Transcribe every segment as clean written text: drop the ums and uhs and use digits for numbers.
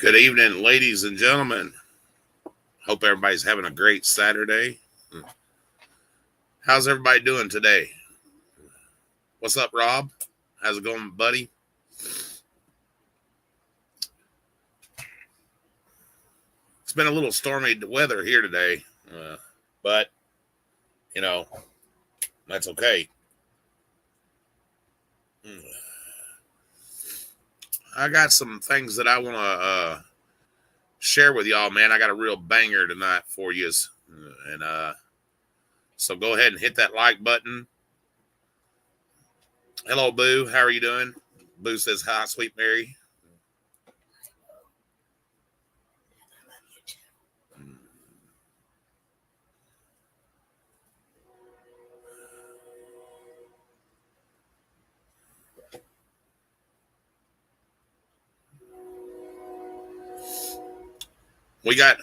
Good evening, ladies and gentlemen. Hope everybody's having a great Saturday. How's everybody doing today? What's up, Rob? How's it going, buddy? It's been a little stormy weather here today, but, that's okay. I got some things that I want to share with y'all, man. I got a real banger tonight for you. And so go ahead and hit that like button. Hello, Boo. How are you doing? Boo says, hi, sweet Mary. We got,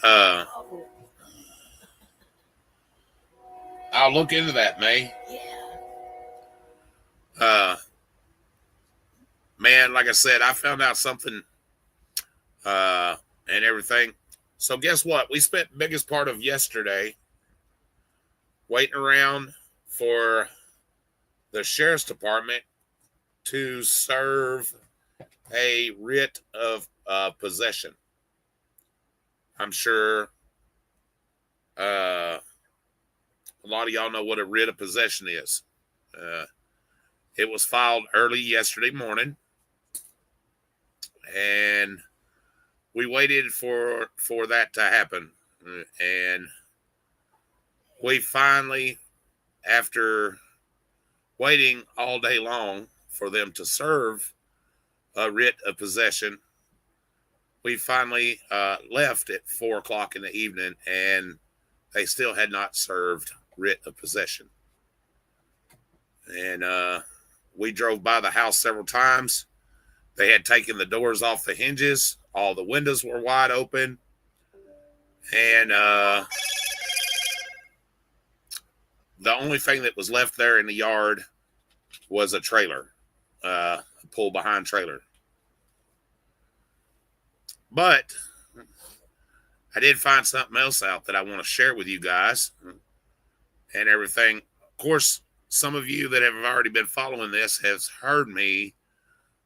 I'll look into that, May. Man, like I said, I found out something, and everything. So guess what? We spent the biggest part of yesterday waiting around for the sheriff's department to serve a writ of possession. I'm sure a lot of y'all know what a writ of possession is. It was filed early yesterday morning, and we waited for that to happen. And we finally, after waiting all day long for them to serve a writ of possession, we finally left at 4 o'clock in the evening, and they still had not served writ of possession. And we drove by the house several times. They had taken the doors off the hinges. All the windows were wide open. And the only thing that was left there in the yard was a trailer, a pull-behind trailer. But I did find something else out that I want to share with you guys and everything. Of course, some of you that have already been following this has heard me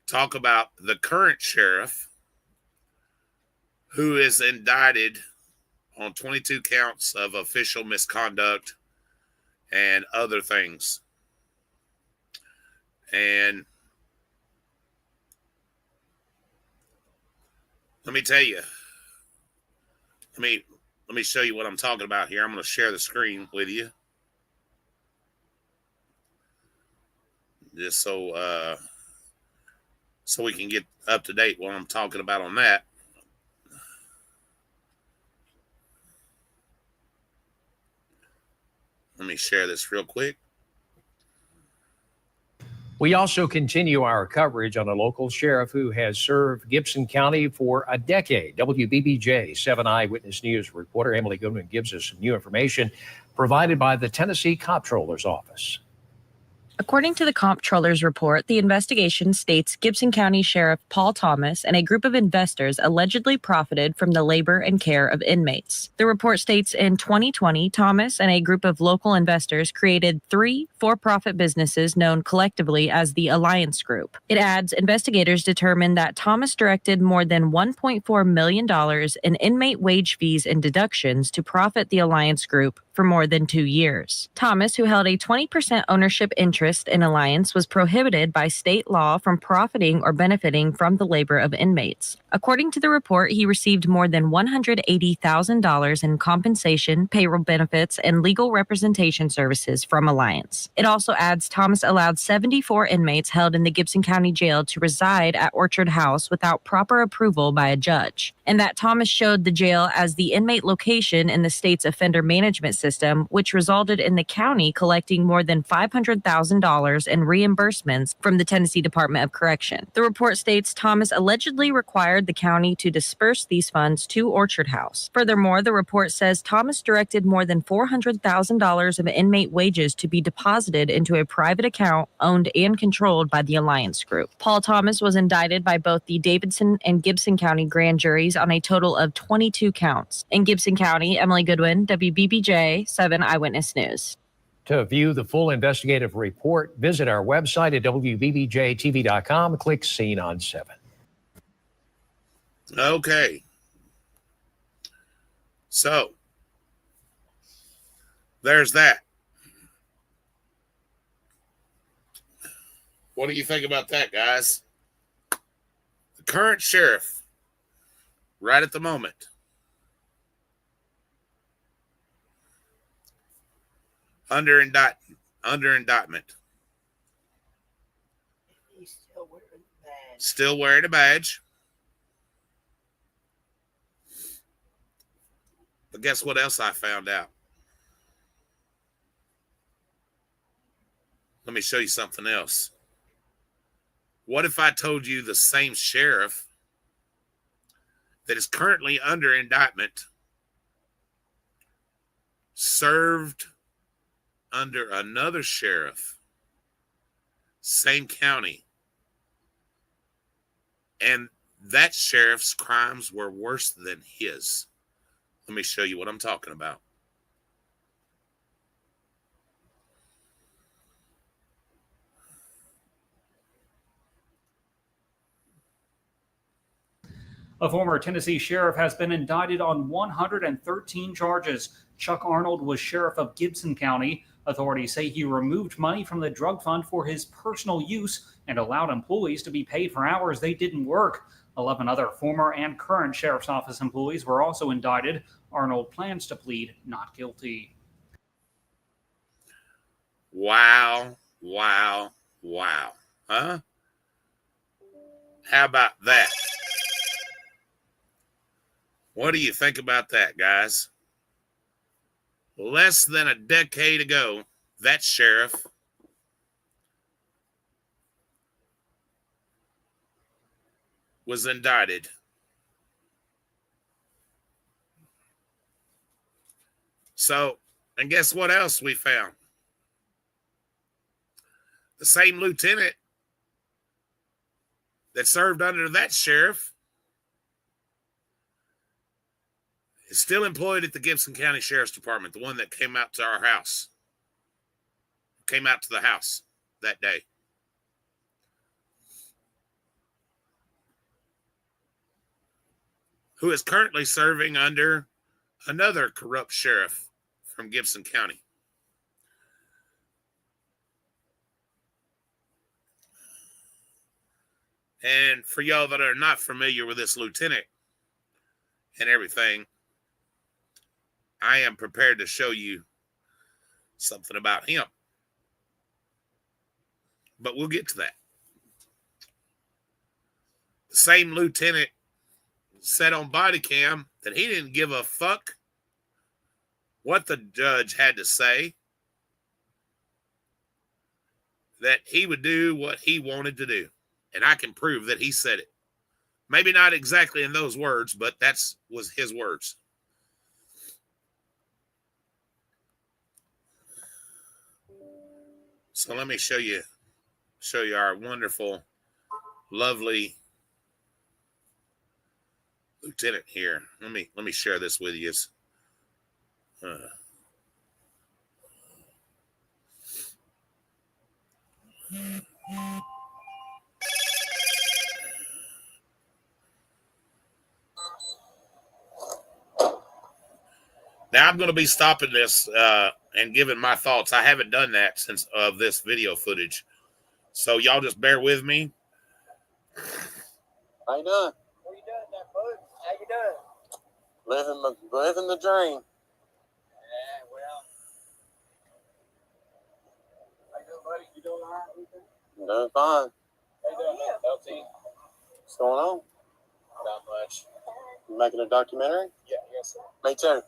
talk about the current sheriff who is indicted on 22 counts of official misconduct and other things. And let me tell you, let me show you what I'm talking about here. I'm going to share the screen with you. Just so we can get up to date what I'm talking about on that. Let me share this real quick. We also continue our coverage on a local sheriff who has served Gibson County for a decade. WBBJ 7 Eyewitness News reporter Emily Goodman gives us some new information provided by the Tennessee Comptroller's Office. According to the Comptroller's report, the investigation states Gibson County Sheriff Paul Thomas and a group of investors allegedly profited from the labor and care of inmates. The report states in 2020, Thomas and a group of local investors created 3 for-profit businesses known collectively as the Alliance Group. It adds, investigators determined that Thomas directed more than $1.4 million in inmate wage fees and deductions to profit the Alliance Group for more than 2 years. Thomas, who held a 20% ownership interest in Alliance, was prohibited by state law from profiting or benefiting from the labor of inmates. According to the report, he received more than $180,000 in compensation, payroll benefits, and legal representation services from Alliance. It also adds Thomas allowed 74 inmates held in the Gibson County Jail to reside at Orchard House without proper approval by a judge, and that Thomas showed the jail as the inmate location in the state's offender management system, which resulted in the county collecting more than $500,000 $100,000 in reimbursements from the Tennessee Department of Correction. The report states Thomas allegedly required the county to disperse these funds to Orchard House. Furthermore, the report says Thomas directed more than $400,000 of inmate wages to be deposited into a private account owned and controlled by the Alliance Group. Paul Thomas was indicted by both the Davidson and Gibson County grand juries on a total of 22 counts. In Gibson County, Emily Goodwin, WBBJ 7 Eyewitness News. To view the full investigative report, visit our website at WBBJTV.com. Click Scene on 7. Okay. So, there's that. What do you think about that, guys? The current sheriff, right at the moment, under indictment. He's still wearing the badge. Still wearing a badge. But guess what else I found out? Let me show you something else. What if I told you the same sheriff that is currently under indictment served under another sheriff, same county, and that sheriff's crimes were worse than his? Let me show you what I'm talking about. A former Tennessee sheriff has been indicted on 113 charges. Chuck Arnold was sheriff of Gibson County. Authorities say he removed money from the drug fund for his personal use and allowed employees to be paid for hours they didn't work. 11 other former and current sheriff's office employees were also indicted. Arnold plans to plead not guilty. Wow, wow, wow. Huh? How about that? What do you think about that, guys? Less than a decade ago, that sheriff was indicted. So, and guess what else we found? The same lieutenant that served under that sheriff is still employed at the Gibson County Sheriff's Department, the one that came out to our house, came out to the house that day. Who is currently serving under another corrupt sheriff from Gibson County. And for y'all that are not familiar with this lieutenant and everything, I am prepared to show you something about him. But we'll get to that. The same lieutenant said on body cam that he didn't give a fuck what the judge had to say, that he would do what he wanted to do. And I can prove that he said it. Maybe not exactly in those words, but was his words. So let me show you our wonderful, lovely lieutenant here. Let me share this with you. Now I'm going to be stopping this and giving my thoughts. I haven't done that since of this video footage, so y'all just bear with me. How you doing? What you doing there, bud? How you doing? Living the dream. Yeah, well. How you doing, buddy? You doing all right? I'm doing fine. How you doing, LT? What's going on? Not much. You making a documentary? Yeah, yes, sir. Me too.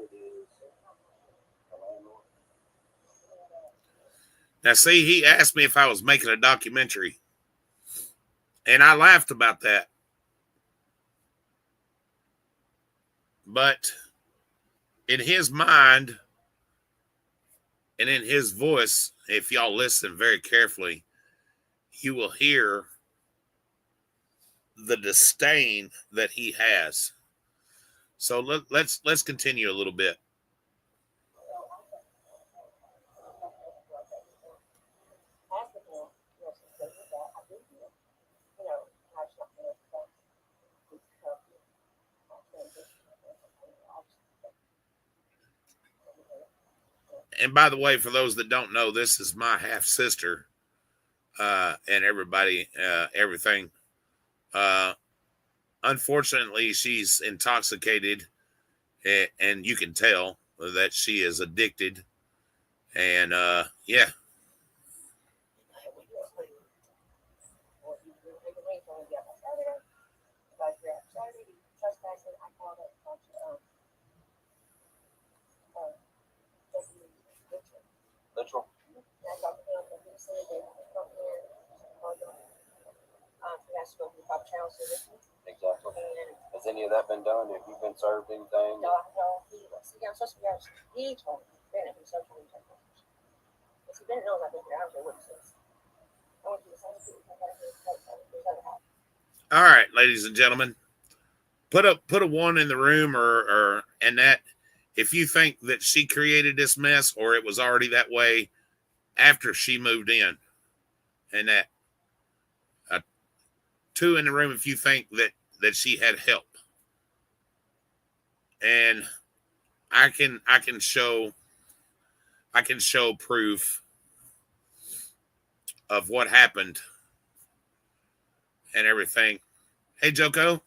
tenant is the landlord. Now, see, he asked me if I was making a documentary, and I laughed about that. But in his mind and in his voice, if y'all listen very carefully, you will hear the disdain that he has. So let's continue a little bit. And by the way, for those that don't know, this is my half sister, and everybody, everything. Unfortunately, she's intoxicated, and you can tell that she is addicted. And yeah. Literal. Exactly. Has any of that been done? Have you been served anything? All right, ladies and gentlemen, put a one in the room, or and that if you think that she created this mess or it was already that way after she moved in, and that two in the room if you think that she had help. And I can show proof of what happened and everything. Hey, Joko.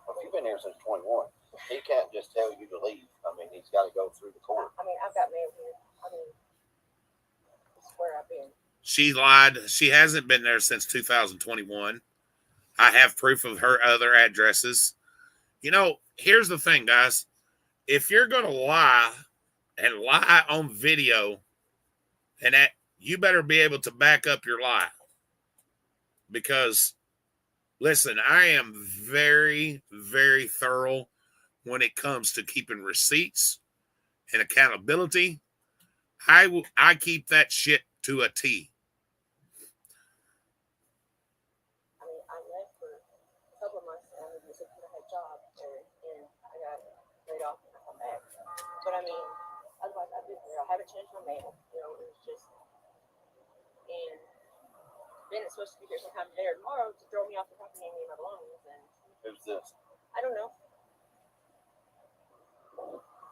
Well, you've been here since 21. He can't just tell you to leave. I mean, he's got to go through the court. I've got mail here. This is where I've been. She lied. She hasn't been there since 2021. I have proof of her other addresses. You know, here's the thing, guys. If you're going to lie and lie on video, and that you better be able to back up your lie. Because, listen, I am very, very thorough when it comes to keeping receipts and accountability. I keep that shit to a T. I left for a couple of months and I had a job and I got laid off and I come back. But otherwise I haven't changed my mail. It was just, and Ben is supposed to be here sometime today or tomorrow to throw me off the property and me my belongings. And who's this? I don't know.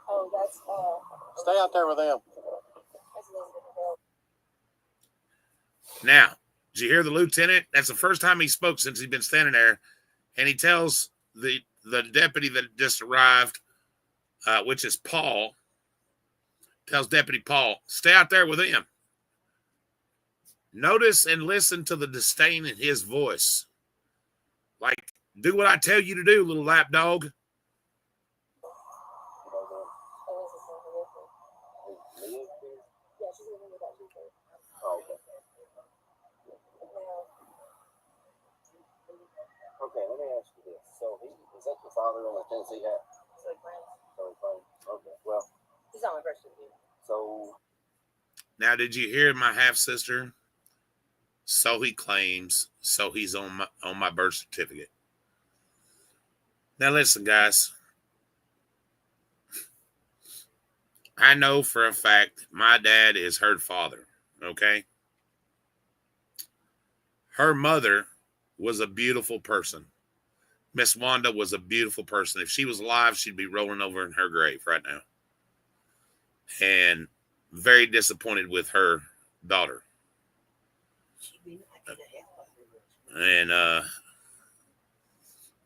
Oh, that's stay out there with them. Now, did you hear the lieutenant? That's the first time he spoke since he's been standing there. And he tells the deputy that just arrived, which is Paul, tells Deputy Paul, stay out there with him. Notice and listen to the disdain in his voice. Like, do what I tell you to do, little lapdog. Okay, let me ask you this. So is that your father on the Tennessee hat? Okay, well, he's on my birth certificate. So now, did you hear my half sister? So he claims. So he's on my birth certificate. Now listen, guys. I know for a fact my dad is her father. Okay. Her mother was a beautiful person. Miss Wanda was a beautiful person. If she was alive, she'd be rolling over in her grave right now. And very disappointed with her daughter. And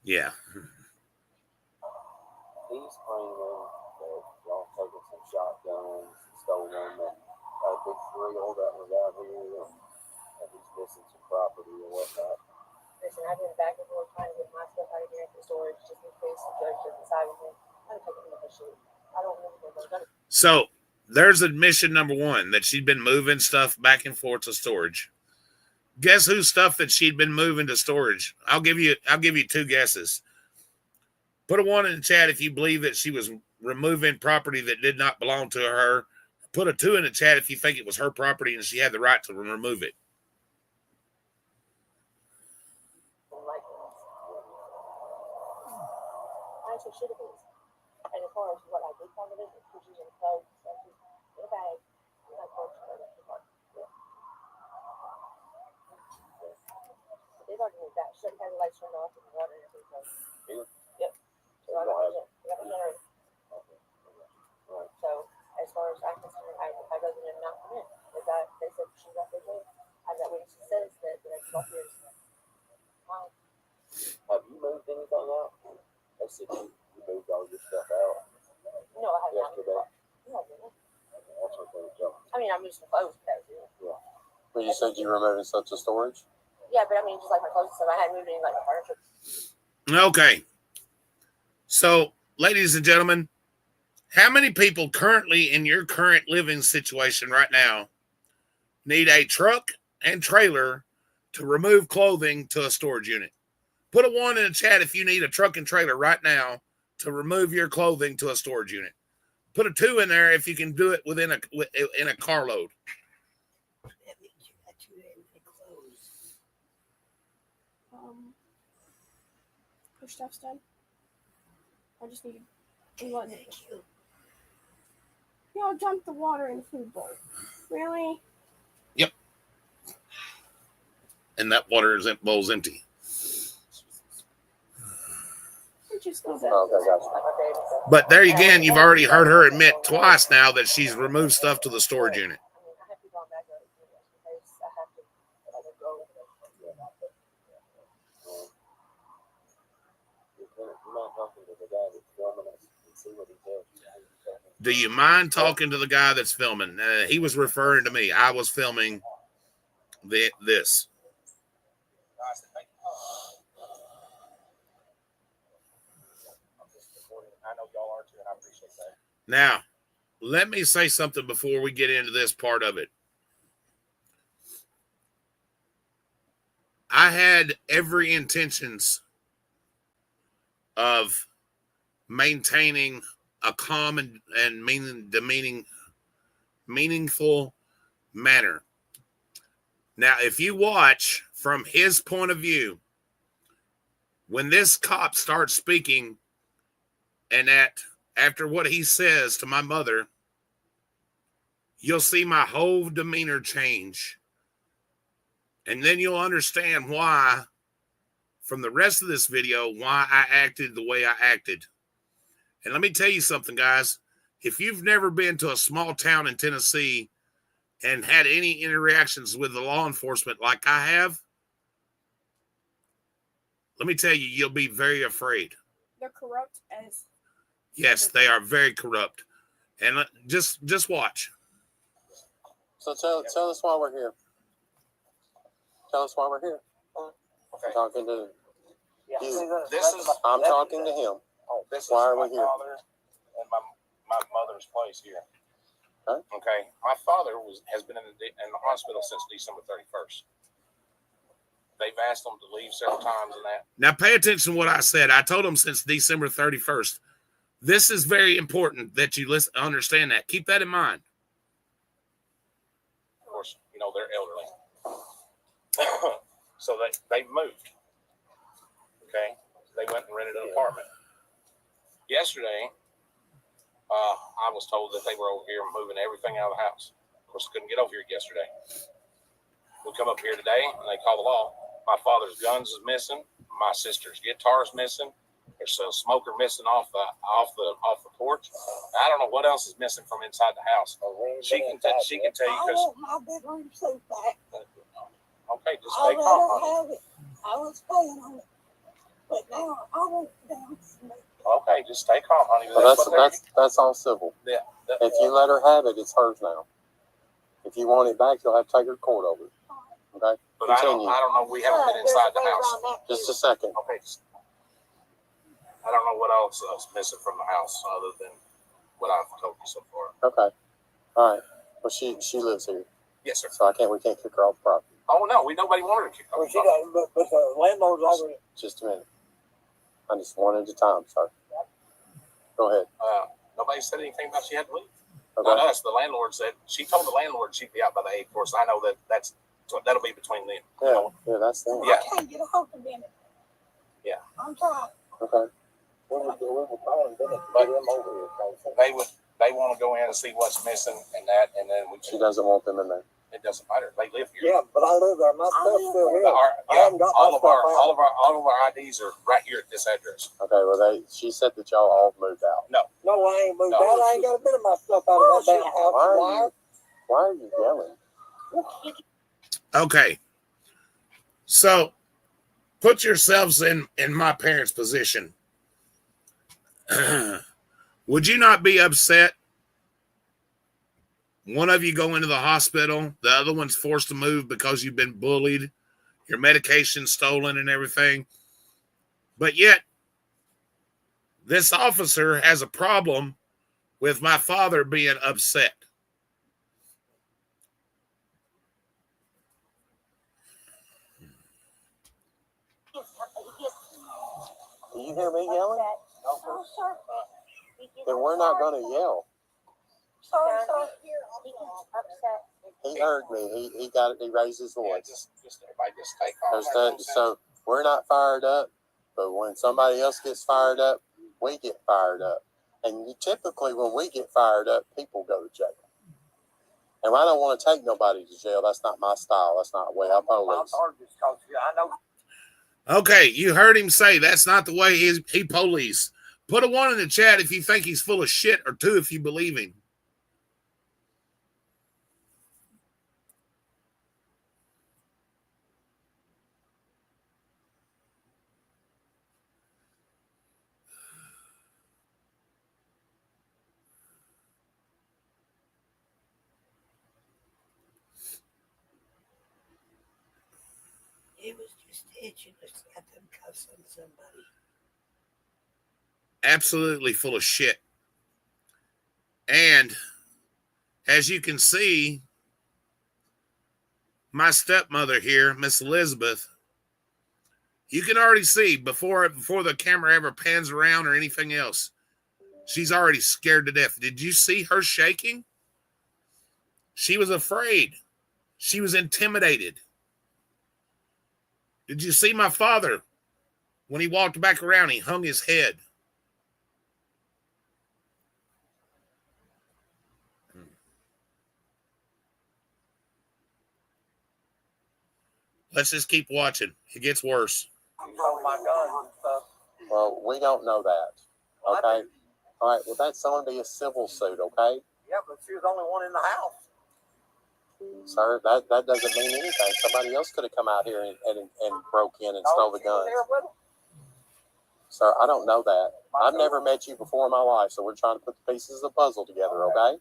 yeah. He's claiming that y'all taking some shotguns, stole them, and had a big thrill that was out here, and he's missing some property. I've been back and forth trying to get my stuff out of here for storage just in case the judge doesn't side with me. I'm taking the shit. I don't really know what I'm gonna. So there's admission number one, that she'd been moving stuff back and forth to storage. Guess whose stuff that she'd been moving to storage? I'll give you two guesses. Put a one in the chat if you believe that she was removing property that did not belong to her. Put a two in the chat if you think it was her property and she had the right to remove it. I took shit of these. And as far as what I did find of it, it's pictures and clothes, stuff in a bag. And I told her that the park. Yeah. They've already moved that. Shouldn't have the lights turned off and the water and everything. So. Yep. So I got my generator. So as far as I'm concerned, I wasn't in not come in. They said she got their way. I got what she says that the next 12 years. Have you moved anything out? They said you moved all your stuff out No, I haven't. yesterday. No, I didn't. That's what they were telling me. I mean, I moved some clothes. Yeah. But you said you were moving stuff to storage? Yeah, but I mean, just like my clothes and stuff. I hadn't moved any like my furniture. Okay. So, ladies and gentlemen, how many people currently in your current living situation right now need a truck and trailer to remove clothing to a storage unit? Put a one in the chat if you need a truck and trailer right now to remove your clothing to a storage unit. Put a two in there if you can do it in a carload. Your stuff's done. I just need one. Y'all dumped the water in the food bowl. Really? Yep. And that water bowl's empty. It just goes Okay, gotcha. But there again, you've already heard her admit twice now that she's removed stuff to the storage unit. I have to go back up because I have to go. You're not talking to the guy that's filming us and see what he tells you. Do you mind talking to the guy that's filming? He was referring to me. I was filming this. I know y'all are too, and I appreciate that. Now, let me say something before we get into this part of it. I had every intentions of maintaining a calm and meaningful manner. Now, if you watch from his point of view, when this cop starts speaking, and after what he says to my mother, you'll see my whole demeanor change. And then you'll understand why, from the rest of this video, why I acted the way I acted. And let me tell you something, guys. If you've never been to a small town in Tennessee and had any interactions with the law enforcement like I have, let me tell you, you'll be very afraid. They're corrupt as. Yes, they are very corrupt. And just watch. So tell us why we're here. Tell us why we're here. Okay. Talking to Yeah. you. I'm talking to him. Oh, this is Why are my we here? father and my mother's place here. Huh? Okay. My father has been in the hospital since December 31st. They've asked him to leave several times and that. Now, pay attention to what I said. I told them since December 31st. This is very important that you understand that. Keep that in mind. Of course, they're elderly. So they moved. Okay. They went and rented an apartment. Yesterday, I was told that they were over here moving everything out of the house. Of course, couldn't get over here yesterday. We come up here today and they call the law. My father's guns is missing. My sister's guitar's missing. There's a smoker missing off the porch. I don't know what else is missing from inside the house. She can tell you because. My bedroom suit back. Okay, just I stay calm. let her have it. I was paying on it, but now I want it down. Okay, just stay calm, honey. Well, that's all civil. Yeah. If you let her have it, it's hers now. If you want it back, you'll have to take her to court over it. Okay. But I don't know. We haven't been inside the house. Just a second. Okay. I don't know what else is missing from the house other than what I've told you so far. Okay. All right. Well, she lives here, Yes, sir. so we can't kick her off the property. Oh no, nobody wanted to kick off. But the landlord's already. Just a minute. I'm just one at a time, sir. Go ahead. Nobody said anything about she had to leave. Okay. Not us. The landlord said she told the landlord she'd be out by the 8th. Of course, I know that'll be between them. Yeah, that's them. Yeah. I can't get a hold of them. Yeah. I'm trying. Okay. But they want to go in and see what's missing and that, and then She doesn't want them in there. it doesn't matter. They live here. Yeah, but I live there. My stuff's still here. All of our IDs are right here at this address. Okay. Well, she said that y'all all moved out. No, I ain't moved No. out. I ain't got a bit of my stuff out of that damn house. Why are you yelling? Okay. So put yourselves in my parents' position. Would you not be upset? One of you go into the hospital, the other one's forced to move because you've been bullied, your medication stolen and everything. But yet, this officer has a problem with my father being upset. Do you hear me yelling? Oh, sir. Then we're not going to yell. Sorry, sir. He gets upset. He heard me. He got it. He raised his Yeah, voice. just everybody just take off. So we're not fired up, but when somebody else gets fired up, we get fired up. And typically when we get fired up, people go to jail. And I don't want to take nobody to jail. That's not my style. That's not the way I police. I know. Okay, you heard him say that's not the way he police. Put a 1 in the chat if you think he's full of shit, or 2 if you believe him. It was just itching to get them cussing somebody. Absolutely full of shit. And as you can see, my stepmother here, Miss Elizabeth, you can already see before the camera ever pans around or anything else, she's already scared to death. Did you see her shaking? She was afraid. She was intimidated. Did you see my father? When he walked back around, he hung his head. Let's just keep watching. It gets worse. Oh my God. Well, we don't know that. Okay? All right. Well, that's going to be a civil suit, okay? Yeah, but she was the only one in the house. Sir, that doesn't mean anything. Somebody else could have come out here and broke in and stole the guns. Sir, I don't know that. I've never met you before in my life, so we're trying to put the pieces of the puzzle together, okay?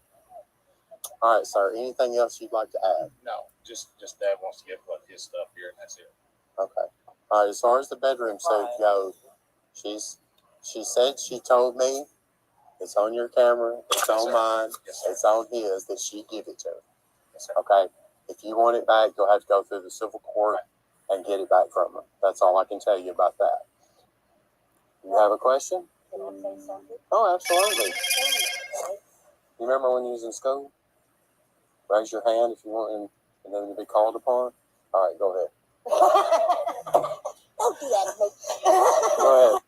All right, sir. Anything else you'd like to add? No, just Dad wants to get his stuff here, and that's it. Okay. All right. As far as the bedroom suit goes, she said she told me it's on your camera, it's on mine, it's on his that she give it to him. Yes, sir. Okay. If you want it back, you'll have to go through the civil court and get it back from her. That's all I can tell you about that. You have a question? Can I say something? Oh, absolutely. You remember when you was in school? Raise your hand if you want and then to be called upon. All right, go ahead. Don't do that to me. Go ahead.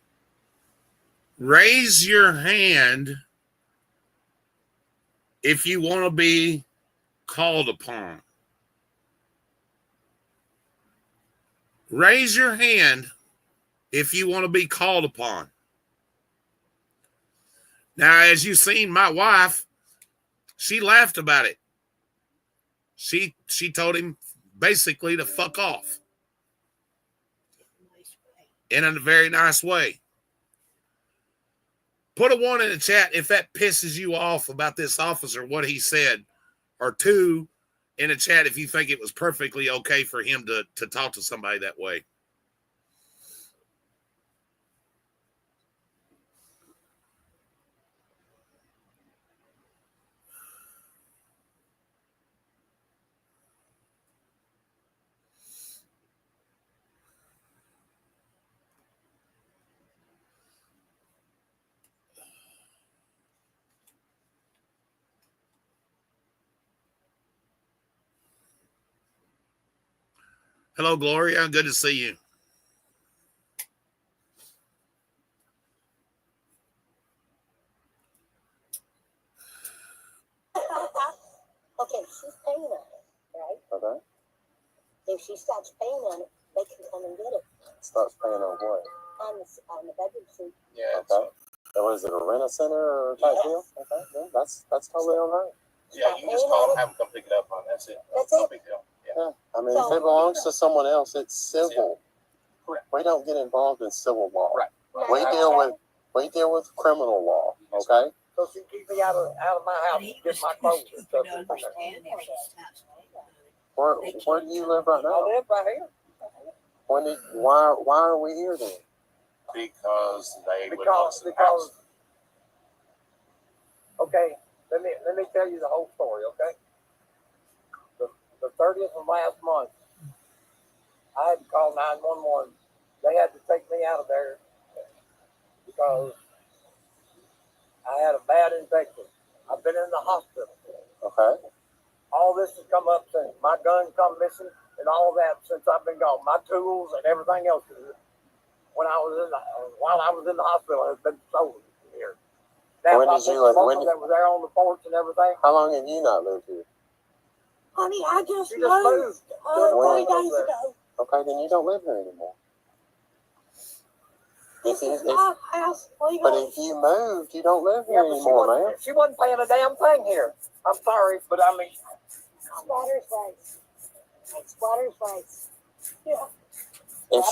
Raise your hand if you want to be called upon. Raise your hand if you want to be called upon. Now, as you've seen, my wife, she laughed about it. She told him basically to fuck off in a very nice way. Put a 1 in the chat if that pisses you off about this officer, what he said, or 2, in the chat if you think it was perfectly okay for him to talk to somebody that way. Hello, Gloria. Good to see you. Okay, she's paying on it, right? Okay. If she stops paying on it, they can come and get it Starts paying on what? on the bedroom suite. Yeah. Okay. So what is it, a rent-a-center or type deal? Okay. Yeah, that's totally all right. Yeah, you just call them, have them come pick it up. That's it. That's no it. big deal. Yeah. I mean, if it belongs to someone else, it's civil. Correct. We don't get involved in civil law. Right. We deal with criminal law. Okay. So she keep me out of my house and get my clothes and stuff. Where do you live right I now? live right here. Why are we here then? Because they would want Because some house. okay, let me tell you the whole story, okay? The 30th of last month, I had to call 911. They had to take me out of there because I had a bad infection. I've been in the hospital. Okay. All this has come up since my gun come missing and all that since I've been gone. My tools and everything else while I was in the hospital has been stolen here. Now, When did you that was there on the porch and everything? How long have you not lived here? Honey, I just She just moved moved. 3 days ago. Okay, then you don't live here anymore. This is my house But legally. if you moved, you don't live here Yeah, but anymore, man. she wasn't paying a damn thing here. I'm sorry, but I mean, Squatter's rights. Squatter's rights. Yeah. If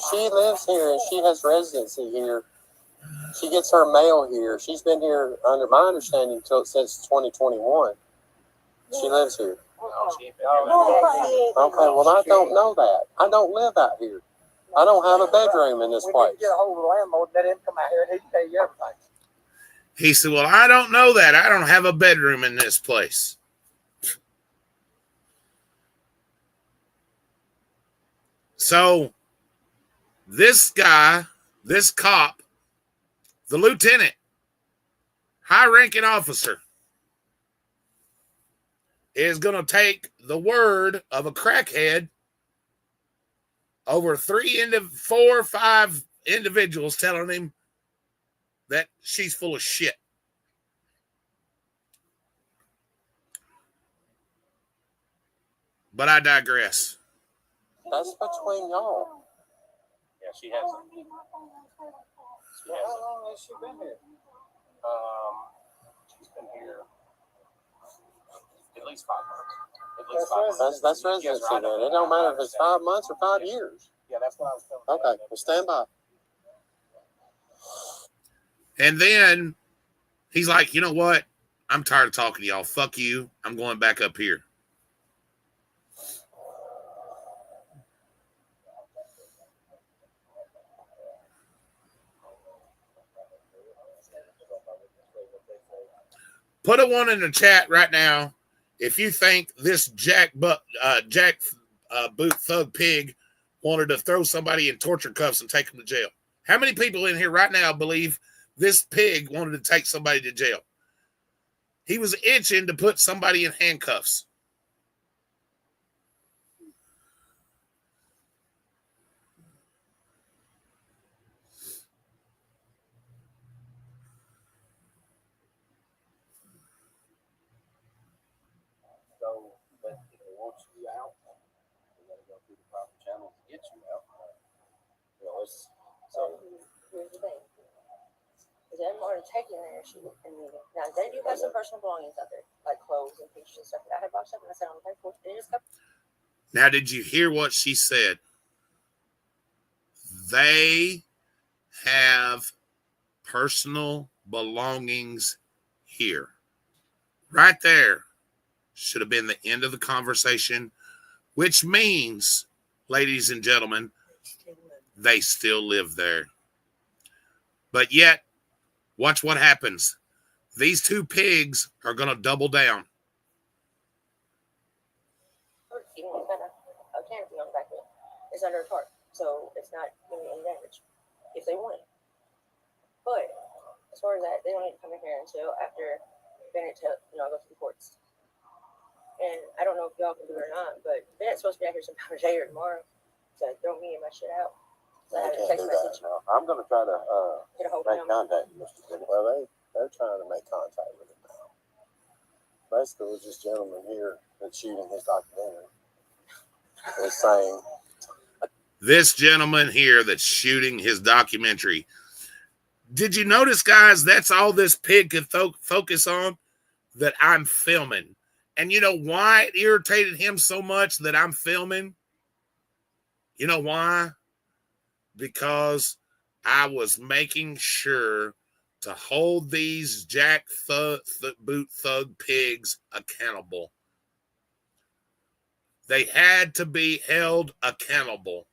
she lives here and she has residency here, she gets her mail here. She's been here, under my understanding, since 2021. She lives here. No, she ain't been Okay, well, I don't know that. I don't live out here. I don't have a bedroom in this we place. need to get a hold of the landlord and let him come out here and he can tell you everything. He said, well, I don't know that. I don't have a bedroom in this place. So this guy, this cop, the lieutenant, high-ranking officer, is going to take the word of a crackhead over 4 or 5 individuals telling him that she's full of shit. But I digress. That's between y'all. Yeah, she has. How long has she been here? She's been here at least 5 months. At least 5 months. That's residency then. It don't matter if it's 5 months or 5 years. Yeah, that's what I was telling Okay, well, stand by. And then he's like, you know what? I'm tired of talking to y'all. Fuck you. I'm going back up here. Put a 1 in the chat right now if you think this Jack Boot Thug Pig wanted to throw somebody in torture cuffs and take them to jail. How many people in here right now believe this pig wanted to take somebody to jail? He was itching to put somebody in handcuffs. So, but if they want you out, they got to go through the proper channels to get you out. You know, so Here's the thing. Because I'm already taking there. Now, they do have some personal belongings out there, like clothes and pictures and stuff that I had boxed up, and I said on the paperwork, they just got. Now, did you hear what she said? They have personal belongings here. Right there. should have been the end of the conversation, which means, ladies and gentlemen, they still live there. But yet, watch what happens. These two pigs are going to double down. A canopy on the back of it. It's under a tarp, so it's not doing any damage if they want it. But as far as that, they don't need to come in here until after Bennett goes to the courts. And I don't know if y'all can do it or not, but Bennett's supposed to be out here sometime today or tomorrow to throw me and my shit out. So I have a text message. No. I'm going to try to Get a hold make of him. contact with Mr. Bennett. Well, they're trying to make contact with him now. Basically, it was this gentleman here that's shooting his documentary. Is saying, this gentleman here that's shooting his documentary. Did you notice, guys, that's all this pig could focus on? That I'm filming. And you know why it irritated him so much that I'm filming? You know why? Because I was making sure to hold these jackboot thug pigs accountable. They had to be held accountable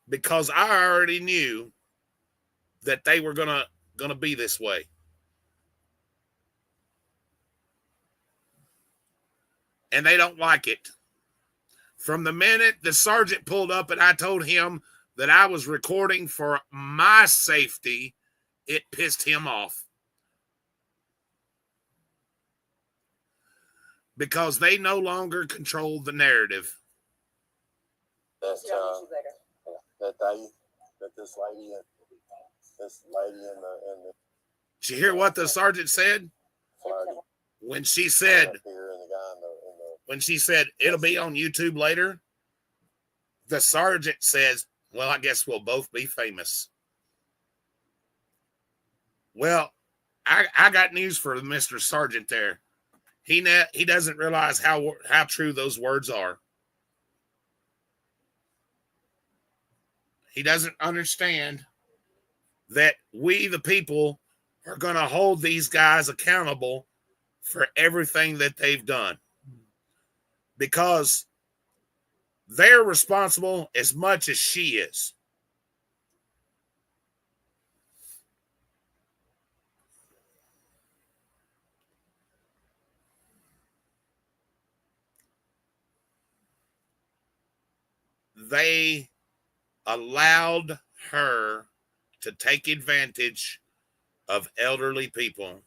because I already knew that they were gonna be this way. And they don't like it. From the minute the sergeant pulled up and I told him that I was recording for my safety, it pissed him off. Because they no longer control the narrative. That this lady in the Did you hear what the sergeant said? Friday, When she said, it'll be on YouTube later, the sergeant says, well, I guess we'll both be famous. Well, I got news for Mr. Sergeant there. He doesn't realize how true those words are. He doesn't understand that we, the people, are going to hold these guys accountable for everything that they've done. Because they're responsible as much as she is. They allowed her to take advantage of elderly people.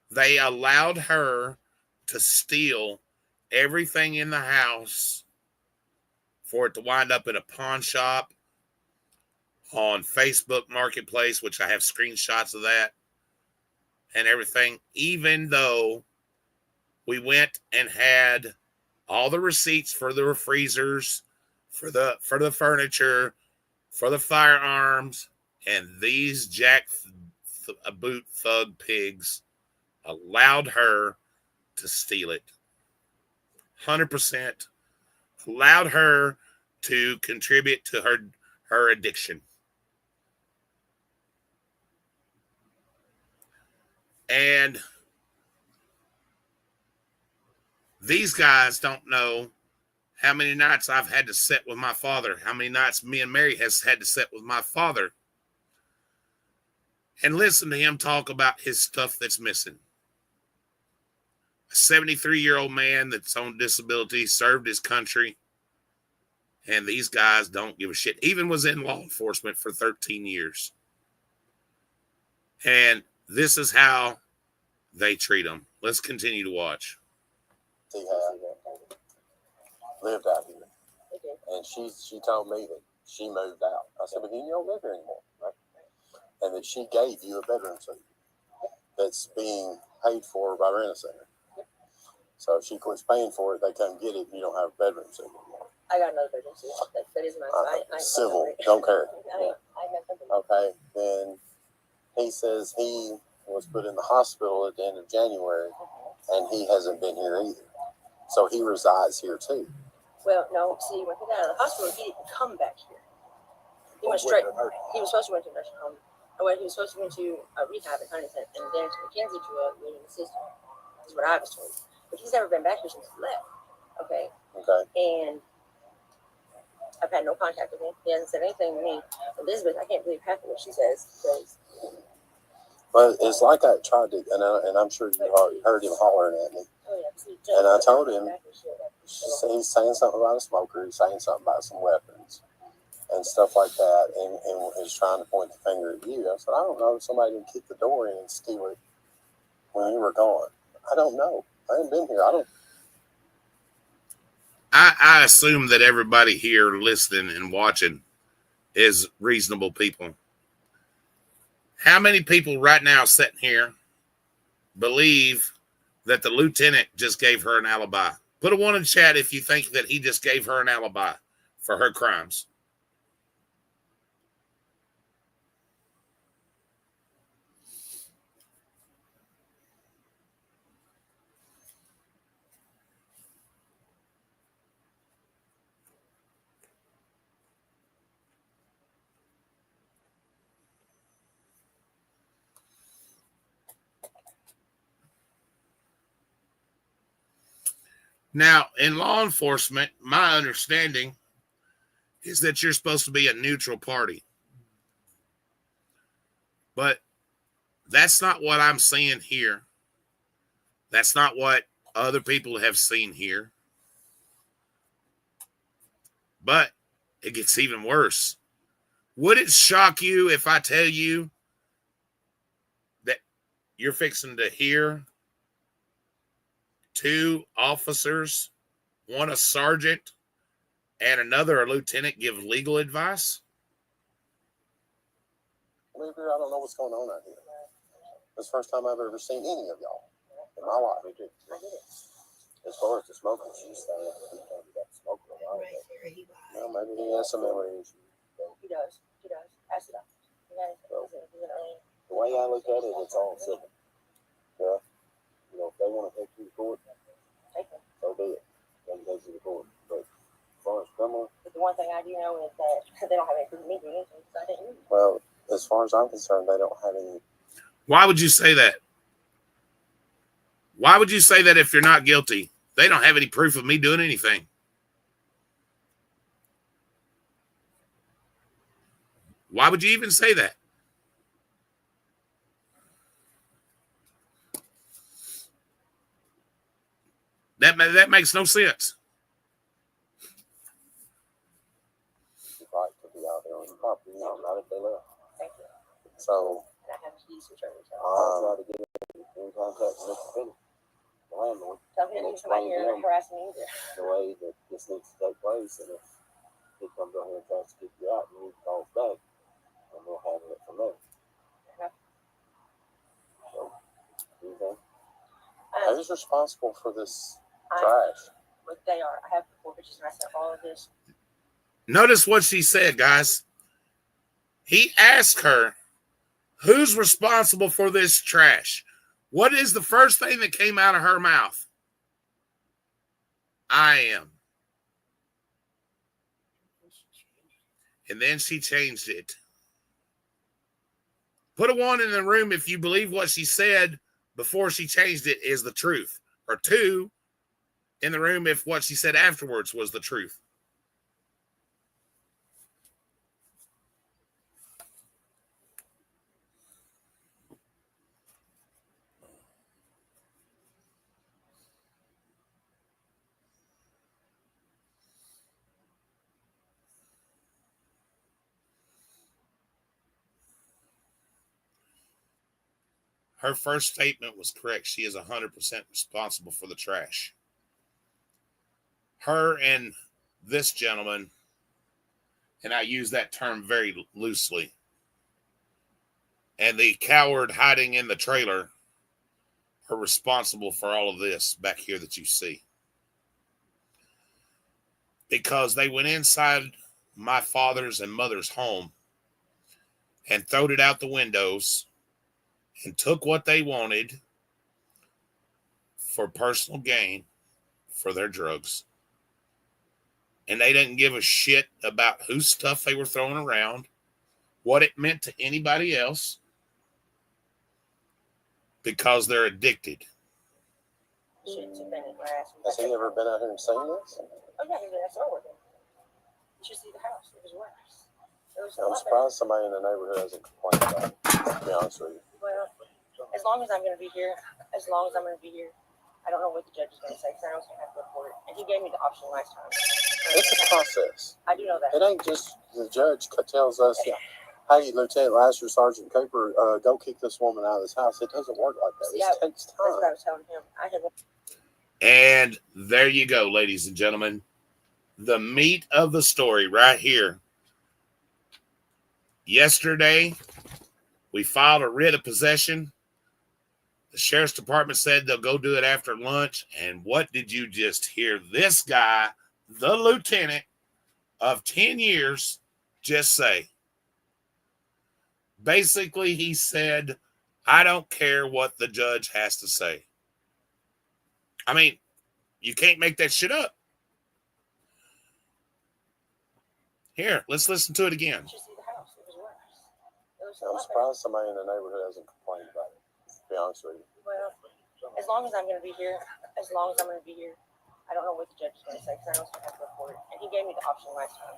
They allowed her to steal everything in the house for it to wind up in a pawn shop on Facebook Marketplace, which I have screenshots of that and everything, even though we went and had all the receipts for the freezers, for the furniture, for the firearms, and these jackboot thug pigs allowed her to steal it. 100% allowed her to contribute to her addiction. And these guys don't know how many nights I've had to sit with my father, how many nights me and Mary has had to sit with my father and listen to him talk about his stuff that's missing. A 73-year-old man that's on disability, served his country, and these guys don't give a shit. Even was in law enforcement for 13 years. And this is how they treat them. Let's continue to watch. She lived out here. And she told me that she moved out. I said, but you don't live here anymore, right? And that she gave you a bedroom suite that's being paid for by Rent a Center. So if she quits paying for it, they come get it, and you don't have a bedroom suite anymore. I got another bedroom suite. That is my civil, don't care. Yeah. Okay, then he says he was put in the hospital at the end of January, and he hasn't been here either. So he resides here too. Well, no. See, when he got out of the hospital, he didn't come back here. He went straight. He was supposed to go to a nursing home. He was supposed to go to a rehab at Huntington, and then to McKenzie to a living assistant. That's what I was told. but he's never been back here since he left. Okay. Okay. And I've had no contact with him. He hasn't said anything to me. Elizabeth, I can't believe half of what she says because. But it's like I tried to, and I'm sure you heard him hollering at me. Oh, yeah, and I told him, he's saying something about a smoker, he's saying something about some weapons and stuff like that, and is trying to point the finger at you. I said, I don't know if somebody didn't kick the door in and steal it when you were gone. I don't know. I haven't been here. I assume that everybody here listening and watching is reasonable people. How many people right now sitting here believe that the lieutenant just gave her an alibi? Put a 1 in chat if you think that he just gave her an alibi for her crimes. Now, in law enforcement, my understanding is that you're supposed to be a neutral party. But that's not what I'm seeing here. That's not what other people have seen here. But it gets even worse. Would it shock you if I tell you that you're fixing to hear 2 officers, one a sergeant and another a lieutenant, give legal advice? Believe it or not, I don't know what's going on out here. It's the first time I've ever seen any of y'all in my life. As far as the smoking, she's saying he got smoking a lot. Well, maybe he has some memory issues. He does. Pass it up. So, the way I look at it, it's all civil. Yeah. You know, if they want to take you to court, so be it. They can take you to court. But as far as criminal. But the one thing I do know is that they don't have any proof of me doing anything, so I didn't. Well, as far as I'm concerned, they don't have any. Why would you say that? Why would you say that if you're not guilty? They don't have any proof of me doing anything. Why would you even say that? That makes no sense. Right to be out there on the property, not if they left. Thank you. So, And I have keys to turn this I'll try to get in contact with Mr. Finney, the landlord. Tell him to come out here and harass me either. The way that this needs to take place, and if he comes out here and tries to kick you out, and he calls back, and we'll handle it from there. So, okay. Who's responsible for this trash? But they are. I have 4 pictures and I sent all of this. Notice what she said, guys. He asked her, who's responsible for this trash? What is the first thing that came out of her mouth? I am. And then she changed it. Put a 1 in the room if you believe what she said before she changed it is the truth. Or 2 in the room if what she said afterwards was the truth. Her first statement was correct. She is 100% responsible for the trash. Her and this gentleman, and I use that term very loosely, and the coward hiding in the trailer are responsible for all of this back here that you see. Because they went inside my father's and mother's home and throwed it out the windows and took what they wanted for personal gain for their drugs. And they didn't give a shit about whose stuff they were throwing around, what it meant to anybody else, because they're addicted. shit to Bennett when I asked him. Has he ever been out here and seen this? Oh yeah, he's an SO worker. You should see the house. It was worse. It was I'm surprised somebody in the neighborhood hasn't complained about it, to be honest with you. Well, as long as I'm going to be here, I don't know what the judge is going to say because I was going to have to report it. And he gave me the option last time. It's a process. I do know that. It ain't just the judge tells us, hey, Lieutenant Lasher, Sergeant Cooper, go kick this woman out of this house. It doesn't work like that. It takes time. That's what I was telling him. And there you go, ladies and gentlemen. The meat of the story right here. Yesterday, we filed a writ of possession. The sheriff's department said they'll go do it after lunch. And what did you just hear this guy, the lieutenant of 10 years, just say? Basically, he said, I don't care what the judge has to say. I mean, you can't make that shit up. Here, let's listen to it again. I'm surprised somebody in the neighborhood hasn't complained about it, to be honest with you. Well, as long as I'm going to be here, I don't know what the judge is going to say because I was going to have to report it. And he gave me the option last time.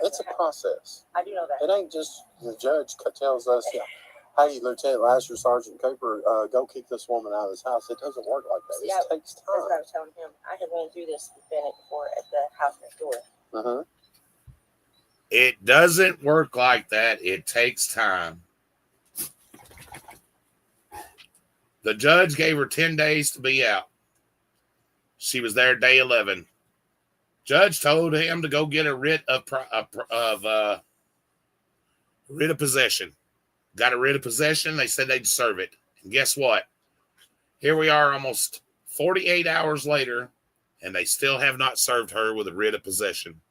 It's a process. I do know that. It ain't just the judge tells us, hey, Lieutenant Lasher, Sergeant Cooper, go kick this woman out of this house. It doesn't work like that. It takes time. That's what I was telling him. I had went through this with Bennett before at the house next door. Uh-huh. It doesn't work like that. It takes time. The judge gave her 10 days to be out. She was there day 11. Judge told him to go get a writ of possession. Got a writ of possession. They said they'd serve it. And guess what? Here we are almost 48 hours later, and they still have not served her with a writ of possession.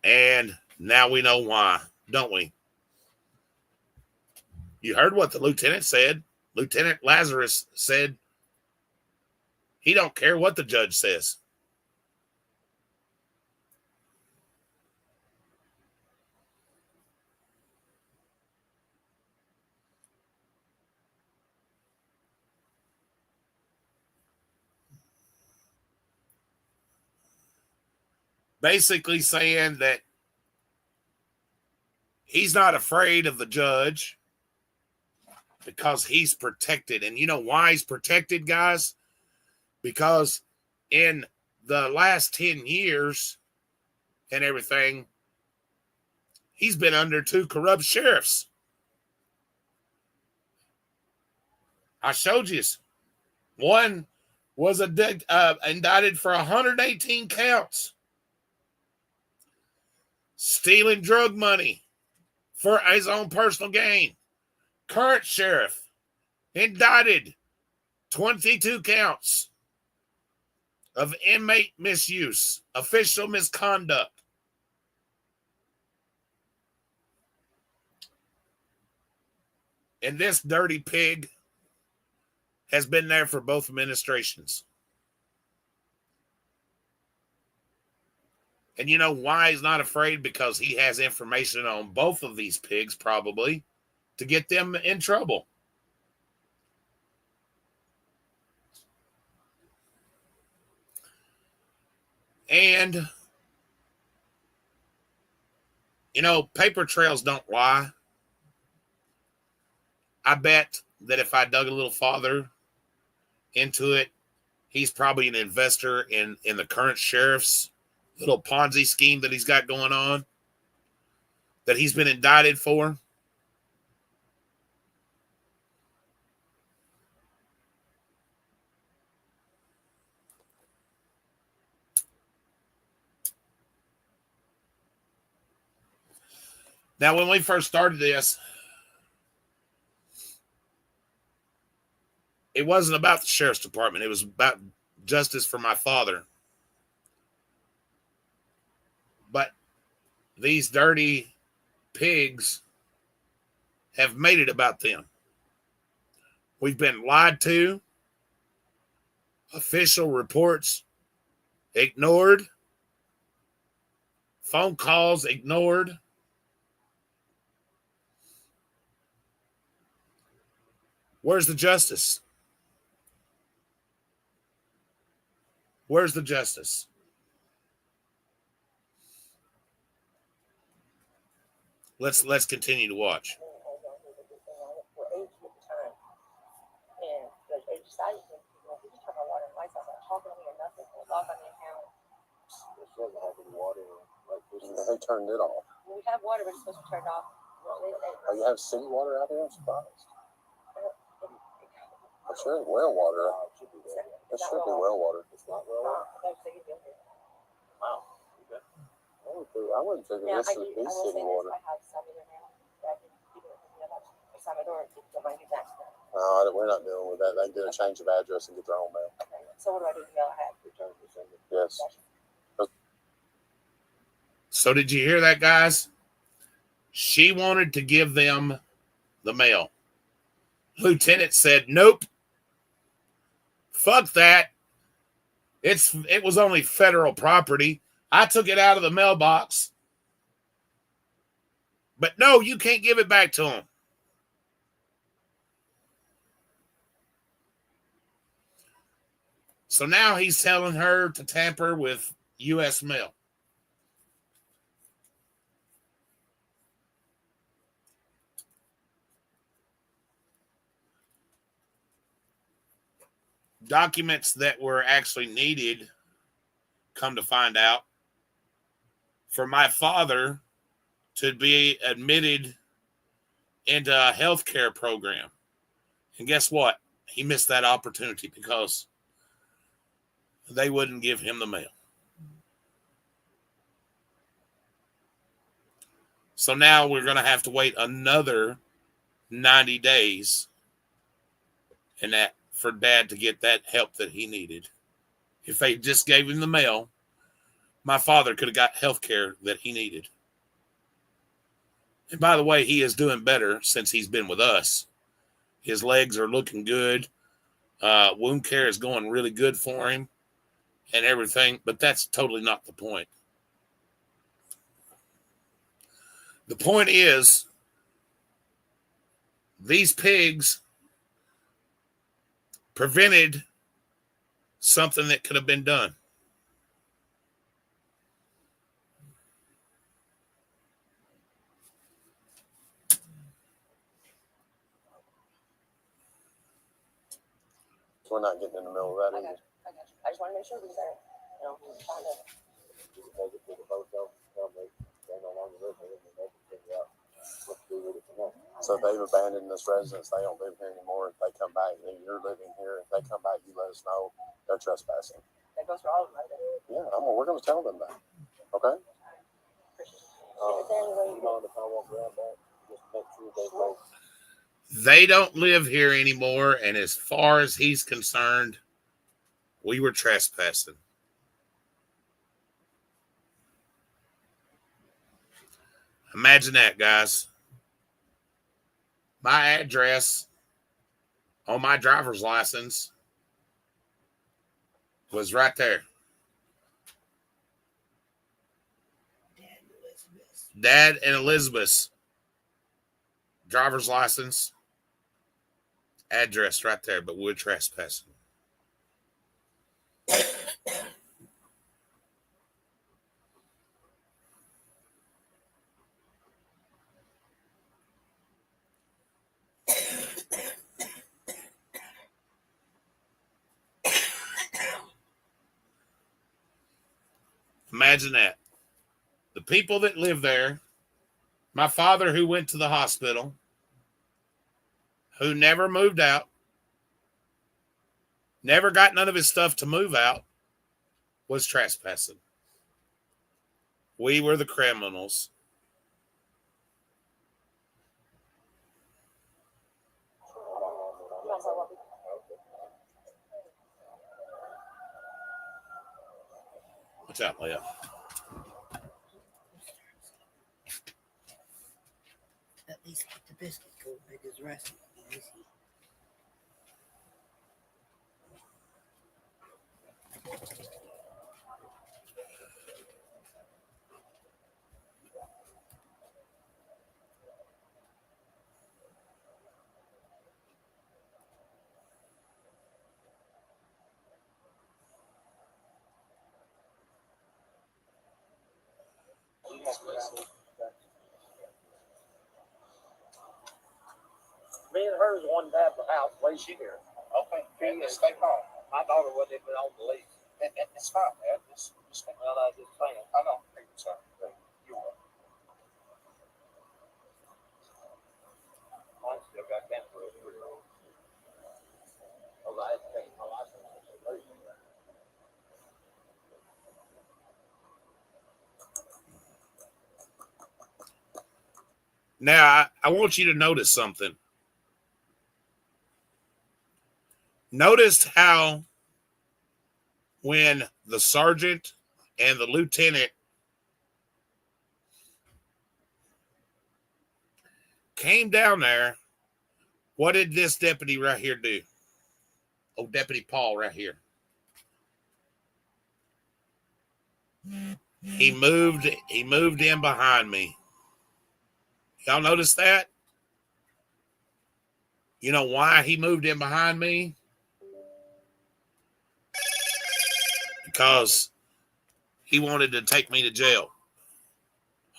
And now we know why, don't we? You heard what the lieutenant said. Lieutenant Lazarus said he don't care what the judge says. Basically saying that he's not afraid of the judge because he's protected. And you know why he's protected, guys? Because in the last 10 years and everything, he's been under 2 corrupt sheriffs. I showed you. One was indicted for 118 counts. Stealing drug money for his own personal gain. Current sheriff indicted 22 counts of inmate misuse, official misconduct. And this dirty pig has been there for both administrations. And you know why he's not afraid? Because he has information on both of these pigs, probably, to get them in trouble. And, you know, paper trails don't lie. I bet that if I dug a little farther into it, he's probably an investor in the current sheriff's little Ponzi scheme that he's got going on, that he's been indicted for. Now, when we first started this, it wasn't about the sheriff's department. It was about justice for my father. But these dirty pigs have made it about them. We've been lied to. Official reports ignored. Phone calls ignored. Where's the justice? Where's the justice? Let's continue to watch. We're aged at the time. And they decided to, he just turned my water and lights off, like talking to me or nothing. They logged on the account. They turned it off. We have water, but it's supposed to be turned off. Oh, you have city water out here? I'm surprised. I'm sure it's well water. It should be well water. It's not well water. Wow. Okay. I wouldn't figure this would be city water. I have some in there now. I can keep it next time I do it. Might be next. No, we're not dealing with that. They can do a change of address and get their own mail. Okay. So what do I do with the mail I have? Yes. So did you hear that, guys? She wanted to give them the mail. Lieutenant said, nope. Fuck that. It was only federal property. I took it out of the mailbox. But no, you can't give it back to them. So now he's telling her to tamper with U.S. mail. Documents that were actually needed, come to find out, for my father to be admitted into a healthcare program. And guess what? He missed that opportunity because they wouldn't give him the mail. So now we're going to have to wait another 90 days and that for Dad to get that help that he needed. If they just gave him the mail, my father could have got health care that he needed. And by the way, he is doing better since he's been with us. His legs are looking good. Wound care is going really good for him and everything, but that's totally not the point. The point is, these pigs prevented something that could have been done. We're not getting in the middle of that either. I got you. I just want to make sure because trying to. So if they've abandoned this residence, they don't live here anymore. If they come back, then you're living here. If they come back, you let us know they're trespassing. That goes for all of them, right? Yeah, we're going to tell them that. Okay? They don't live here anymore, and as far as he's concerned, we were trespassing. Imagine that, guys. My address on my driver's license was right there. Dad and Elizabeth's driver's license, address right there, but we're trespassing. Imagine that. The people that live there, my father who went to the hospital, who never moved out, never got none of his stuff to move out, was trespassing. We were the criminals. Watch out, Leah. At least get the biscuit cold because the rest will be easy. her is the one that had the house way she here. Okay, and just stay calm. My daughter wasn't even on the lease. It's fine, man. Just stay calm. Well, I was just saying. I know. Thank you, sir. You are. I still got cancer. Oh, I had to take my license. Now, I want you to notice something. Notice how when the sergeant and the lieutenant came down there, what did this deputy right here do? Oh, Deputy Paul right here. He moved in behind me. Y'all notice that? You know why he moved in behind me? Because he wanted to take me to jail.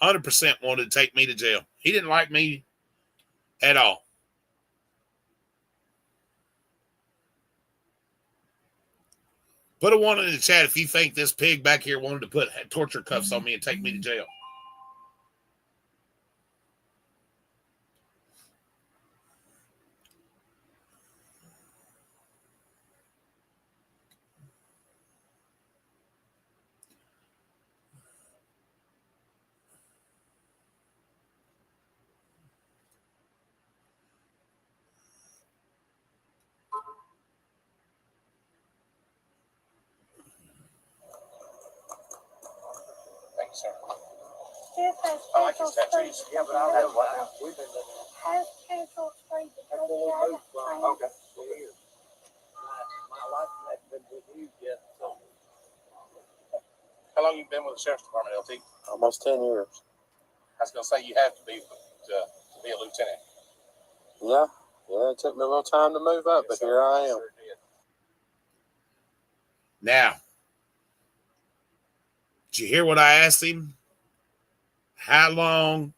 100% wanted to take me to jail. He didn't like me at all. Put a one in the chat if you think this pig back here wanted to put torture cuffs on me and take me to jail. Thank you, sir. Jeff has I like his canceled tattoos. street. Yeah, but I know what now. We've been living Has canceled street. That's what we moved from. Okay. For years. My license hasn't been renewed yet, so. How long you been with the sheriff's department, LT? Almost 10 years. I was gonna say you have to be to be a lieutenant. Yeah. Yeah, it took me a little time to move up, but here I am. Sure did. Now, did you hear what I asked him? How long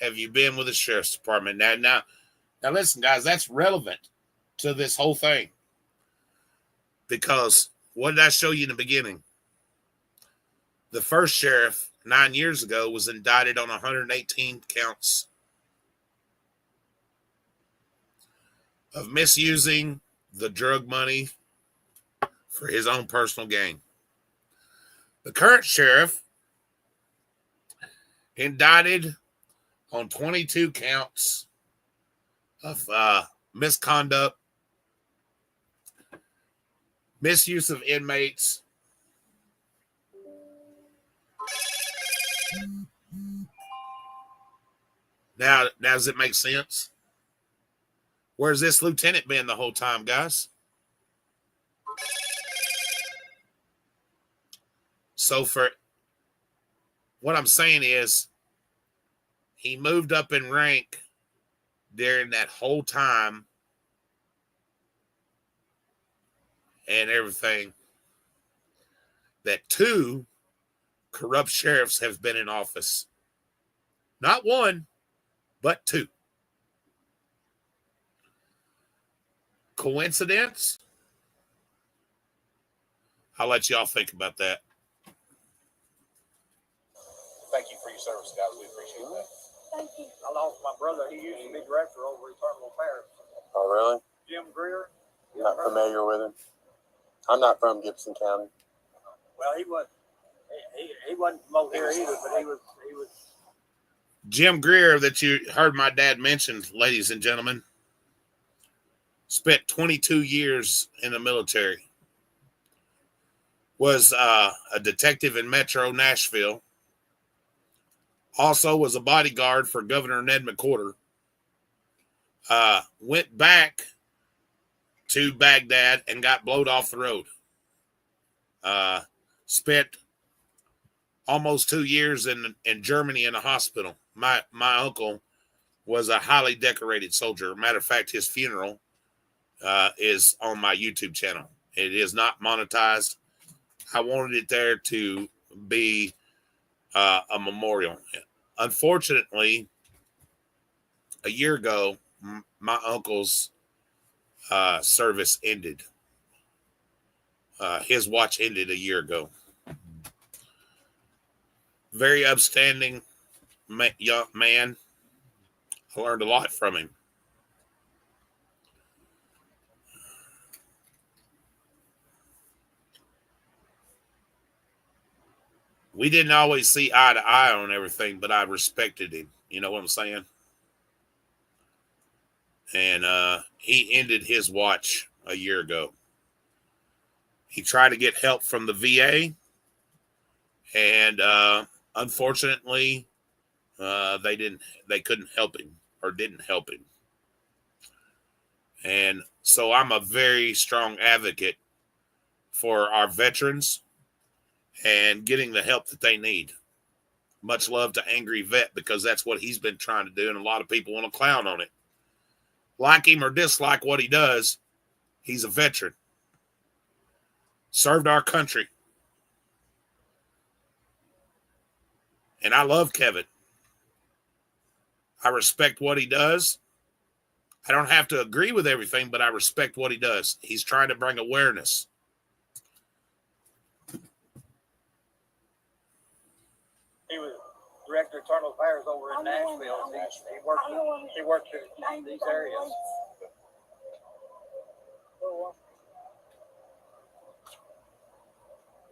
have you been with the sheriff's department? Now, listen, guys, that's relevant to this whole thing. Because what did I show you in the beginning? The first sheriff 9 years ago was indicted on 118 counts of misusing the drug money for his own personal gain. The current sheriff indicted on 22 counts of misconduct, misuse of inmates, now does it make sense? Where's this lieutenant been the whole time, guys? So for what I'm saying is he moved up in rank during that whole time and everything. That 2 corrupt sheriffs have been in office. Not 1, but 2. Coincidence? I'll let y'all think about that. Thank you for your service, guys. We appreciate that. Thank you. I lost my brother. He used to be director over Eternal Affairs. Oh, really? Jim Greer. Not familiar with him. I'm not from Gibson County. Well, he wasn't. He wasn't from over here either, but he was. Jim Greer, that you heard my dad mention, ladies and gentlemen, spent 22 years in the military. Was a detective in Metro Nashville. Also was a bodyguard for Governor Ned McWhorter. Went back to Baghdad and got blowed off the road. Spent almost 2 years in Germany in a hospital. My uncle was a highly decorated soldier. Matter of fact, his funeral is on my YouTube channel. It is not monetized. I wanted it there to be a memorial. Unfortunately, a year ago, my uncle's service ended. His watch ended a year ago. Very upstanding young man. I learned a lot from him. We didn't always see eye to eye on everything, but I respected him. You know what I'm saying? And he ended his watch a year ago. He tried to get help from the VA, and unfortunately, they couldn't help him or didn't help him. And so I'm a very strong advocate for our veterans and getting the help that they need. Much love to Angry Vet, because that's what he's been trying to do, and a lot of people want to clown on it. Like him or dislike what he does, he's a veteran. Served our country. And I love Kevin. I respect what he does. I don't have to agree with everything, but I respect what he does. He's trying to bring awareness. He was director of internal affairs over in Nashville. He worked in these areas.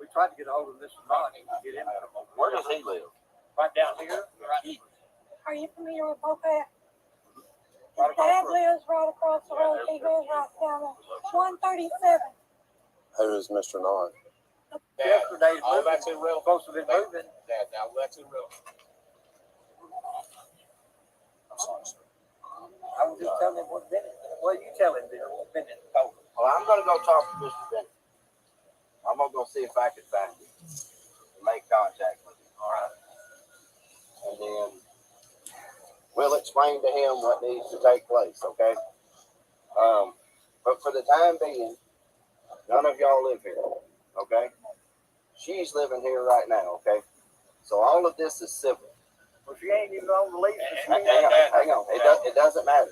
We tried to get a hold of Mr. Bonney to get him. Where does he live? Right down here. Right. Are you familiar with Boca? Right His across dad the road. lives right across the road. He lives right down there. 137. Who is Mr. Nard? Yesterday, All that's in real. supposed to be moving. Now that's in real. I'm sorry, sir. I was just telling him what Bennett. Well, you tell him what Bennett told him. Well, I'm going to go talk to Mr. Bennett. I'm going to go see if I can find him and make contact with him. All right. And then we'll explain to him what needs to take place, okay? But for the time being, none of y'all live here, okay? She's living here right now, okay? So all of this is civil. Well, she ain't even on the lease. Hang on. It doesn't matter.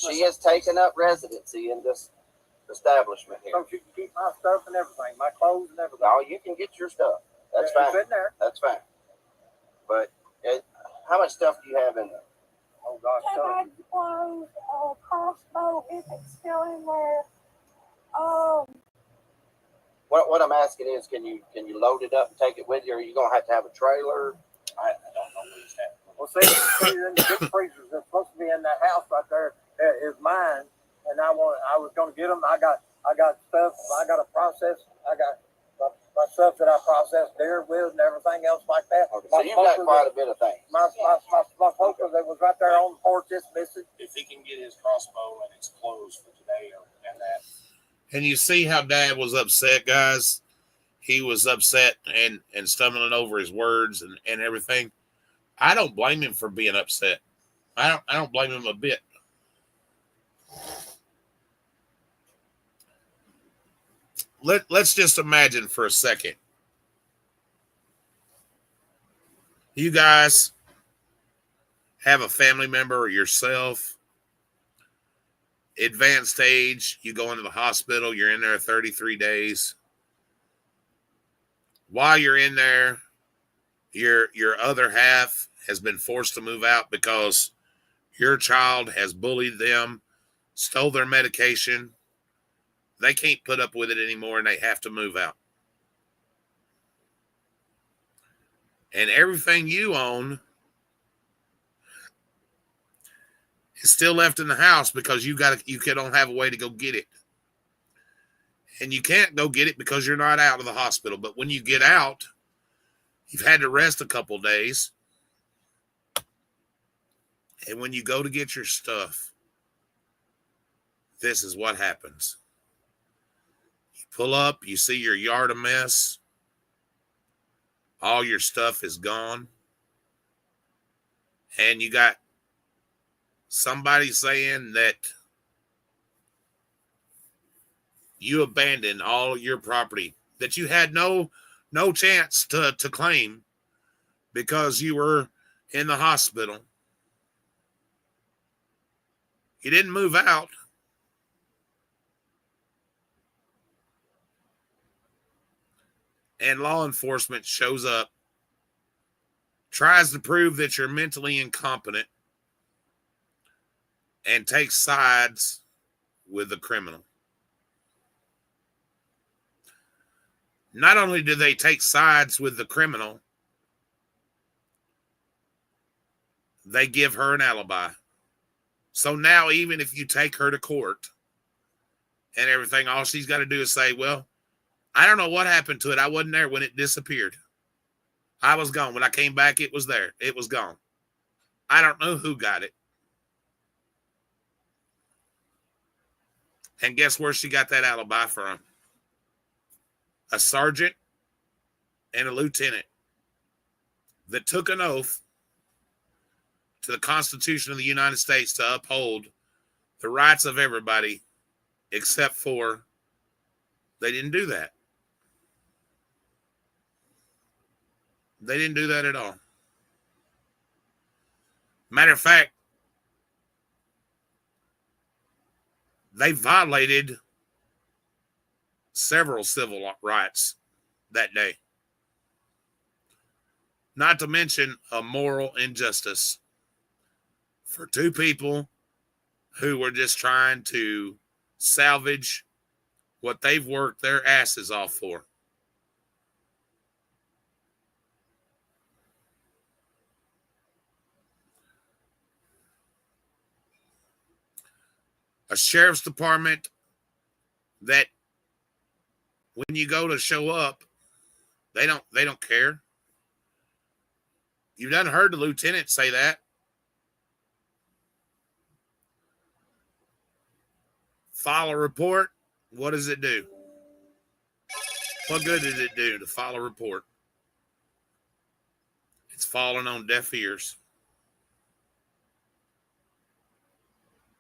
She has taken up residency in this establishment here. So she can keep my stuff and everything, my clothes and everything. No, you can get your stuff. That's It's fine. in there. That's fine. But how much stuff do you have in there? Oh, gosh. Two bags of clothes, a crossbow, if it's still in there. What I'm asking is, can you load it up and take it with you, or are you gonna have to have a trailer? I don't know what it's at. Well, see, the big freezers that's supposed to be in that house right there is mine, and I was going to get them. I got stuff. I got a process. I got my stuff that I process deer with and everything else like that. Okay, so you've got quite a bit of things. My poker that was right there on the porch is missing. If he can get his crossbow and his clothes for today and that. And you see how Dad was upset, guys. He was upset and stumbling over his words and everything. I don't blame him for being upset. I don't blame him a bit. Let's just imagine for a second. You guys have a family member or yourself, advanced age, you go into the hospital, you're in there 33 days. While you're in there, your other half has been forced to move out because your child has bullied them, stole their medication. They can't put up with it anymore and they have to move out. And everything you own is still left in the house because you don't have a way to go get it. And you can't go get it because you're not out of the hospital. But when you get out, you've had to rest a couple days. And when you go to get your stuff, this is what happens. You pull up, you see your yard a mess. All your stuff is gone. And you got somebody saying that you abandoned all your property that you had no chance to claim because you were in the hospital. He didn't move out. And law enforcement shows up, tries to prove that you're mentally incompetent, and takes sides with the criminal. Not only do they take sides with the criminal, they give her an alibi. So now, even if you take her to court and everything, all she's got to do is say, well, I don't know what happened to it. I wasn't there when it disappeared. I was gone. When I came back, it was there. It was gone. I don't know who got it. And guess where she got that alibi from? A sergeant and a lieutenant that took an oath to the Constitution of the United States to uphold the rights of everybody, except for they didn't do that. They didn't do that at all. Matter of fact, they violated several civil rights that day. Not to mention a moral injustice for two people who were just trying to salvage what they've worked their asses off for. A sheriff's department that when you go to show up, they don't care. You done heard the lieutenant say that. File a report. What does it do? What good did it do to file a report? It's fallen on deaf ears.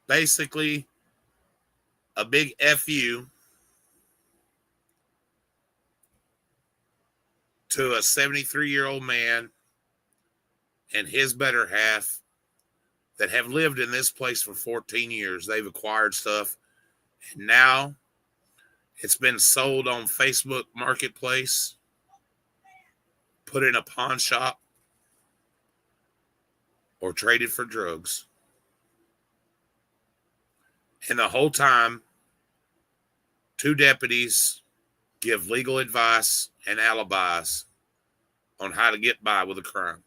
Basically, a big FU to a 73-year-old man and his better half that have lived in this place for 14 years. They've acquired stuff, and now it's been sold on Facebook Marketplace, put in a pawn shop, or traded for drugs. And the whole time, two deputies give legal advice and alibis on how to get by with a crime.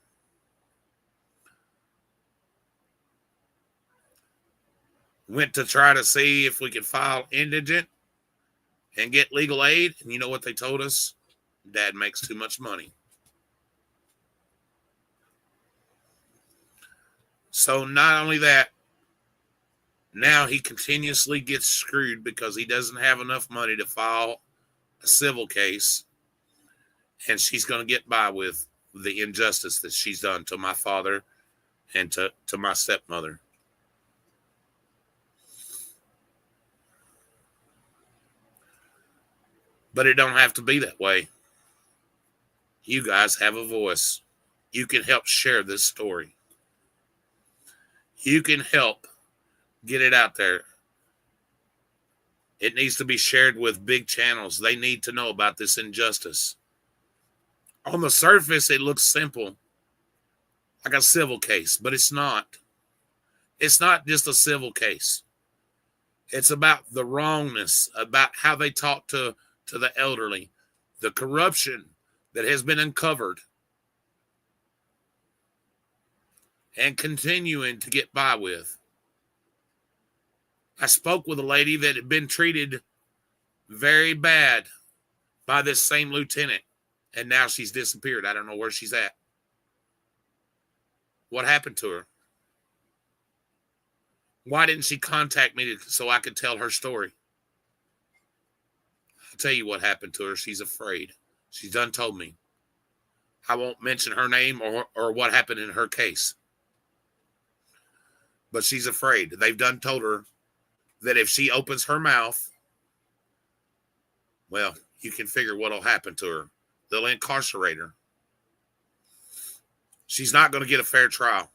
Went to try to see if we could file indigent and get legal aid. And you know what they told us? Dad makes too much money. So not only that, now he continuously gets screwed because he doesn't have enough money to file a civil case. And she's going to get by with the injustice that she's done to my father and to my stepmother. But it don't have to be that way. You guys have a voice. You can help share this story. You can help get it out there. It needs to be shared with big channels. They need to know about this injustice. On the surface, it looks simple, like a civil case, but it's not. It's not just a civil case. It's about the wrongness, about how they talk to the elderly, the corruption that has been uncovered, and continuing to get by with. I spoke with a lady that had been treated very bad by this same lieutenant, and now she's disappeared. I don't know where she's at. What happened to her? Why didn't she contact me so I could tell her story? I'll tell you what happened to her. She's afraid. She's done told me. I won't mention her name or what happened in her case. But she's afraid. They've done told her that if she opens her mouth, well, you can figure what'll happen to her. They'll incarcerate her. She's not going to get a fair trial.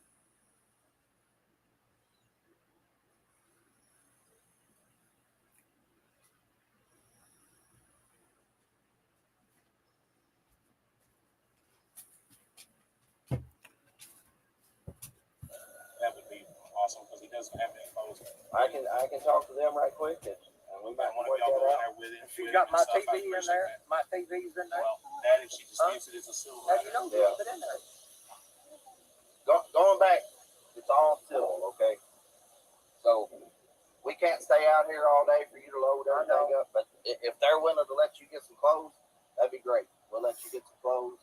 doesn't have any clothes. I can talk to them right quick, and we might One of work y'all go in that there out. with it. She's with got it and my stuff. I TV in appreciate there. that. My TV's in there. Well, that if she disputes it, it's a civil How matter. you know Yeah. it's in there? Going back, it's all civil, okay? So we can't stay out here all day for you to load everything up. But if they're willing to let you get some clothes, that'd be great. We'll let you get some clothes.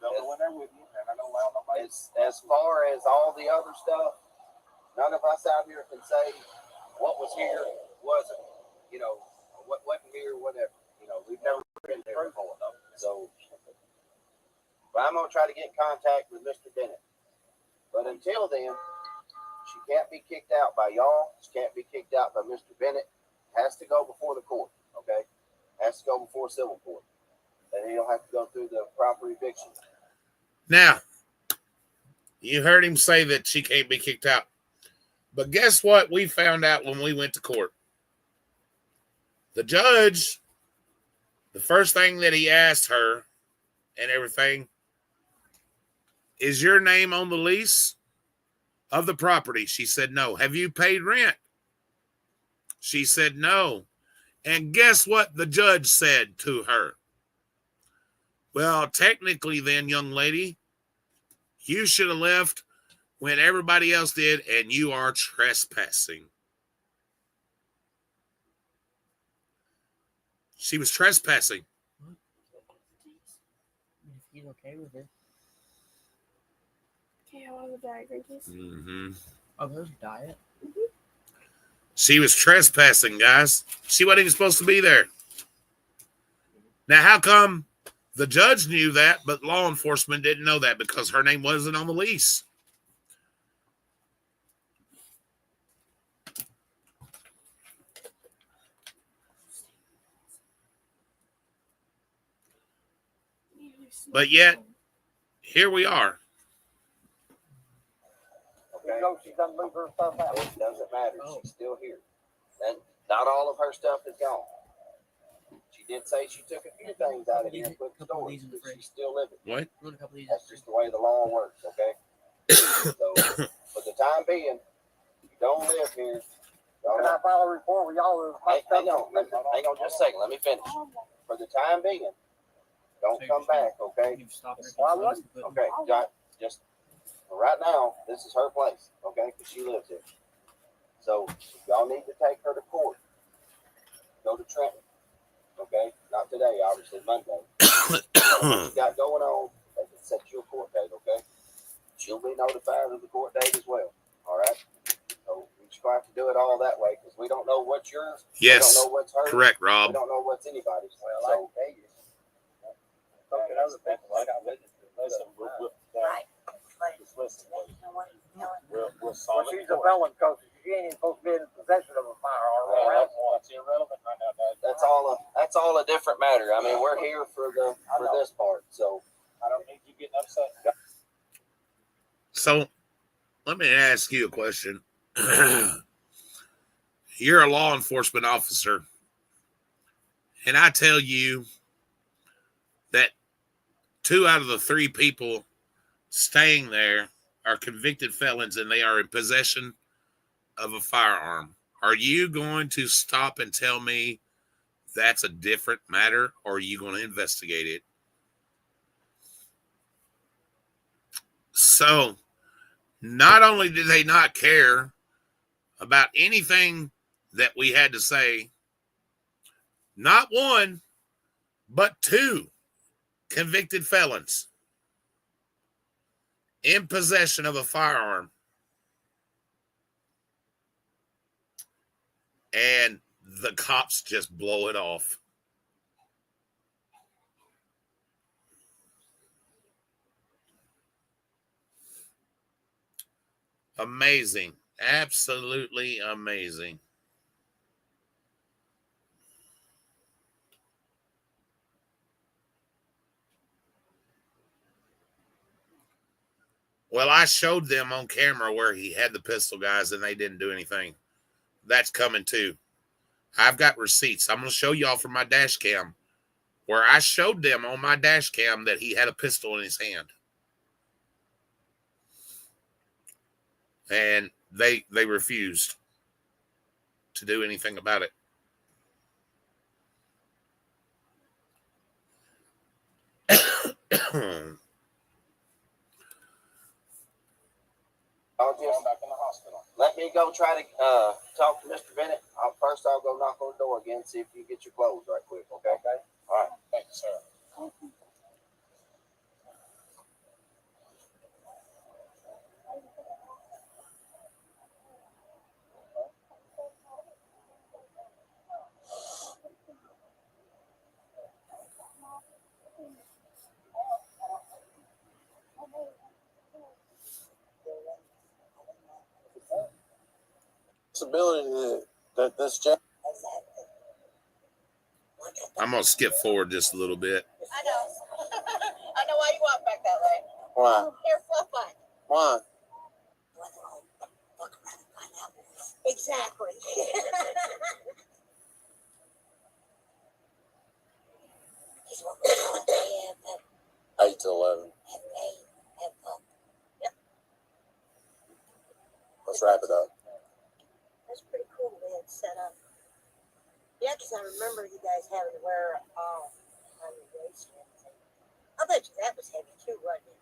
They'll go in there with you, and I don't allow nobody. As far as all the other stuff, none of us out here can say what was here wasn't, what wasn't here, whatever. We've never been there before. So, but I'm gonna try to get in contact with Mr. Bennett. But until then, she can't be kicked out by y'all. She can't be kicked out by Mr. Bennett. Has to go before the court, okay? Has to go before civil court. And he'll have to go through the proper eviction. Now, you heard him say that she can't be kicked out. But guess what we found out when we went to court? The judge, the first thing that he asked her and everything, is your name on the lease of the property? She said no. Have you paid rent? She said no. And guess what the judge said to her? Well, technically then, young lady, you should have left when everybody else did, and you are trespassing. She was trespassing. If he's okay with it. Okay, how long the diagram, please? Mm-hmm. Oh, there's diet. She was trespassing, guys. She wasn't even supposed to be there. Now, how come the judge knew that, but law enforcement didn't know that? Because her name wasn't on the lease. But yet, here we are. Okay. She doesn't move her stuff out. It doesn't matter. She's still here. And not all of her stuff is gone. She did say she took a few things out of here and put in storage, but she's still living. What? That's just the way the law works, okay? So, for the time being, you don't live here. Can I file a report with y'all? Hang on just a second. Let me finish. For the time being, don't come back, okay? Why wouldn't? Okay, just for right now, this is her place, okay? Because she lives here. So y'all need to take her to court. Go to Trenton, okay? Not today, obviously Monday. What you got going on? They can set you a court date, okay? She'll be notified of the court date as well. All right. So we just have to do it all that way because we don't know what's yours. Yes. We don't know what's hers. Correct, We Rob. don't know what's anybody's. Well, So I can tell you. Look at other people. I got witnesses. Listen, Right. just listen. Well, We'll solve Well, it. she's a felon, coach. She ain't even supposed to be in possession of a firearm. Well, Right? that's irrelevant right now, Dad. that's all a different matter. I mean, we're here for this part. So I don't need you getting upset. So, let me ask you a question. You're a law enforcement officer, and I tell you that 2 out of the 3 people staying there are convicted felons and they are in possession of a firearm. Are you going to stop and tell me that's a different matter, or are you going to investigate it? So, not only did they not care about anything that we had to say, not 1, but 2 convicted felons in possession of a firearm. And the cops just blow it off. Amazing. Absolutely amazing. Well, I showed them on camera where he had the pistol, guys, and they didn't do anything. That's coming too. I've got receipts. I'm going to show y'all from my dash cam where I showed them on my dash cam that he had a pistol in his hand. And they refused to do anything about it. I'll just back in the hospital. Let me go try to talk to Mr. Bennett. I'll go knock on the door again and see if you can get your clothes right quick. Okay. All right. Thank you, sir. Possibility that this job. I'm gonna skip forward just a little bit. I know. I know why you walk back that way. Why? You're fluff fun. Why? Exactly. 8 to 11. Let's wrap it up. That's pretty cool the way it's set up. Yeah, because I remember you guys having to wear on your waist. I bet you that was heavy too, wasn't it?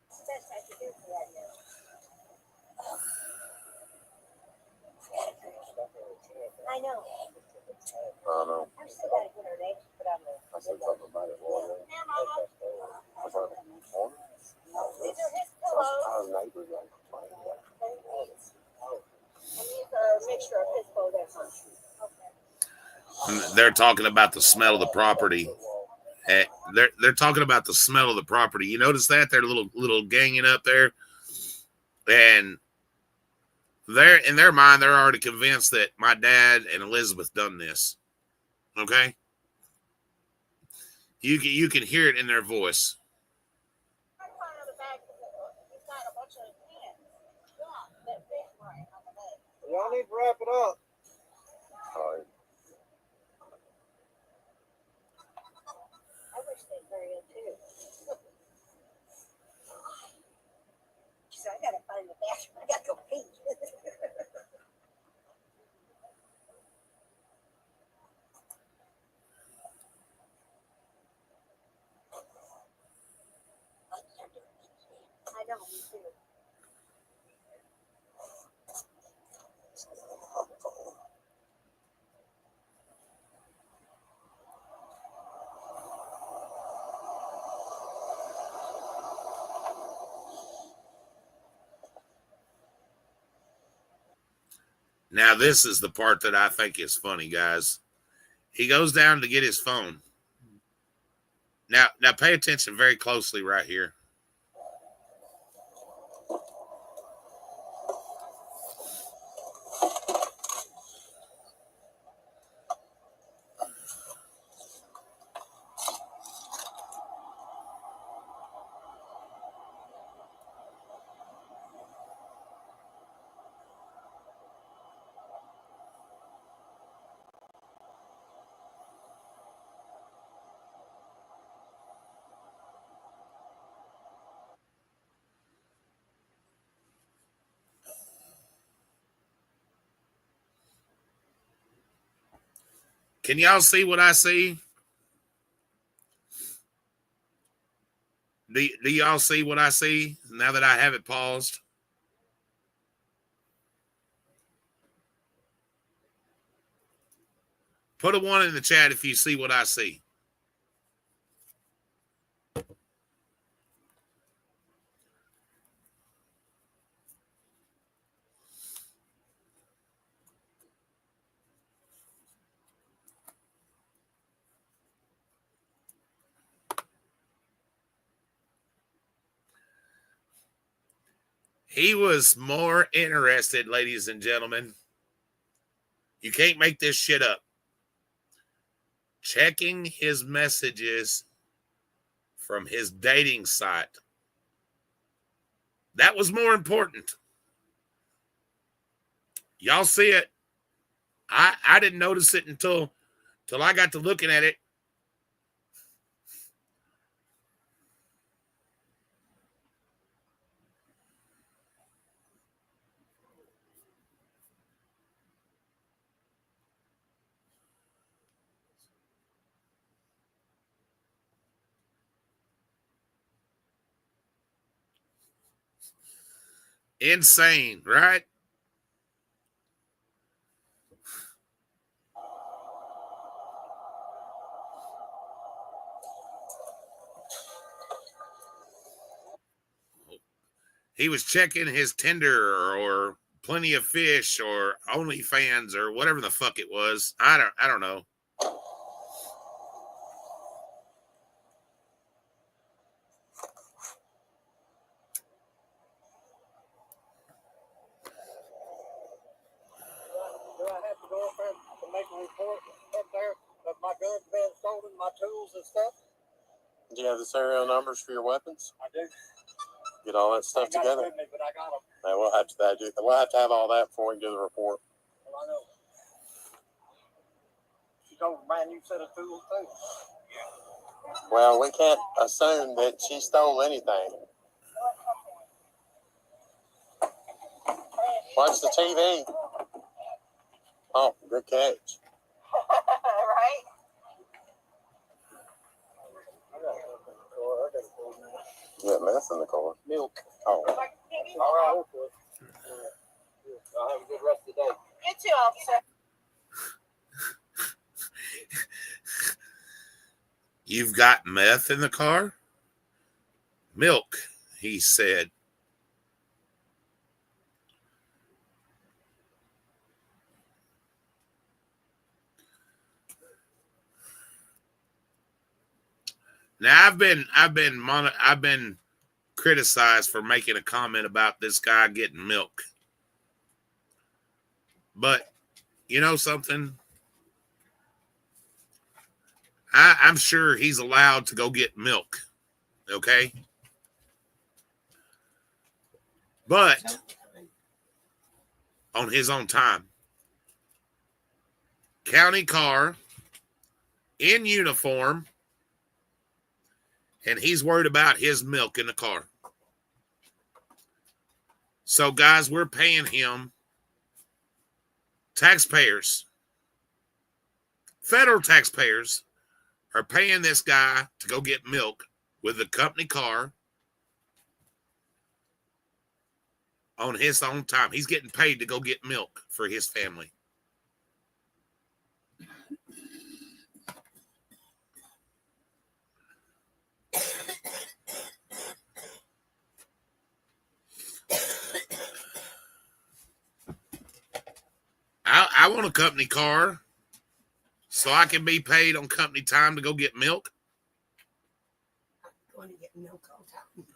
What's the best I could do for that now? I know. I don't know. I'm still got to get her name to put on the. I said something about it. Yeah, Mama. These are his pillows. Our neighbors are complaining. And these are a mixture of his clothes and mine. Okay. They're talking about the smell of the property. They're talking about the smell of the property. You notice that they're little ganging up there, and they're in their mind they're already convinced that my dad and Elizabeth done this. Okay, you can hear it in their voice. Y'all need to wrap it up. All right. I wish they'd hurry up too. So I gotta find the bathroom. I gotta go pee. I know, me too. Now this is the part that I think is funny, guys. He goes down to get his phone. Now pay attention very closely right here. Can y'all see what I see? Do y'all see what I see now that I have it paused? Put a 1 in the chat if you see what I see. He was more interested, ladies and gentlemen. You can't make this shit up. Checking his messages from his dating site. That was more important. Y'all see it? I didn't notice it until I got to looking at it. Insane, right? He was checking his Tinder or Plenty of Fish or OnlyFans or whatever the fuck it was. I don't know. Do I have to go up there to make a report up there of my guns being stolen, my tools and stuff? Do you have the serial numbers for your weapons? I do. Get all that stuff I together. with me, but I got them. Yeah, we'll have to have all that before we do the report. Well, I know. She told a brand new set of tools too. Well, we can't assume that she stole anything. Watch the TV. Oh, good catch. Right? You got meth in the car. Milk. Oh. All right. I'll have a good rest of the day. You too, officer. You've got meth in the car? Milk, he said. Now I've been criticized for making a comment about this guy getting milk. But you know something? I'm sure he's allowed to go get milk. Okay? But on his own time. County car, in uniform, and he's worried about his milk in the car. So, guys, we're paying him, taxpayers, federal taxpayers are paying this guy to go get milk with the company car on his own time. He's getting paid to go get milk for his family. I want a company car so I can be paid on company time to go get milk. I'm going to get milk all the time.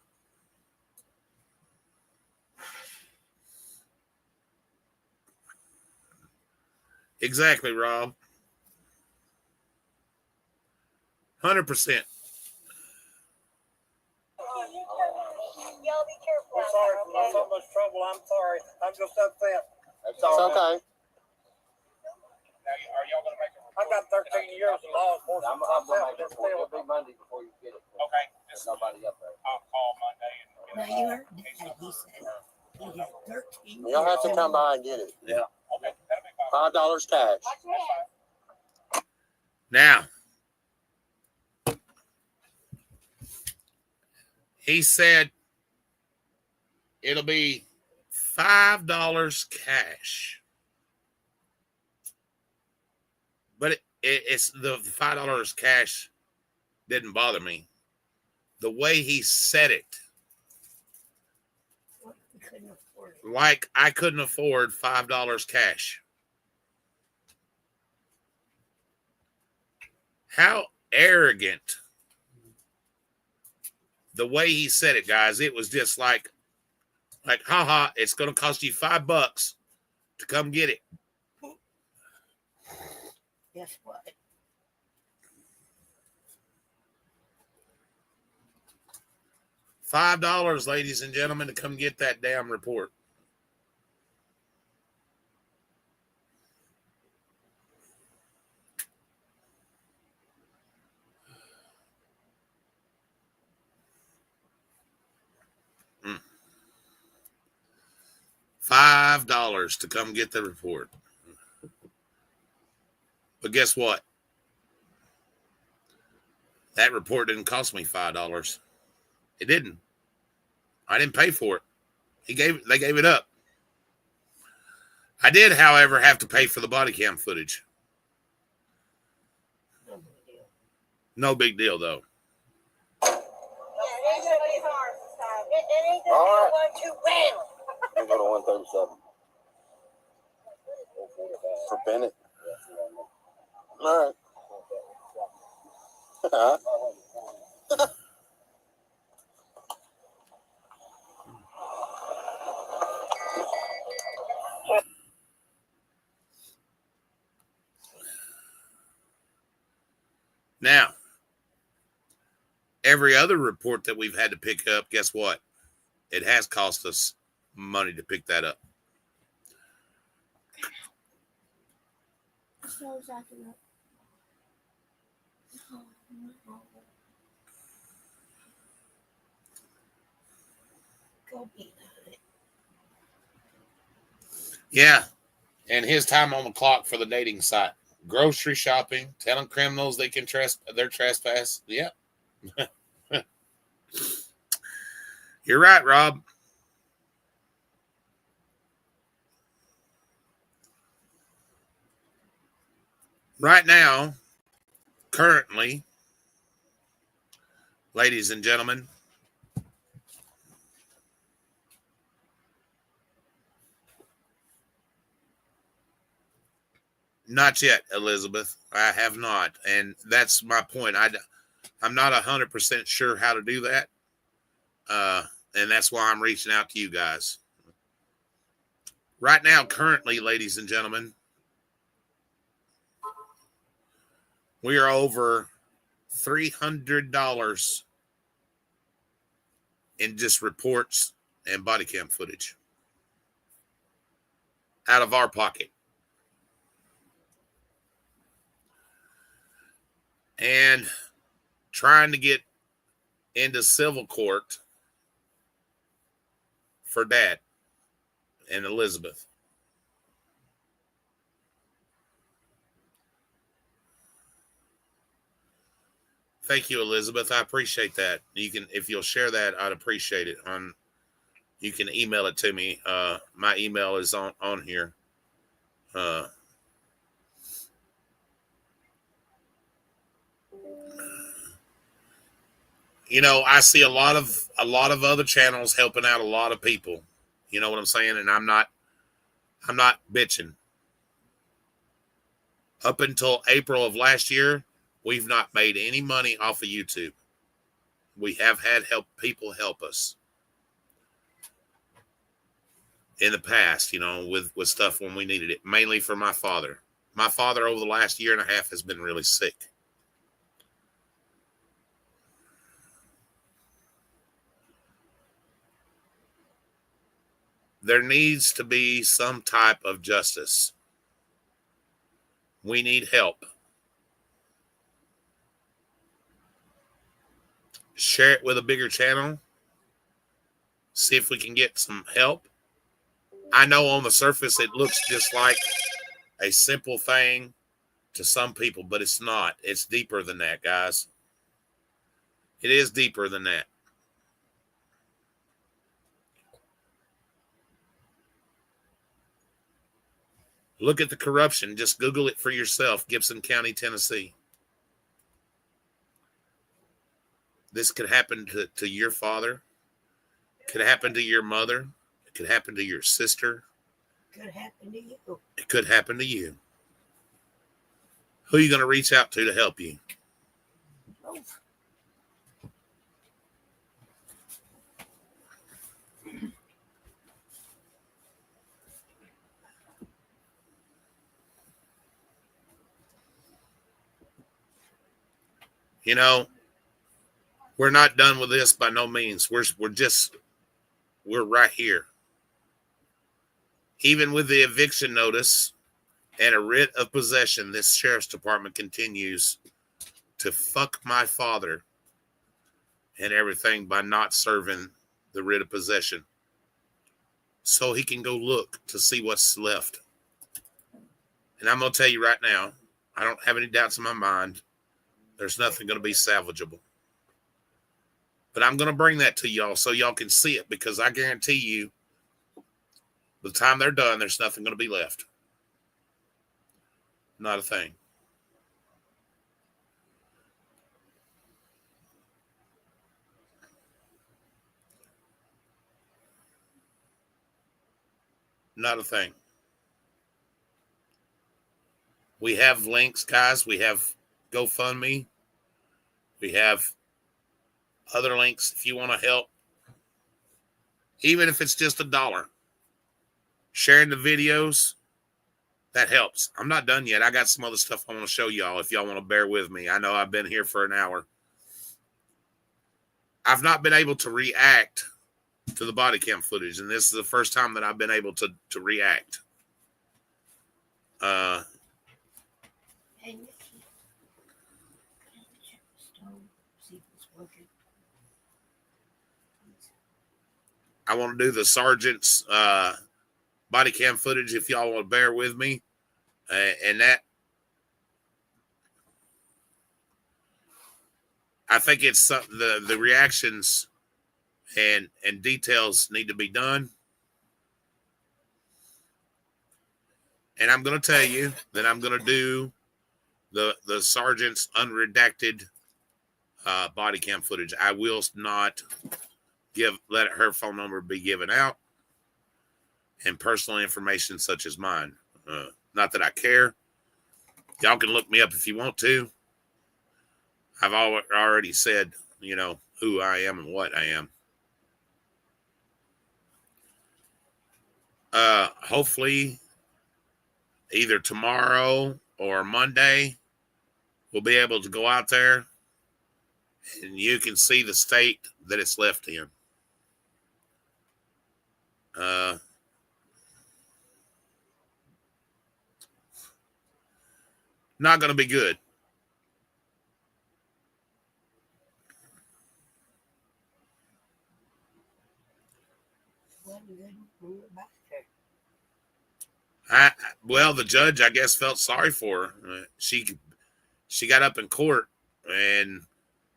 Exactly, Rob. 100%. Y'all be careful. I'm sorry for so much trouble. I'm sorry. I'm just upset. It's okay. Now, are y'all going to make a report? I've got 13 years of law enforcement. I'm going to make it. It'll be Monday before you get it. Okay. There's nobody up there. I'll call Monday and Now you heard that he said he had 13 You'll have to come by and get it. okay, that'll be fine. $5 cash. Watch your head. Now, he said it'll be $5 cash. But it's the $5 cash didn't bother me. The way he said it, He couldn't afford it. like I couldn't afford $5 cash. How arrogant. The way he said it, guys, it was just like, haha, it's going to cost you $5 to come get it. Guess what? $5, ladies and gentlemen, to come get that damn report. $5 to come get the report. But guess what? That report didn't cost me $5. It didn't. I didn't pay for it. They gave it up. I did, however, have to pay for the body cam footage. No big deal, though. All right. 1, 2, bam. We go to 137 for Bennett. All right. Now, every other report that we've had to pick up, guess what? It has cost us money to pick that up. So acting up. Go beat it. Yeah, and his time on the clock for the dating site. Grocery shopping, telling criminals they can their trespass. Yep. You're right, Rob. Right now, currently, ladies and gentlemen, not yet, Elizabeth. I have not. And that's my point. I'm not 100% sure how to do that. And that's why I'm reaching out to you guys. Right now, currently, ladies and gentlemen, we are over $300 in just reports and body cam footage out of our pocket. And trying to get into civil court for Dad and Elizabeth. Thank you, Elizabeth. I appreciate that. You can, if you'll share that, I'd appreciate it. You can email it to me. My email is on here. You know, I see a lot of other channels helping out a lot of people. You know what I'm saying? And I'm not bitching. Up until April of last year, we've not made any money off of YouTube. We have had people help us in the past, you know, with stuff when we needed it, mainly for my father. My father over the last year and a half has been really sick. There needs to be some type of justice. We need help. Share it with a bigger channel. See if we can get some help. I know on the surface it looks just like a simple thing to some people, but it's not. It's deeper than that, guys. It is deeper than that. Look at the corruption. Just Google it for yourself. Gibson County, Tennessee. This could happen to your father. It could happen to your mother. It could happen to your sister. Could happen to you. It could happen to you. Who are you going to reach out to help you? You know, we're not done with this by no means. We're right here. Even with the eviction notice and a writ of possession, this sheriff's department continues to fuck my father and everything by not serving the writ of possession so he can go look to see what's left. And I'm going to tell you right now, I don't have any doubts in my mind. There's nothing going to be salvageable. But I'm going to bring that to y'all so y'all can see it, because I guarantee you By the time they're done, there's nothing going to be left. Not a thing. Not a thing. We have links, guys. We have GoFundMe. We have other links if you want to help. Even if it's just $1. Sharing the videos, that helps. I'm not done yet. I got some other stuff I want to show y'all if y'all want to bear with me. I know I've been here for an hour. I've not been able to react to the body cam footage, and this is the first time that I've been able to react. I want to do the sergeant's body cam footage if y'all want to bear with me. And that, I think it's the reactions and details need to be done. And I'm going to tell you that I'm going to do the sergeant's unredacted body cam footage. I will not let her phone number be given out, and personal information such as mine. Not that I care. Y'all can look me up if you want to. I've already said, who I am and what I am. Hopefully, either tomorrow or Monday, we'll be able to go out there and you can see the state that it's left in. Not going to be good. Well, the judge, I guess, felt sorry for her. She got up in court and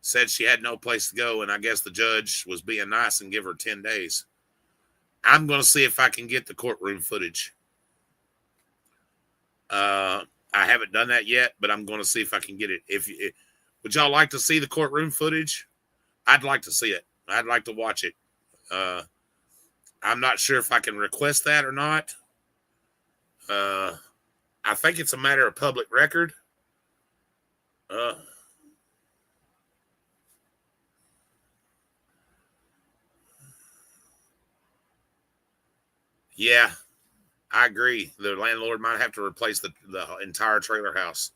said she had no place to go, and I guess the judge was being nice and give her 10 days. I'm going to see if I can get the courtroom footage. I haven't done that yet, but I'm going to see if I can get it. Would y'all like to see the courtroom footage? I'd like to see it. I'd like to watch it. I'm not sure if I can request that or not. I think it's a matter of public record. Yeah, I agree. The landlord might have to replace the entire trailer house.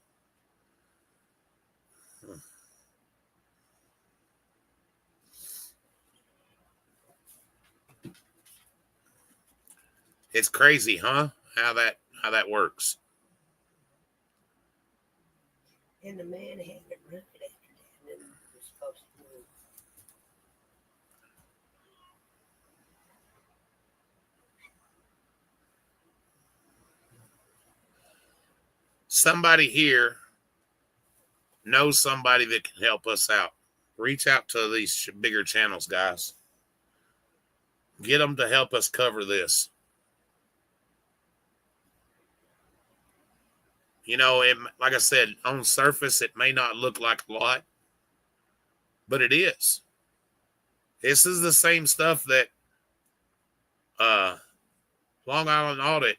It's crazy, huh? How that works. And the man had it rented after that, and it was supposed to move. Somebody here knows somebody that can help us out. Reach out to these bigger channels, guys. Get them to help us cover this. Like I said, on surface, it may not look like a lot, but it is. This is the same stuff that Long Island Audit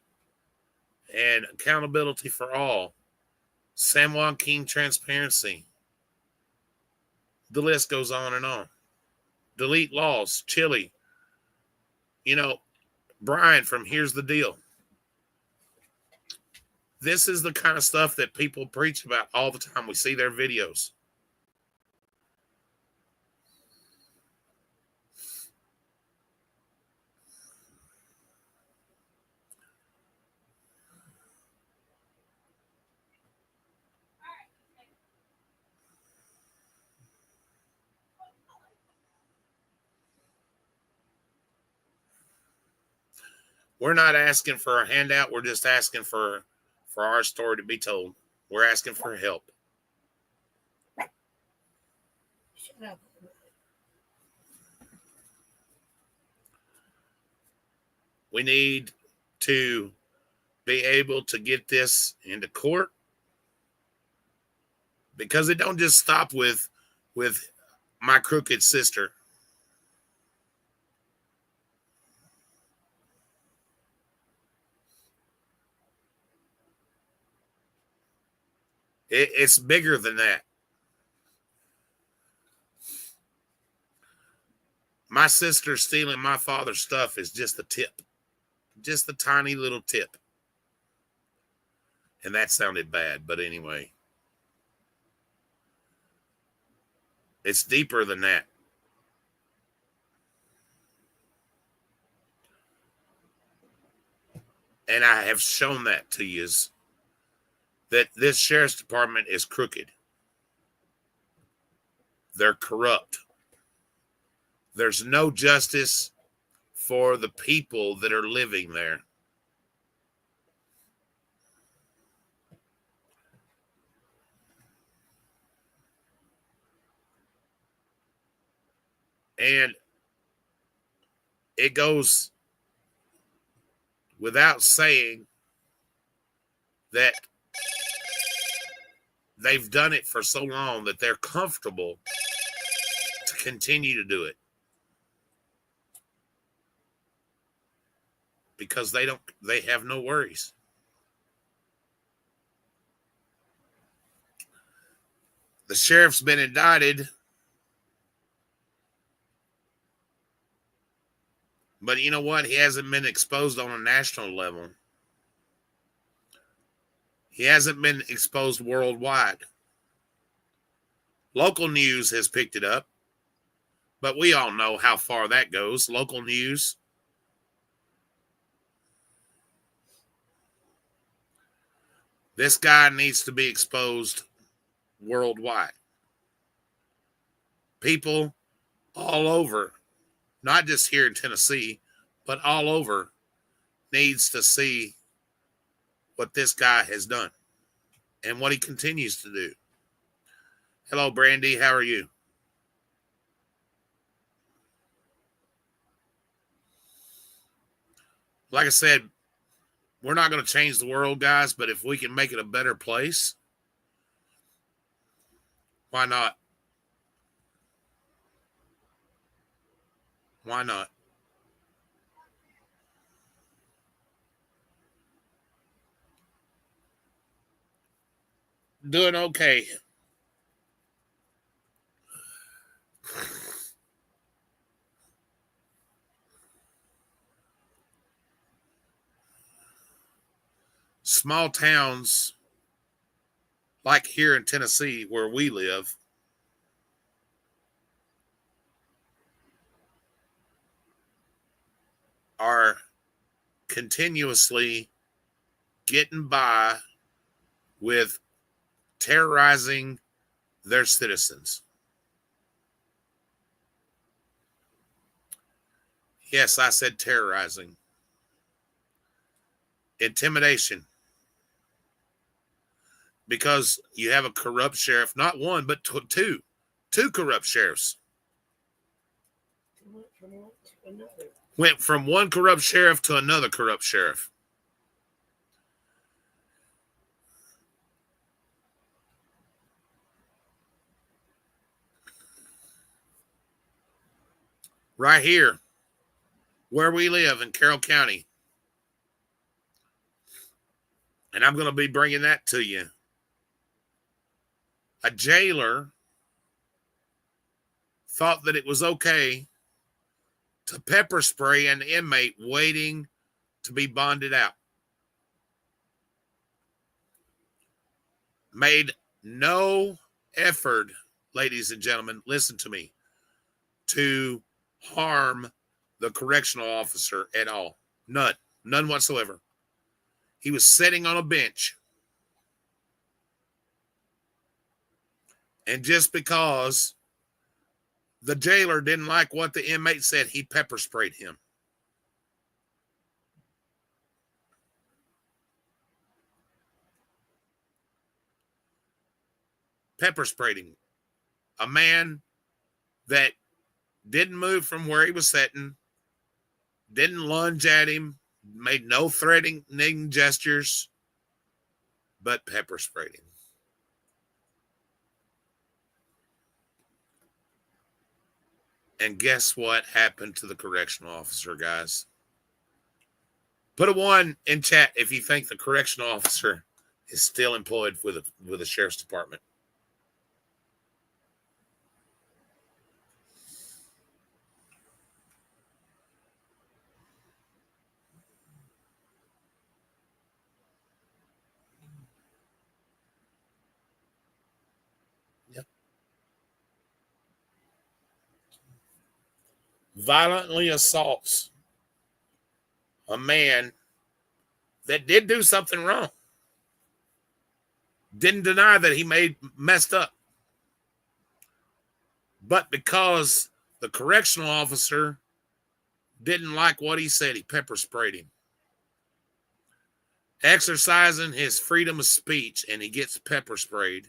and Accountability for All, San Joaquin Transparency. The list goes on and on. Delete Laws, Chile. Brian from Here's the Deal. This is the kind of stuff that people preach about all the time. We see their videos. We're not asking for a handout. We're just asking for our story to be told. We're asking for help. Shut up. We need to be able to get this into court, because it don't just stop with my crooked sister. It's bigger than that. My sister stealing my father's stuff is just the tip, just the tiny little tip. And that sounded bad, but anyway, it's deeper than that. And I have shown that to you, that this sheriff's department is crooked. They're corrupt. There's no justice for the people that are living there. And it goes without saying that they've done it for so long that they're comfortable to continue to do it, because they have no worries. The sheriff's been indicted, but you know what? He hasn't been exposed on a national level. He hasn't been exposed worldwide. Local news has picked it up, but we all know how far that goes. Local news. This guy needs to be exposed worldwide. People all over, not just here in Tennessee, but all over, needs to see what this guy has done and what he continues to do. Hello, Brandy. How are you? Like I said, we're not going to change the world, guys, but if we can make it a better place, why not? Why not? Doing okay. Small towns like here in Tennessee where we live are continuously getting by with terrorizing their citizens. Yes, I said terrorizing. Intimidation. Because you have a corrupt sheriff, not one, but two corrupt sheriffs. Went from one corrupt sheriff to another corrupt sheriff. Right here, where we live in Carroll County. And I'm going to be bringing that to you. A jailer thought that it was okay to pepper spray an inmate waiting to be bonded out. Made no effort, ladies and gentlemen, listen to me, to harm the correctional officer at all. None whatsoever. He was sitting on a bench. And just because the jailer didn't like what the inmate said, he pepper sprayed him. Pepper sprayed him. A man that didn't move from where he was sitting, didn't lunge at him, made no threatening gestures, but pepper sprayed him. And guess what happened to the correctional officer, guys? Put a 1 in chat if you think the correctional officer is still employed with the sheriff's department. Yep. Violently assaults a man that did do something wrong. Didn't deny that he messed up. But because the correctional officer didn't like what he said, he pepper sprayed him. Exercising his freedom of speech, and he gets pepper sprayed.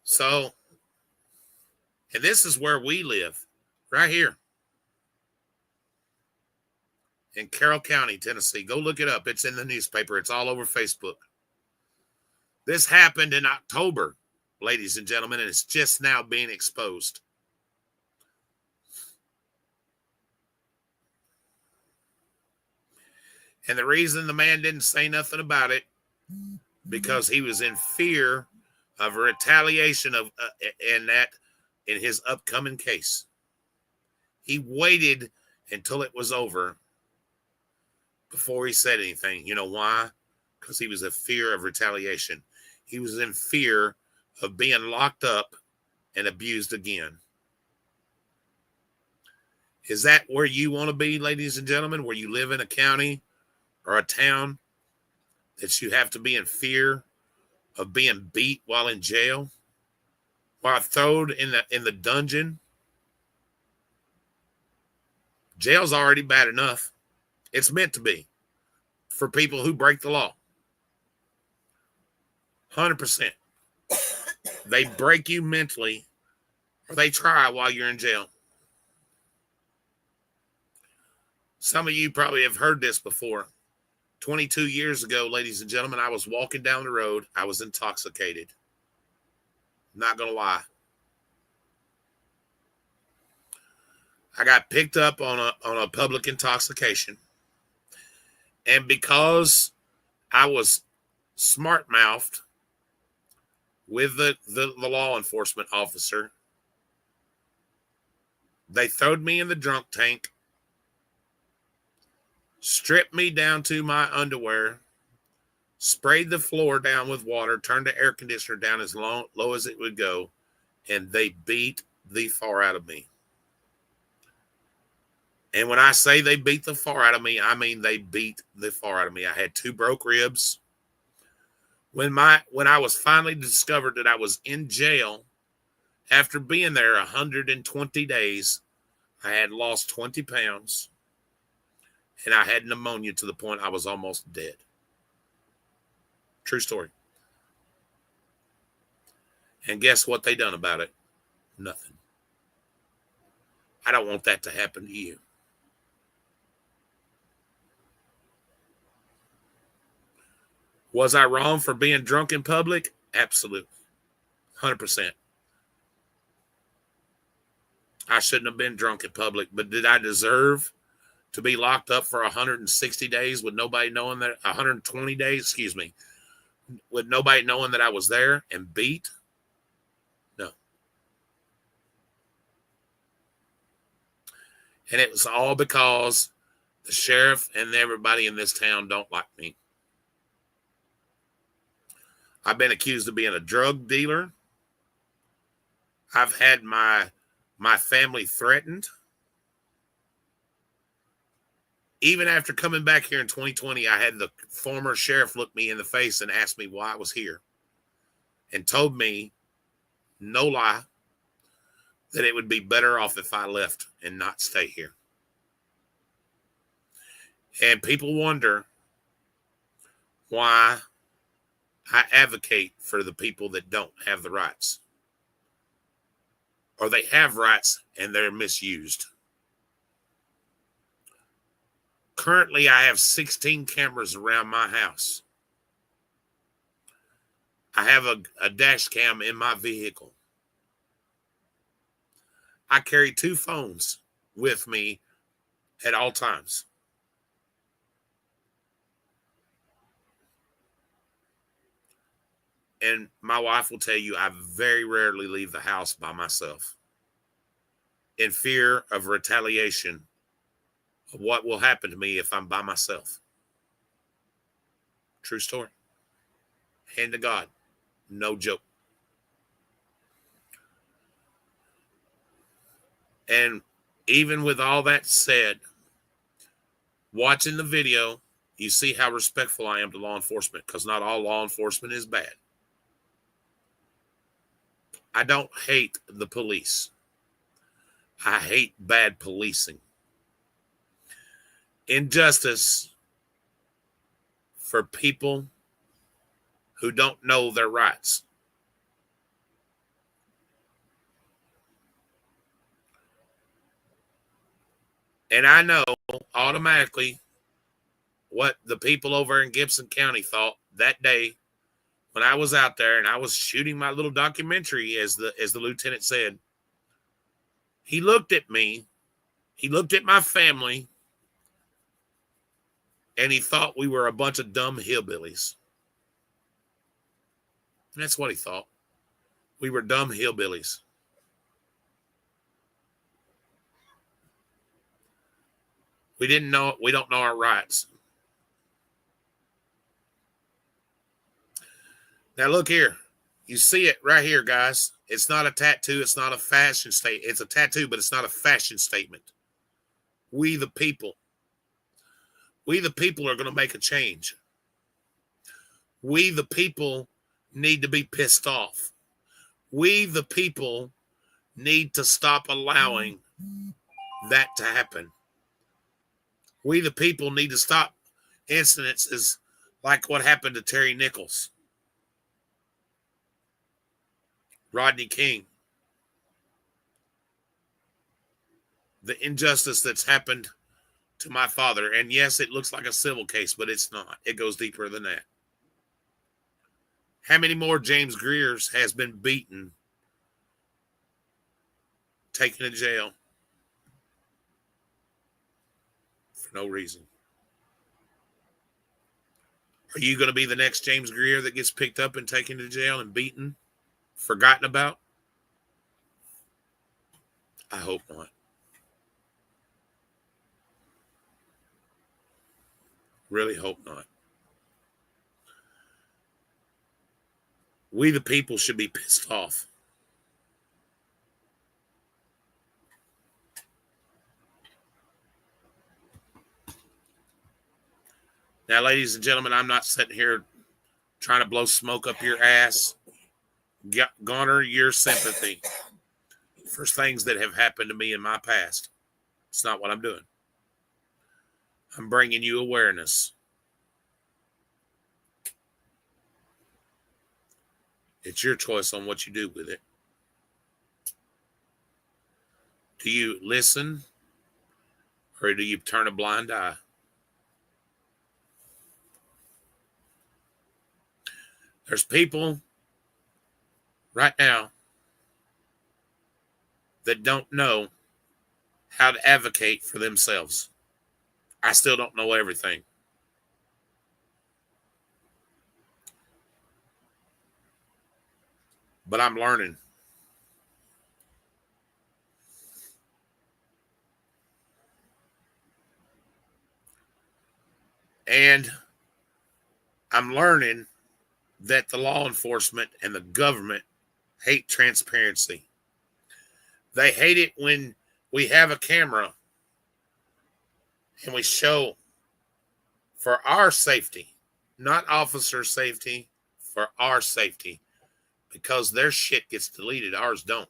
So, and this is where we live, right here in Carroll County, Tennessee. Go look it up. It's in the newspaper. It's all over Facebook. This happened in October, ladies and gentlemen, and it's just now being exposed. And the reason the man didn't say nothing about it, because he was in fear of a retaliation in his upcoming case. He waited until it was over before he said anything. You know why? Because he was in fear of retaliation. He was in fear of being locked up and abused again. Is that where you want to be, ladies and gentlemen? Where you live in a county or a town that you have to be in fear of being beat while in jail, while thrown in the dungeon? Jail's already bad enough. It's meant to be for people who break the law. 100%. They break you mentally, or they try while you're in jail. Some of you probably have heard this before. 22 years ago, ladies and gentlemen, I was walking down the road. I was intoxicated. Not going to lie. I got picked up on a public intoxication. And because I was smart-mouthed with the law enforcement officer, they throwed me in the drunk tank, stripped me down to my underwear, sprayed the floor down with water, turned the air conditioner down as low as it would go, and they beat the far out of me. And when I say they beat the far out of me, I mean they beat the far out of me. I had 2 broke ribs. When I was finally discovered that I was in jail, after being there 120 days, I had lost 20 pounds, and I had pneumonia to the point I was almost dead. True story. And guess what they done about it? Nothing. I don't want that to happen to you. Was I wrong for being drunk in public? Absolutely. 100%. I shouldn't have been drunk in public, but did I deserve to be locked up for 160 days with nobody knowing that, 120 days, excuse me, with nobody knowing that I was there and beat? No. And it was all because the sheriff and everybody in this town don't like me. I've been accused of being a drug dealer. I've had my family threatened. Even after coming back here in 2020, I had the former sheriff look me in the face and ask me why I was here, and told me, no lie, that it would be better off if I left and not stay here. And people wonder why I advocate for the people that don't have the rights, or they have rights and they're misused. Currently, I have 16 cameras around my house. I have a dash cam in my vehicle. I carry 2 phones with me at all times. And my wife will tell you I very rarely leave the house by myself in fear of retaliation of what will happen to me if I'm by myself. True story. Hand to God. No joke. And even with all that said, watching the video, you see how respectful I am to law enforcement, because not all law enforcement is bad. I don't hate the police. I hate bad policing. Injustice for people who don't know their rights. And I know automatically what the people over in Gibson County thought that day when I was out there and I was shooting my little documentary, as the lieutenant said. He looked at me, he looked at my family, and he thought we were a bunch of dumb hillbillies. And that's what he thought. We were dumb hillbillies. We don't know our rights. Now look here. You see it right here, guys. It's not a tattoo. It's not a fashion statement. It's a tattoo, but it's not a fashion statement. We the people. We the people are going to make a change. We the people need to be pissed off. We the people need to stop allowing that to happen. We the people need to stop incidences like what happened to Terry Nichols, Rodney King, the injustice that's happened to my father. And yes, it looks like a civil case, but it's not. It goes deeper than that. How many more James Greers has been beaten, taken to jail for no reason? Are you going to be the next James Greer that gets picked up and taken to jail and beaten, forgotten about? I hope not. Really hope not. We the people should be pissed off. Now, ladies and gentlemen, I'm not sitting here trying to blow smoke up your ass, garner your sympathy for things that have happened to me in my past. It's not what I'm doing. I'm bringing you awareness. It's your choice on what you do with it. Do you listen, or do you turn a blind eye? There's people right now that don't know how to advocate for themselves. I still don't know everything. But I'm learning. And I'm learning that the law enforcement and the government hate transparency. They hate it when we have a camera and we show for our safety, not officer safety, for our safety, because their shit gets deleted, ours don't.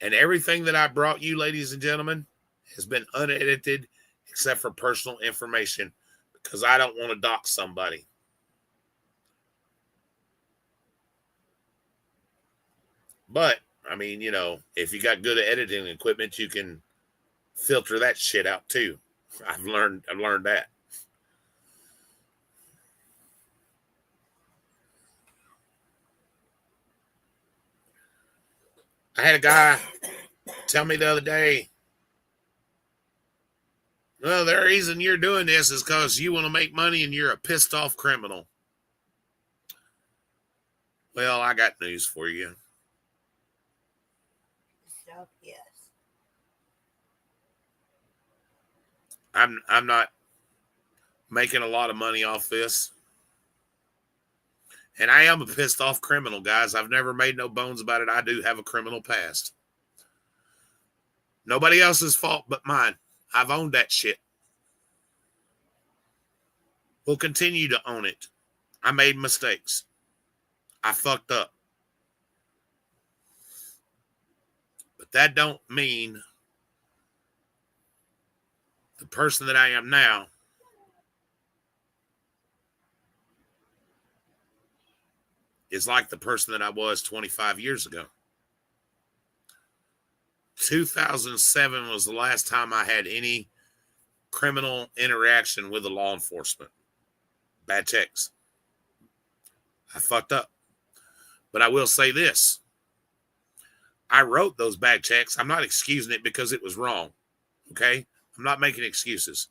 And everything that I brought you, ladies and gentlemen, has been unedited except for personal information, because I don't want to dox somebody. But, I mean, if you got good editing equipment, you can filter that shit out too. I've learned that. I had a guy tell me the other day, well, the reason you're doing this is because you want to make money and you're a pissed off criminal. Well, I got news for you. So, yes. I'm not making a lot of money off this. And I am a pissed off criminal, guys. I've never made no bones about it. I do have a criminal past. Nobody else's fault but mine. I've owned that shit. We'll continue to own it. I made mistakes. I fucked up. But that don't mean the person that I am now is like the person that I was 25 years ago. 2007 was the last time I had any criminal interaction with the law enforcement. Bad checks. I fucked up. But I will say this. I wrote those bad checks. I'm not excusing it because it was wrong. Okay? I'm not making excuses.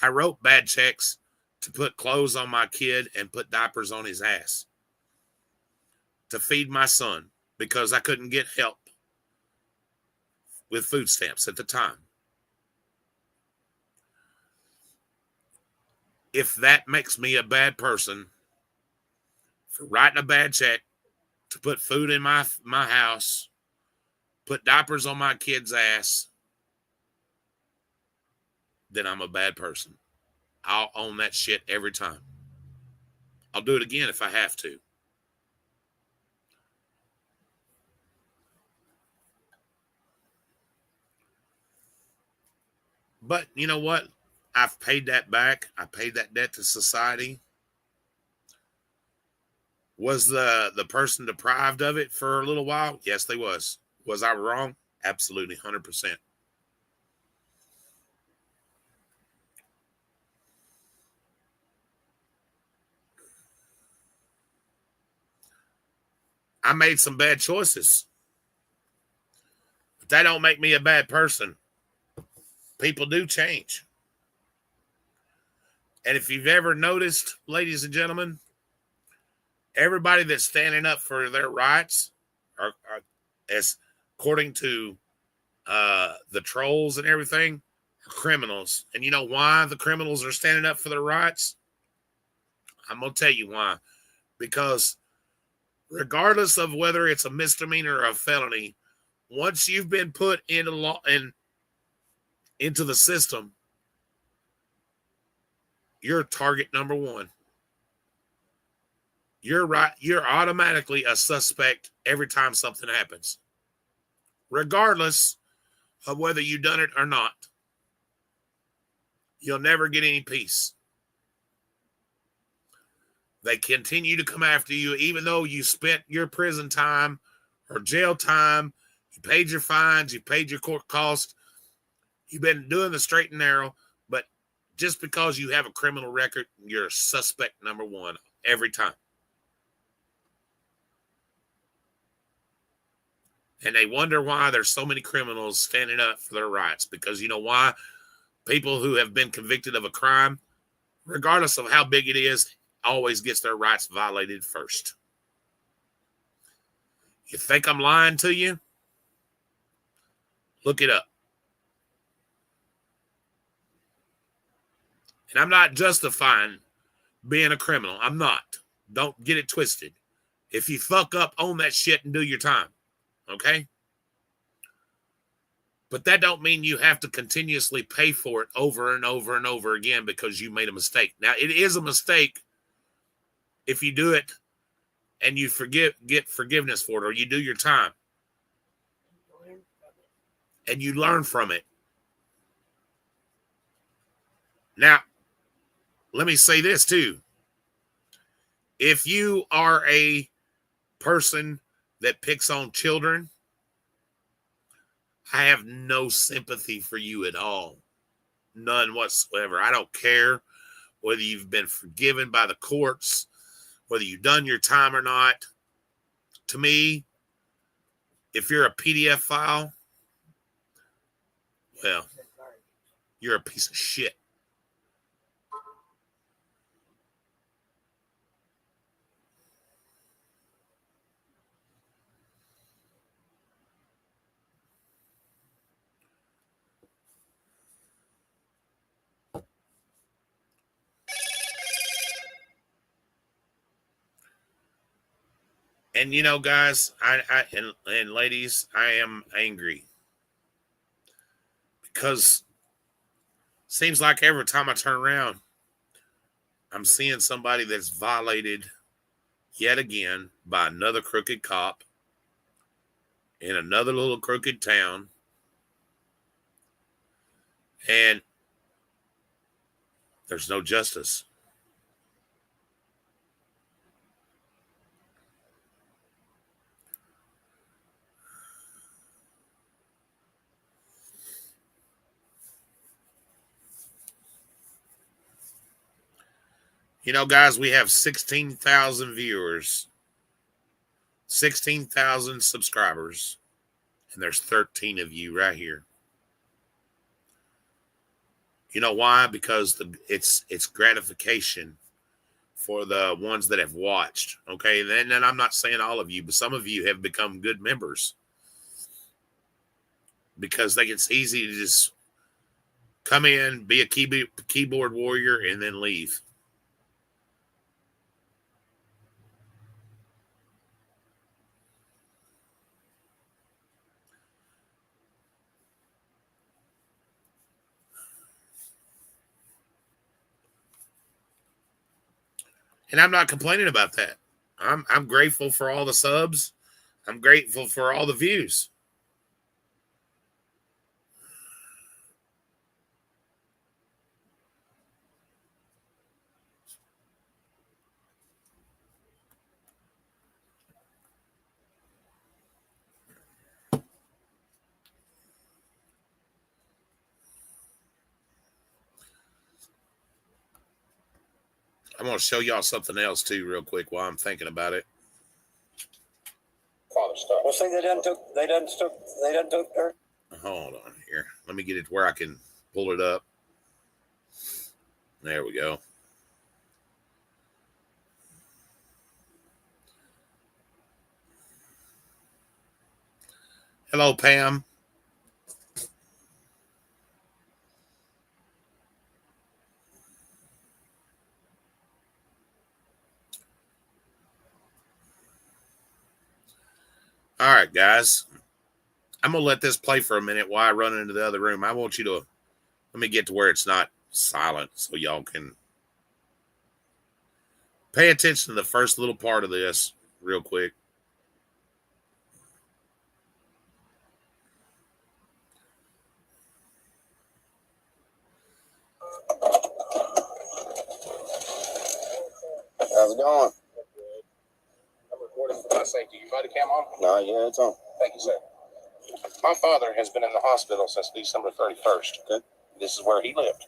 I wrote bad checks to put clothes on my kid and put diapers on his ass. To feed my son because I couldn't get help with food stamps at the time. If that makes me a bad person for writing a bad check to put food in my house, put diapers on my kid's ass, then I'm a bad person. I'll own that shit every time. I'll do it again if I have to. But you know what? I've paid that back. I paid that debt to society. Was the person deprived of it for a little while? Yes, they was. Was I wrong? Absolutely, 100%. I made some bad choices. But that don't make me a bad person. People do change. And if you've ever noticed, ladies and gentlemen, everybody that's standing up for their rights are as according to the trolls and everything, are criminals. And you know why the criminals are standing up for their rights? I'm going to tell you why. Because regardless of whether it's a misdemeanor or a felony, once you've been put into law and into the system, you're target number one. You're right. You're automatically a suspect every time something happens, regardless of whether you've done it or not. You'll never get any peace. They continue to come after you, even though you spent your prison time or jail time, you paid your fines, you paid your court costs, you've been doing the straight and narrow, but just because you have a criminal record, you're a suspect number one every time. And they wonder why there's so many criminals standing up for their rights. Because you know why? People who have been convicted of a crime, regardless of how big it is, always gets their rights violated first. You think I'm lying to you? Look it up. And I'm not justifying being a criminal. I'm not. Don't get it twisted. If you fuck up, own that shit and do your time. Okay? But that don't mean you have to continuously pay for it over and over and over again because you made a mistake. Now, it is a mistake if you do it and you get forgiveness for it, or you do your time and you learn from it. Now, let me say this too. If you are a person that picks on children, I have no sympathy for you at all. None whatsoever. I don't care whether you've been forgiven by the courts, whether you've done your time or not. To me, if you're a PDF file, well, you're a piece of shit. And you know, guys, and ladies, I am angry because seems like every time I turn around, I'm seeing somebody that's violated yet again by another crooked cop in another little crooked town. And there's no justice. You know, guys, we have 16,000 viewers, 16,000 subscribers, and there's 13 of you right here. You know why? Because it's gratification for the ones that have watched. Okay, and then I'm not saying all of you, but some of you have become good members because it's easy to just come in, be a keyboard warrior, and then leave. And I'm not complaining about that. I'm grateful for all the subs. I'm grateful for all the views. I'm going to show y'all something else too, real quick, while I'm thinking about it. Father stuff. Well, see, they done took her. Hold on here. Let me get it where I can pull it up. There we go. Hello, Pam. All right, guys. I'm going to let this play for a minute while I run into the other room. I want you to, let me get to where it's not silent so y'all can pay attention to the first little part of this real quick. How's it going? I'm recording for my safety. Your body cam on? No, yeah, it's on. Thank you, sir. My father has been in the hospital since December 31st. Okay. This is where he lived.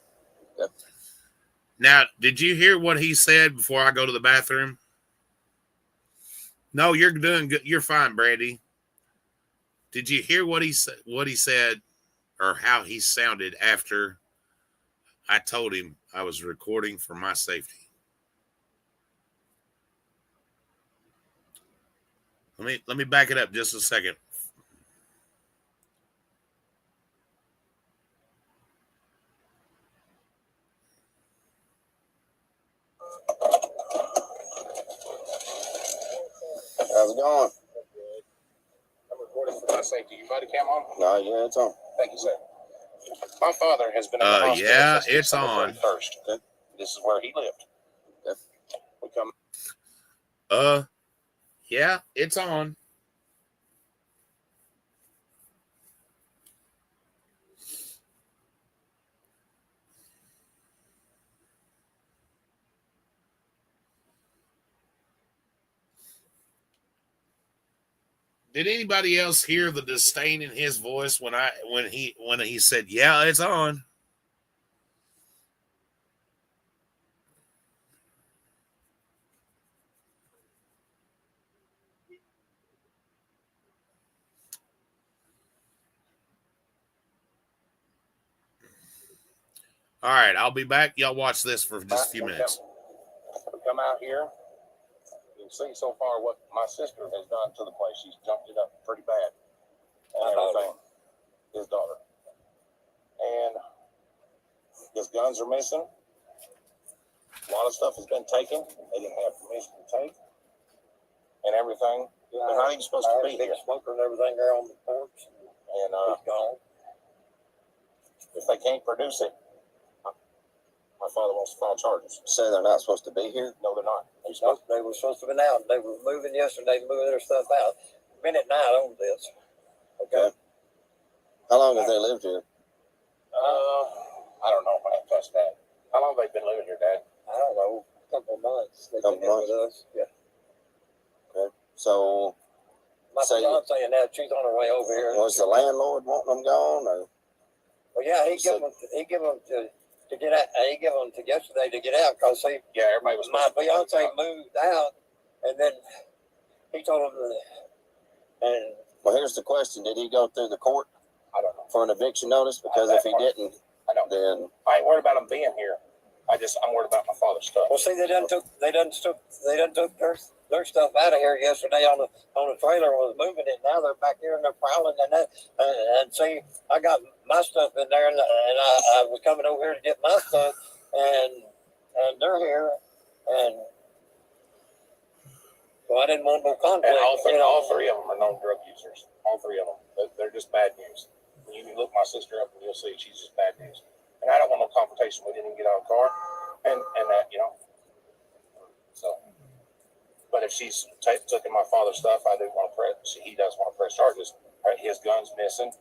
Okay. Now, did you hear what he said before I go to the bathroom? No, you're doing good. You're fine, Brandy. Did you hear what he said or how he sounded after I told him I was recording for my safety? Let me back it up just a second. How's it going? I'm recording for my safety. Your body cam on? No, yeah, it's on. Thank you, sir. My father has been in the hospital Yeah, since it's December on. 31st. Okay. This is where he lived. Okay. We come. Yeah, it's on. Did anybody else hear the disdain in his voice when he said, "Yeah, it's on"? All right, I'll be back. Y'all watch this for just a few minutes. Come out here. You can see so far what my sister has done to the place. She's jumped it up pretty bad. And everything. His daughter. And his guns are missing. A lot of stuff has been taken. They didn't have permission to take. And everything. Yeah, they're not even supposed to be here. Smoker and everything there on the porch. And It's gone. if they can't produce it, my father wants to file charges. Say they're not supposed to be here? No, they're not. They were supposed to be out. They were moving yesterday, moving their stuff out. Minute night on this. Okay. How long have they lived here? I don't know. I haven't touched that. How long have they been living here, Dad? I don't know. A couple of months. They've been Couple here with us. Yeah. Okay. So My fiance saying that she's on her way over here. was the landlord wanting them gone, or? Well, yeah, he give them to get out. He gave them to yesterday to get out because everybody was. My fiance moved out, and then he told him. And well, here's the question: did he go through the court? I don't know. For an eviction notice? Because if he didn't, then I ain't worried about him being here. I'm worried about my father's stuff. Well, see, they done took their stuff out of here yesterday on the trailer was moving it. Now they're back here and they're piling and that. And see, I got my stuff in there, and I was coming over here to get my stuff, and they're here, and so I didn't want no conflict. And all three of them are known drug users. All three of them. They're just bad news. You can look my sister up and you'll see she's just bad news. And I don't want no confrontation. We didn't even get out of the car, and that, So, but if she's taking my father's stuff, I do want to press. He does want to press charges. His gun's missing,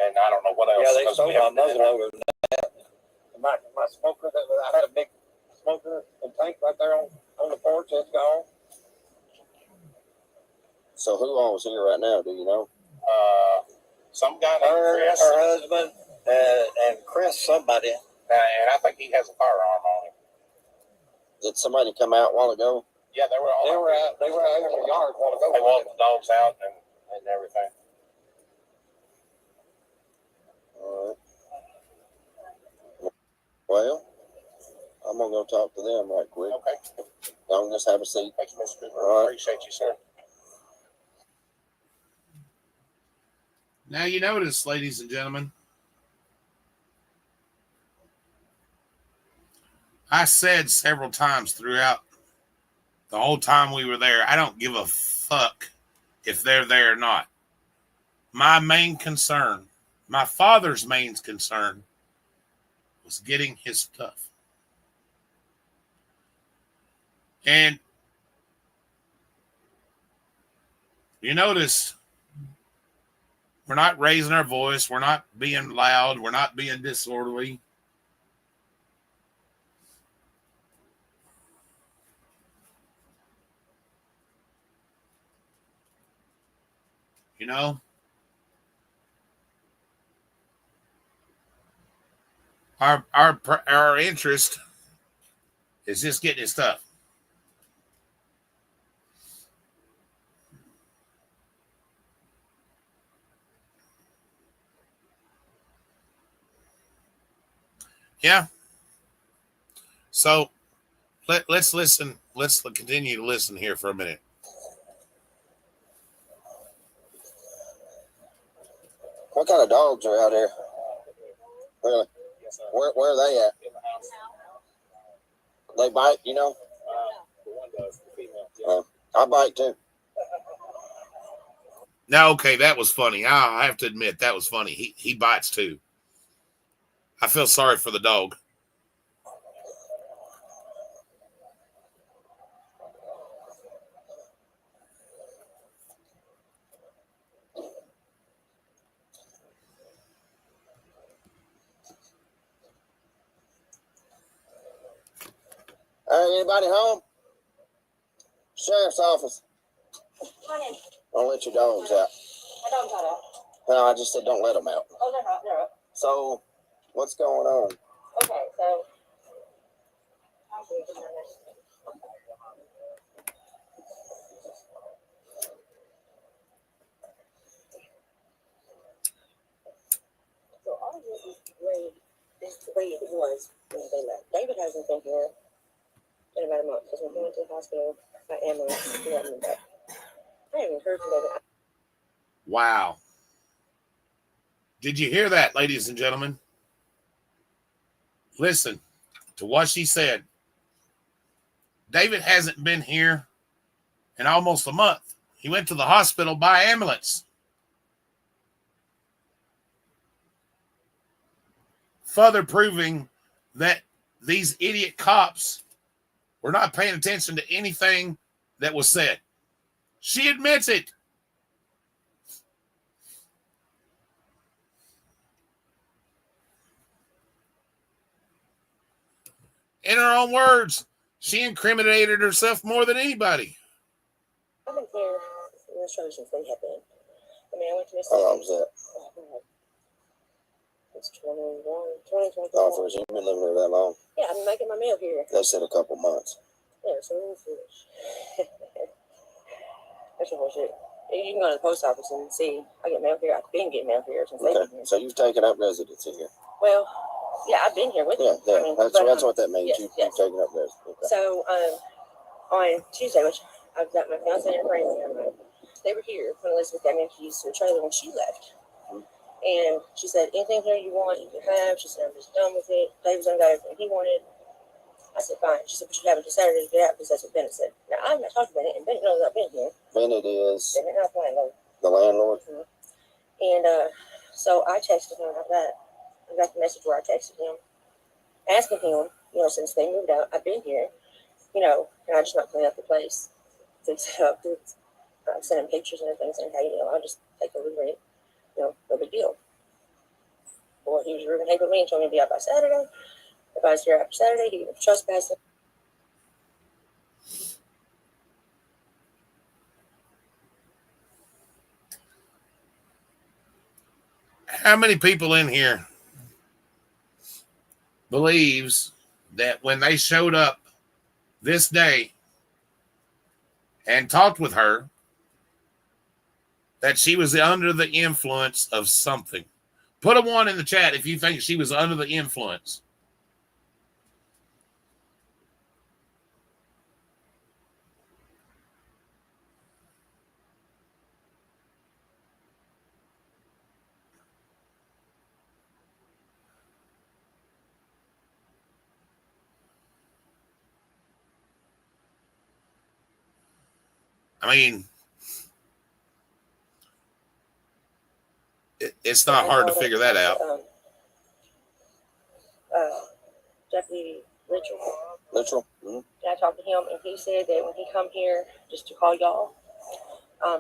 and I don't know what else. Yeah, they stole my muzzleloader. My smoker I had a big smoker and tank right there on the porch. It's gone. So who all is here right now? Do you know? Some guy named Chris. Her husband. And Chris, somebody. And I think he has a firearm on him. Did somebody come out a while ago? Yeah, they were out in the yard a while ago. They walked the dogs out and everything. All right. Well, I'm gonna go talk to them right quick. Okay. Y'all just have a seat. Thank you, Mr. Cooper. All right. Appreciate you, sir. Now you notice, ladies and gentlemen, I said several times throughout the whole time we were there, I don't give a fuck if they're there or not. My main concern, my father's main concern, was getting his stuff. And you notice, we're not raising our voice. We're not being loud. We're not being disorderly. Our interest is just getting his stuff. Yeah. So let's listen. Let's continue to listen here for a minute. What kind of dogs are out here? Really? Yes, sir. Where are they at? In the house. They bite, you know? The one does. The female. Yeah. I bite too. Now, okay, that was funny. I have to admit that was funny. He bites too. I feel sorry for the dog. All right, anybody home? Sheriff's office. Don't let your dogs out. My dog's not out. No, I just said don't let them out. Oh, they're not. They're up. So, what's going on? Okay, so. So all of this is the way it was when they left. David hasn't been here in about a month because when he went to the hospital by ambulance, he hadn't been back. I haven't heard from David. Wow. Did you hear that, ladies and gentlemen? Listen to what she said. David hasn't been here in almost a month. He went to the hospital by ambulance. Further proving that these idiot cops were not paying attention to anything that was said. She admits it. In her own words, she incriminated herself more than anybody. I've been here in the church since they have been. I mean, I went to How long was that? It's 2021. Oh, for you've been living here that long? Yeah, I've been making my mail here. They said a couple months. Yeah, so it's foolish. That's some bullshit. You can go to the post office and see. I get mail here. I've been getting mail here since they've been here. So you've taken up residency here? Well, yeah, I've been here with them. Yeah, I mean, that's what that means. Yes, You've taken up residency. Okay. So on Tuesday, which I've got my fiance and friends here, they were here when Elizabeth got me keys to the trailer when she left. And she said, anything here you want, you can have. She said, I'm just done with it. David's done got everything he wanted. I said, fine. She said, but you have until Saturday to get out because that's what Bennett said. Now, I'm not talking to Bennett, and Bennett knows I've been here. Bennett is? Bennett, not the landlord. The landlord? Mm-hmm. And so I texted him about that. I got the message where I texted him, asking him, since they moved out, I've been here, and I just not clean up the place. Fix it up. Send him pictures and everything, saying, hey, I'll just take a look at it. No big deal. Well, he was rude with me and told me to be out by Saturday. If I was here after Saturday, he would have trespassed. How many people in here believes that when they showed up this day and talked with her, that she was under the influence of something? Put a 1 in the chat if you think she was under the influence. I mean, it's not hard to figure that out. Deputy Littrell. Littrell? Mm-hmm. I talked to him, and he said that when he come here just to call y'all,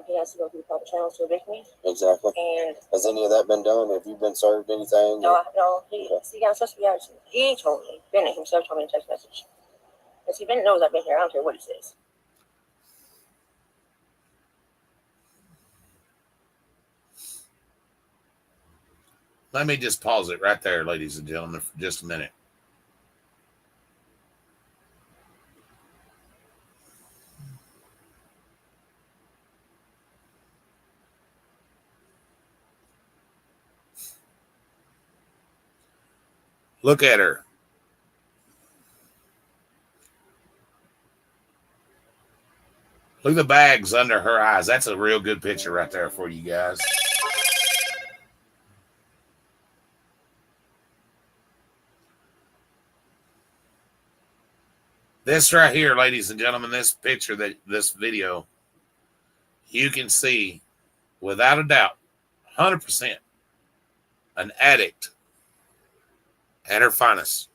he has to go through the proper channels to evict me. Exactly. And has any of that been done? Have you been served anything? No. He got supposed to be out. He ain't told me. Bennett himself told me in a text message. And see, Bennett knows I've been here. I don't care what he says. Let me just pause it right there, ladies and gentlemen, for just a minute. Look at her. Look at the bags under her eyes. That's a real good picture right there for you guys. This right here, ladies and gentlemen, this picture, this video, you can see without a doubt, 100%, an addict at her finest.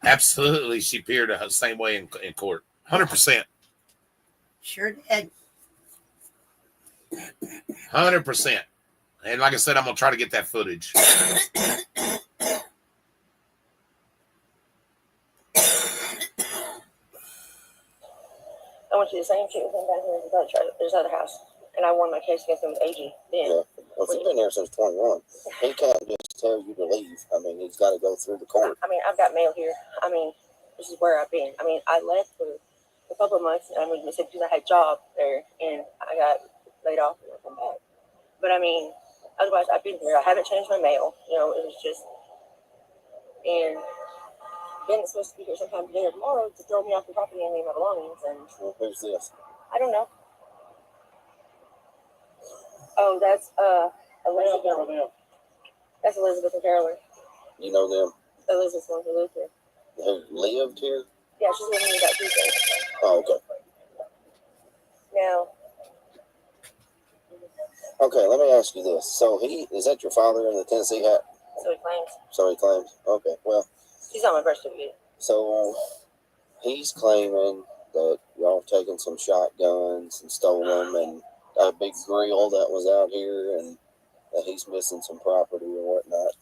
Absolutely, she appeared the same way in court. 100%. Sure did. 100%. And like I said, I'm gonna try to get that footage. I went to the same shit with him down here in this other house. And I won my case against him with AG. Then. Yeah. Well, if you've been here since 21, he can't just tell you to leave. I mean, he's got to go through the court. I mean, I've got mail here. I mean, this is where I've been. I mean, I left for a couple of months and I moved to Mississippi because I had a job there and I got laid off and I come back. But I mean, otherwise, I've been here. I haven't changed my mail. You know, it was just. And Ben is supposed to be here sometime today or tomorrow to throw me off the property and leave my belongings. And Well, who's this? I don't know. Oh, that's Elizabeth. That's Elizabeth and Carolyn. You know them? Elizabeth's one who lived here. Who lived here? Yeah, she's living here about Tuesday. Oh, okay. Now. Okay, let me ask you this. So is that your father in the Tennessee hat? So he claims. So he claims. Okay, well. He's on my birth certificate. So he's claiming that y'all have taken some shotguns and stole them and a big grill that was out here and that he's missing some property or whatnot.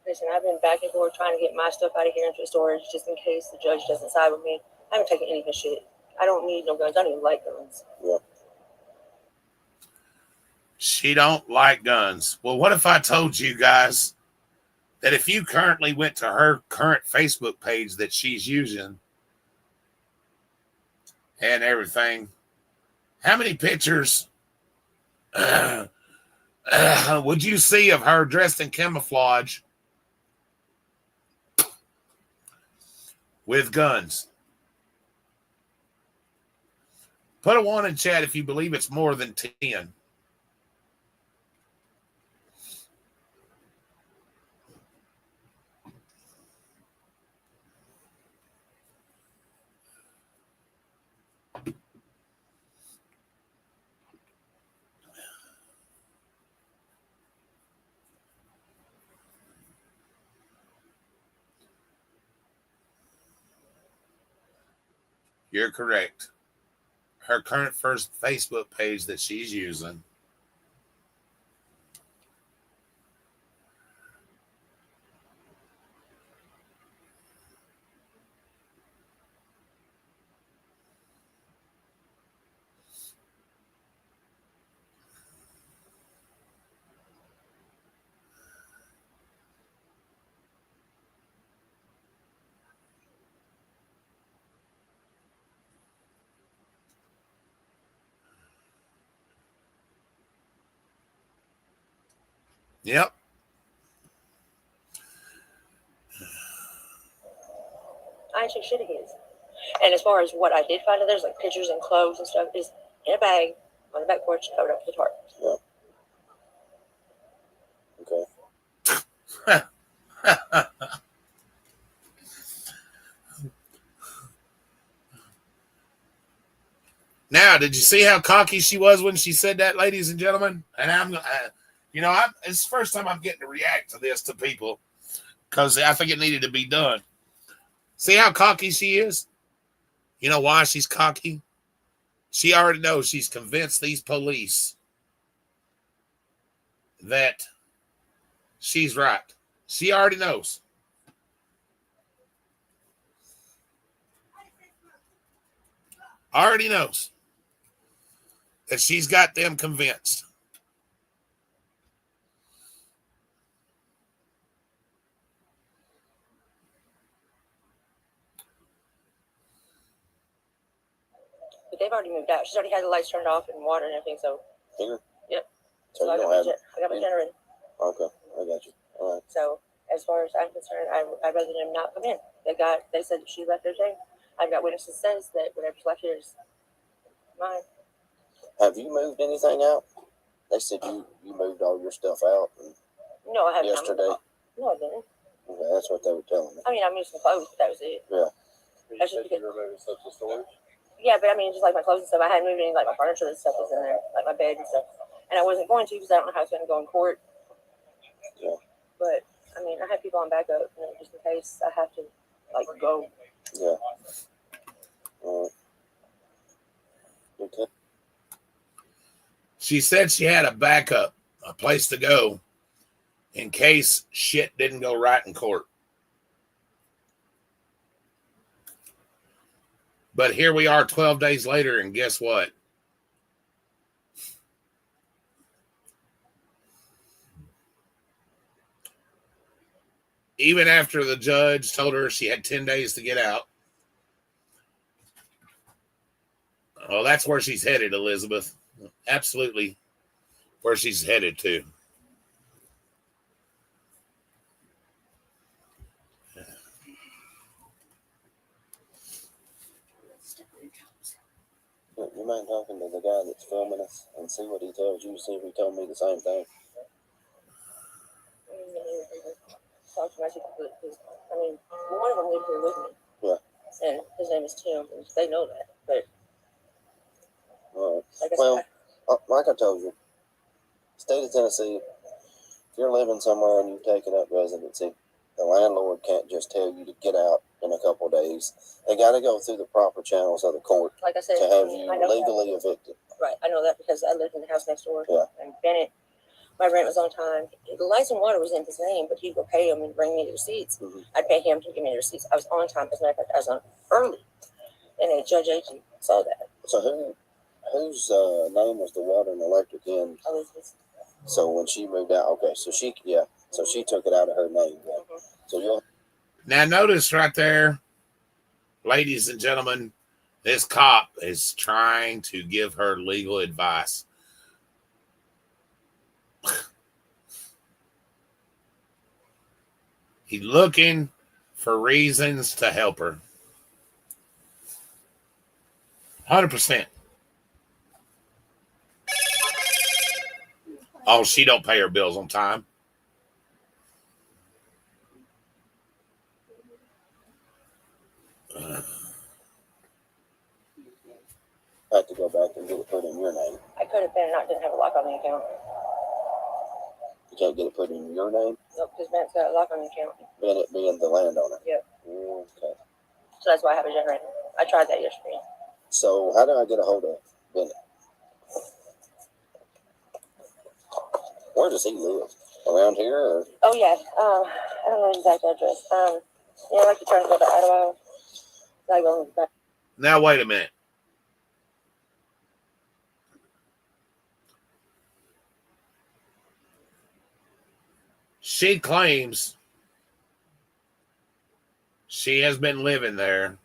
Listen, I've been back and forth trying to get my stuff out of here into storage just in case the judge doesn't side with me. I haven't taken any of his shit. I don't need no guns. I don't even like guns. Yeah. She don't like guns. Well, what if I told you guys that if you currently went to her current Facebook page that she's using and everything, how many pictures would you see of her dressed in camouflage with guns? Put a 1 in chat if you believe it's more than 10. You're correct. Her current first Facebook page that she's using. Yep. I ain't took shit of his. And as far as what I did find, there's like pictures and clothes and stuff is in a bag on the back porch covered up with a tarp. Yeah. Okay. Now, did you see how cocky she was when she said that, ladies and gentlemen? And it's the first time I'm getting to react to this to people because I think it needed to be done. See how cocky she is? You know why she's cocky? She already knows she's convinced these police that she's right. She already knows. Already knows that she's got them convinced. But they've already moved out. She's already had the lights turned off and water and everything. So Here? Yep. So I got my generator. Okay, I got you. All right. So as far as I'm concerned, I'd rather them not come in. They said that she left everything. I've got witnesses says that whatever's left here is mine. Have you moved anything out? They said you moved all your stuff out No, I haven't. yesterday. No, I didn't. Okay, that's what they were telling me. I mean, I moved some clothes, but that was it. Yeah. That's just because, you were moving stuff to storage? yeah, but I mean, just like my clothes and stuff. I hadn't moved any, like my furniture and stuff was in there, like my bed and stuff. And I wasn't going to because I don't know how it's going to go in court. Yeah. But I mean, I have people on backup, just in case I have to, like, go. Yeah. Okay. She said she had a backup, a place to go in case shit didn't go right in court. But here we are 12 days later, and guess what? Even after the judge told her she had 10 days to get out. Oh, that's where she's headed, Elizabeth. Absolutely where she's headed to. You mind talking to the guy that's filming us and see what he tells you? See if he told me the same thing. Talk to my people, I mean, one of them lived here with me. Yeah. And his name is Tim, and they know that. But All right. like I Well, said, like I told you, state of Tennessee, if you're living somewhere and you've taken up residency, the landlord can't just tell you to get out in a couple of days. They got to go through the proper channels of the court like I said, to have you I know legally that. evicted. Right, I know that because I lived in the house next door. Yeah. And Bennett, my rent was on time. The lights and water was in his name, but he'd go pay him and bring me the receipts. Mm-hmm. I'd pay him to give me the receipts. I was on time. As a matter of fact, I was on early. And then Judge Agee saw that. So whose name was the water and electric in? Elizabeth. So when she moved out, okay, so she took it out of her name. Yeah. Mm-hmm. So you'll Now, notice right there, ladies and gentlemen, this cop is trying to give her legal advice. He's looking for reasons to help her. 100%. Oh, she don't pay her bills on time. have to go back and get it put in your name. I could have been, and I didn't have a lock on the account. You can't get it put in your name? Nope, because Bennett's got a lock on the account. Bennett being the landowner? Yep. Okay. So that's why I have a generator. I tried that yesterday. So how do I get a hold of Bennett? Where does he live? Around here? Or? Oh, yeah. I don't know the exact address. Like you're trying to go to Idaho. Like going back. Now, wait a minute. She claims she has been living there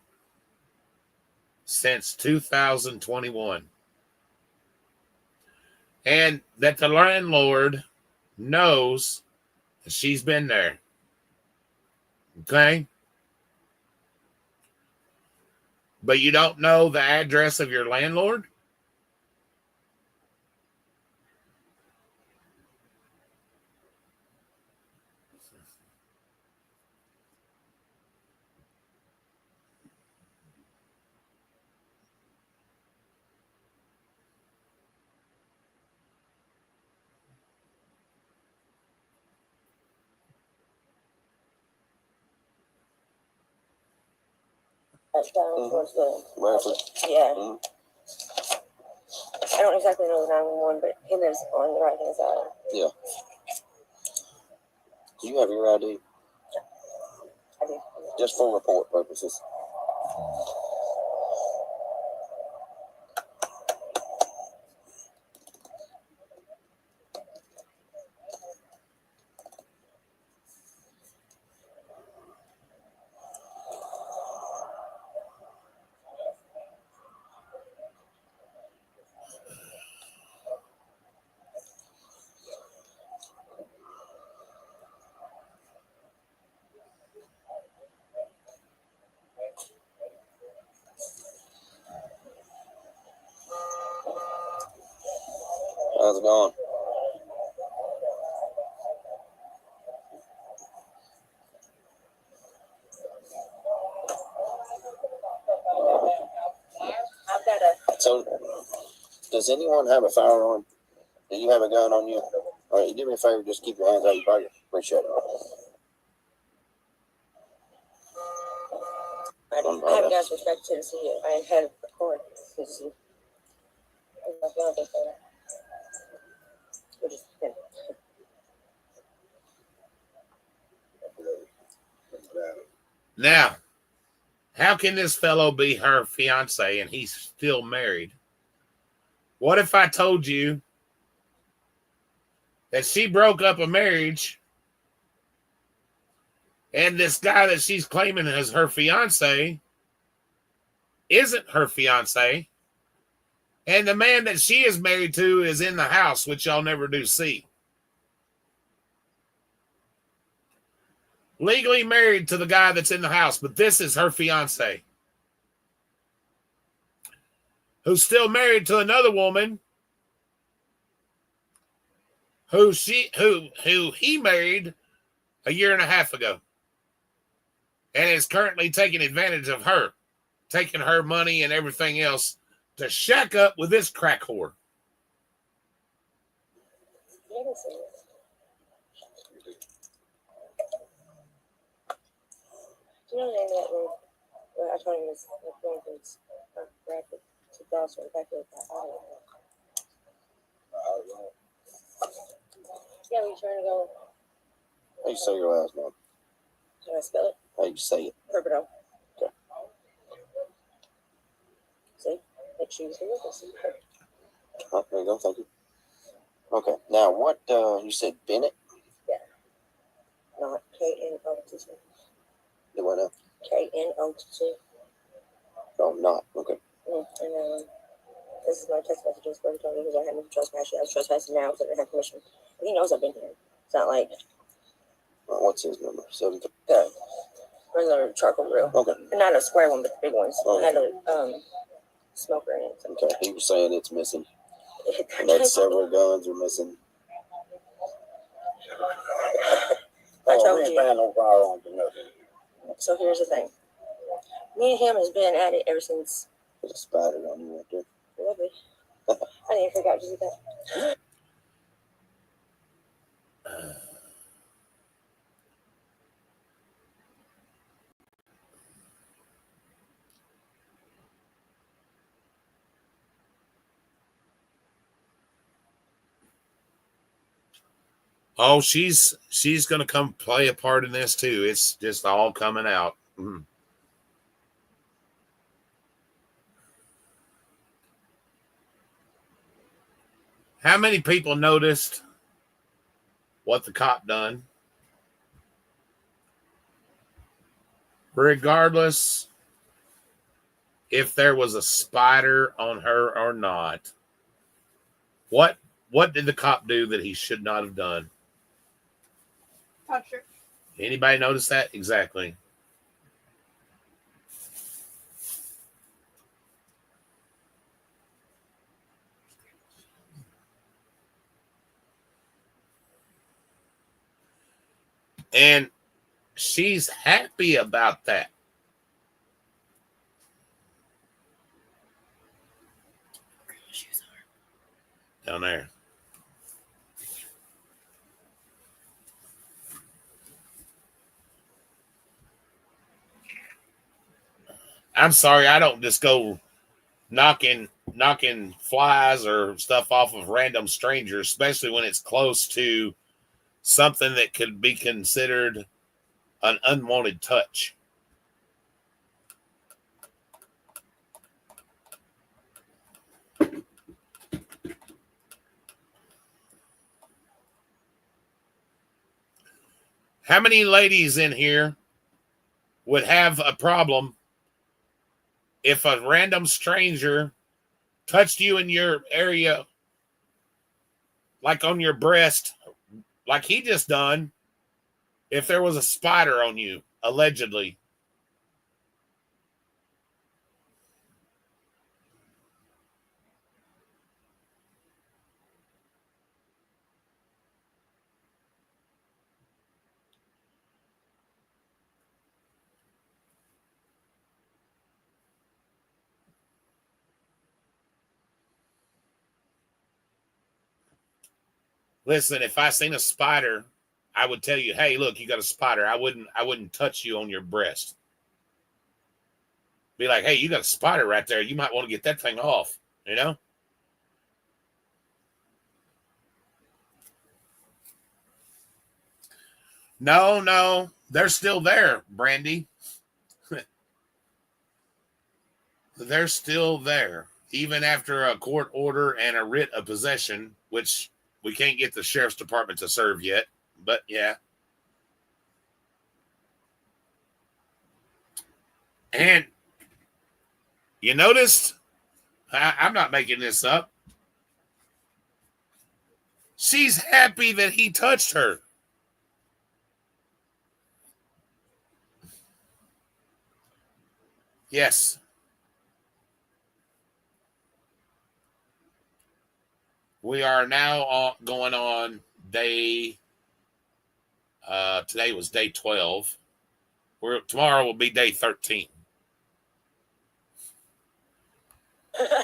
since 2021. And that the landlord knows that she's been there. Okay? But you don't know the address of your landlord? Towards the Radford? yeah. Mm-hmm. I don't exactly know the 911, but he lives on the right hand side. Yeah. Do you have your ID? I do. Just for report purposes. How's it going? I've got a. So, does anyone have a firearm? Do you have a gun on you? All right, you do me a favor, just keep your hands out of your pocket. Appreciate it. I haven't got respect to Tennessee yet. I ain't had a court Tennessee. Like, you don't think so. We're just, you know. Now, how can this fellow be her fiance and he's still married? What if I told you that she broke up a marriage and this guy that she's claiming as her fiance isn't her fiance, and the man that she is married to is in the house, which y'all never do see? Legally married to the guy that's in the house, but this is her fiance, who's still married to another woman who he married a year and a half ago, and is currently taking advantage of her, taking her money and everything else to shack up with this crack whore. You haven't seen this. Do you know the name of that room? Well, I told him it's like going from Rapid to Dawson, back to the island. Yeah, we trying to go. How you say your last name? Can I spell it? How you say it? Herberto. Okay. See? Make sure you see it. Oh, there you go. Thank you. Okay. Now, what, you said Bennett? Yeah. Not K-N-O-T-T. Do what now? K-N-O-T-T. Oh, not. Okay. And this is my text messages for him telling me because I had no trespass. I was trespassing now because I didn't have permission. But he knows I've been here. It's not like What's his number? 7. the regular charcoal grill. Okay. Not a square one, but the big ones. Oh. It had a smoker in it. Okay. He was saying it's missing. That several guns are missing. I told we you. ain't no firearms or nothing. So here's the thing. Me and him has been at it ever since. There's a spider on you right there. Lovely. I didn't forget to do that. Oh, she's gonna come play a part in this too. It's just all coming out. Mm. How many people noticed what the cop done? Regardless if there was a spider on her or not, what did the cop do that he should not have done? Touch her. Anybody notice that? Exactly. And she's happy about that. Down there. I'm sorry, I don't just go knocking flies or stuff off of random strangers, especially when it's close to something that could be considered an unwanted touch. How many ladies in here would have a problem if a random stranger touched you in your area, like on your breast, like he just done, if there was a spider on you, allegedly? Listen, if I seen a spider, I would tell you, hey, look, you got a spider. I wouldn't touch you on your breast. Be like, hey, you got a spider right there. You might want to get that thing off, you know? No, they're still there, Brandy. They're still there, even after a court order and a writ of possession, which we can't get the sheriff's department to serve yet. But yeah. And you noticed, I'm not making this up. She's happy that he touched her. Yes. We are now going on day. Today was day 12. Tomorrow will be day 13.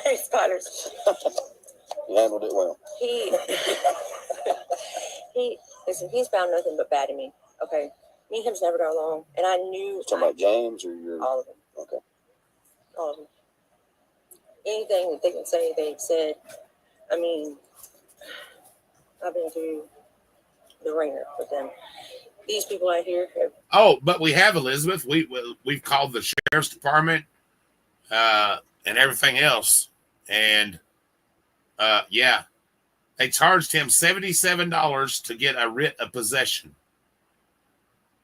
Hey, Spiders. You handled it well. Listen, he's found nothing but bad in me. Okay, me and him's never got along, and I knew. You're talking about James or your? All of them. Okay. All of them. Anything that they can say, they've said. I mean, I've been through the ringer with them. These people out here have. Oh, but we have Elizabeth. We've called the sheriff's department and everything else, and yeah, they charged him $77 to get a writ of possession.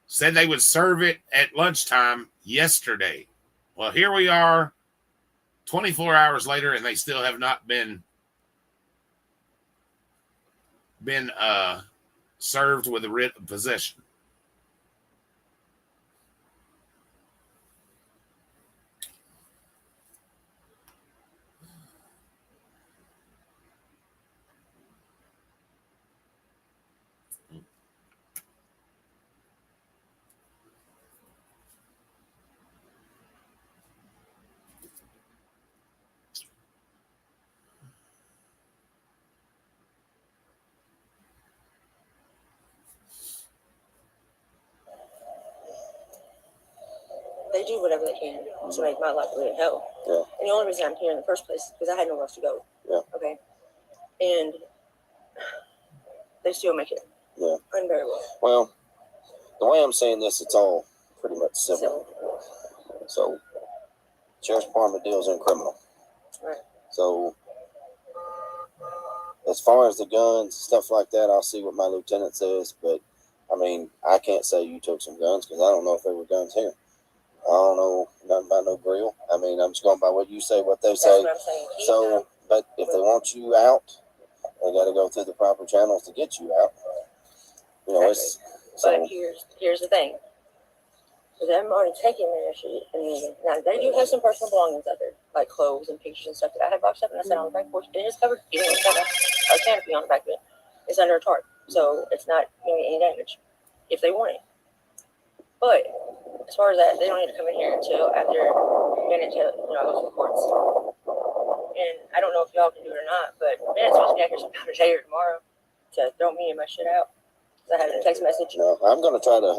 Said they would serve it at lunchtime yesterday. Well, here we are 24 hours later, and they still have not been served with a writ of possession. They do whatever they can to make my life live hell. Yeah. And the only reason I'm here in the first place is because I had nowhere else to go. Yeah. Okay. And they still make it unbearable. Well, the way I'm saying this, it's all pretty much civil. So, sheriff's department deals in criminal. Right. So, as far as the guns, stuff like that, I'll see what my lieutenant says. But, I mean, I can't say you took some guns because I don't know if there were guns here. I don't know nothing about no grill. I mean, I'm just going by what you say, what they say. That's what I'm saying. So, but if they want you out, they got to go through the proper channels to get you out. You know, it's so. But here's the thing. Because I'm already taking their shit. I mean, now they do have some personal belongings out there, like clothes and pictures and stuff that I have boxed up and I sat on the back porch. It is covered. Even it's got a canopy on the back of it. It's under a tarp, so it's not doing any damage if they want it. But as far as that, they don't need to come in here until after Bennett goes to the courts. And I don't know if y'all can do it or not, but Bennett's supposed to be out here sometime today or tomorrow to throw me and my shit out. So I had a text message. No, I'm going to try to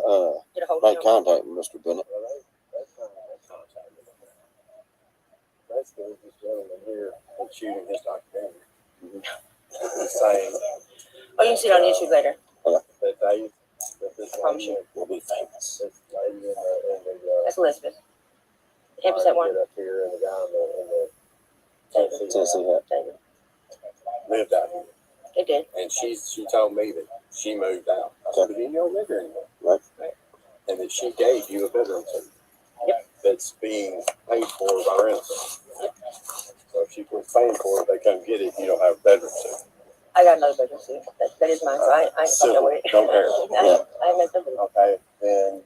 make contact with Mr. Bennett. Basically, this gentleman here was shooting his documentary. Saying, oh, you can see it on YouTube later. Yeah. That this lady will be famous. This lady in the That's Elizabeth. The campus at one. up here, and the guy in the Tennessee hat. David. lived out here. They did. And she told me that she moved out. I said, but you don't live here anymore. Right. And that she gave you a bedroom too. Yep. That's being paid for by rentals. Yep. So if she was paying for it, they come get it. You don't have a bedroom too. I got another bedroom too. That is mine. So I ain't fucking with it. Don't care. I have nothing. Okay. Then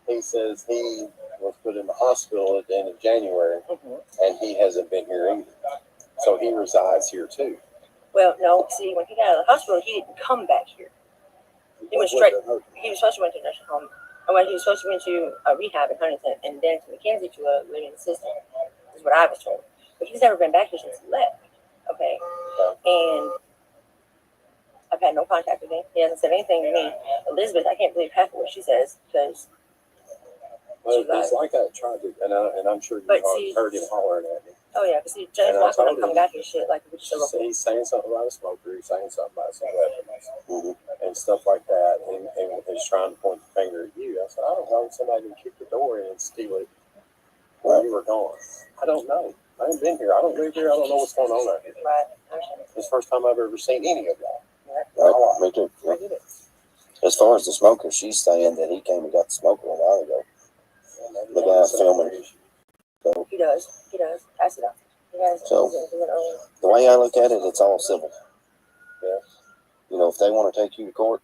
he says he was put in the hospital at the end of January, and he hasn't been here either. So he resides here too. Well, no. See, when he got out of the hospital, he didn't come back here. He went straight. He was supposed to went to a nursing home. And when he was supposed to went to a rehab in Huntington and then to McKenzie to a living assistant, is what I was told. But he's never been back here since he left. Okay. And I've had no contact with him. He hasn't said anything to me. Elizabeth, I can't believe half of what she says because. Well, it's like that tragic, and I'm sure you heard him hollering at me. Oh yeah, because James not coming back and shit like we just He's saying something about a smoker. He's saying something about some weapons, and stuff like that, and is trying to point the finger at you. I said, I don't know. Somebody can kick the door in and steal it while you were gone. I don't know. I haven't been here. I don't live here. I don't know what's going on out here. Right. It's the first time I've ever seen any of y'all. Right, me too. Yeah. As far as the smoker, she's saying that he came and got the smoker a while ago. The guy filming. So, He does. Pass it up. He has. So, the way I look at it, it's all civil. Yeah. You know, if they want to take you to court,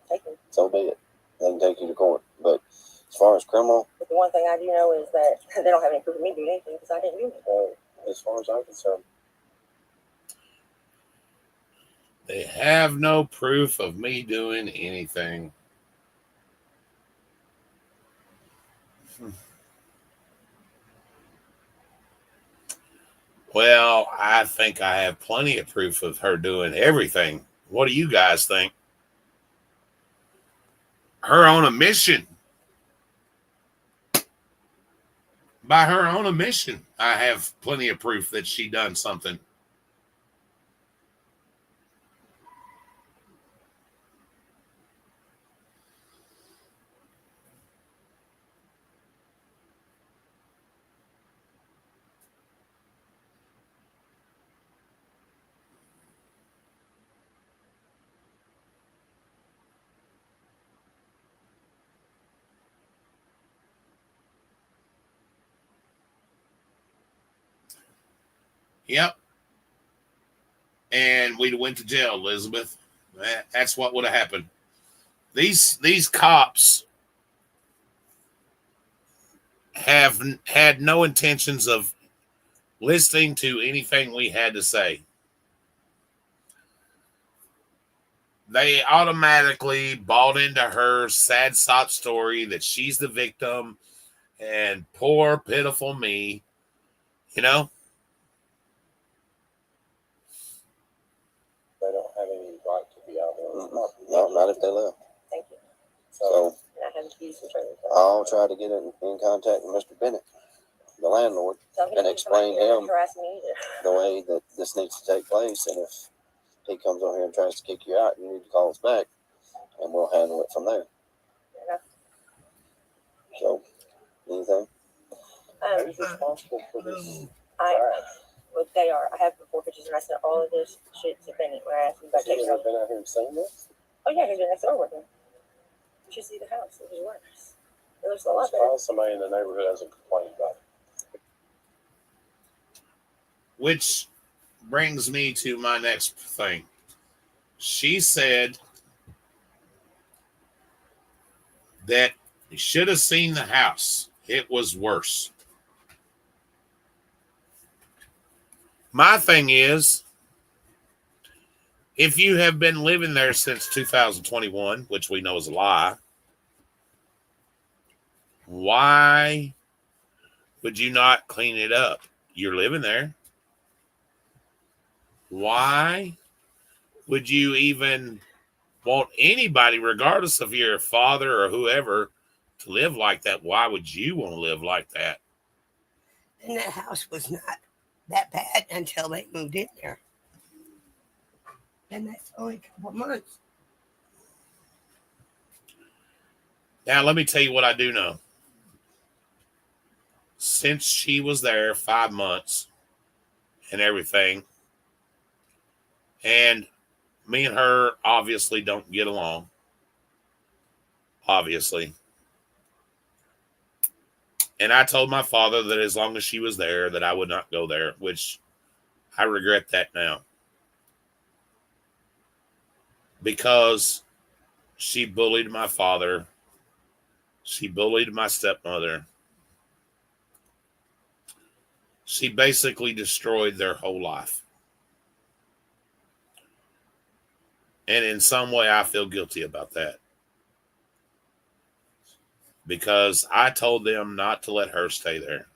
Take him. so be it. They can take you to court. But as far as criminal, But the one thing I do know is that they don't have any proof of me doing anything because I didn't do anything. As far as I'm concerned, They have no proof of me doing anything. Well, I think I have plenty of proof of her doing everything. What do you guys think? Her on a mission. By her own admission, I have plenty of proof that she done something. Yep. And we'd went to jail, Elizabeth. That's what would have happened. These cops have had no intentions of listening to anything we had to say. They automatically bought into her sad sob story that she's the victim and poor, pitiful me. You know? they don't have any right to be out there. no, not if they left. Thank you. So And I have the keys to the trailer. I'll try to get in contact with Mr. Bennett, the landlord, So he and doesn't come out explain here him harassing me either. the way that this needs to take place. And if he comes over here and tries to kick you out, you need to call us back, and we'll handle it from there. Yeah. So, anything? Who's responsible for this? Well, they are. I have before pictures, and I sent all of this shit to Bennett when I asked him about Have you taking ever been out here and seen this? Oh yeah, he's been next door with him. You should see the house. It was worse. It looks a I'm lot better. surprised somebody in the neighborhood hasn't complained about it. Which brings me to my next thing. She said that you should have seen the house. It was worse. My thing is, if you have been living there since 2021, which we know is a lie, why would you not clean it up? You're living there. Why would you even want anybody, regardless of your father or whoever, to live like that? Why would you want to live like that? And that house was not that bad until they moved in there. And that's only a couple months. Now, let me tell you what I do know. Since she was there 5 months and everything, and me and her obviously don't get along. Obviously. And I told my father that as long as she was there, that I would not go there, which I regret that now. Because she bullied my father. She bullied my stepmother. She basically destroyed their whole life. And in some way, I feel guilty about that. Because I told them not to let her stay there.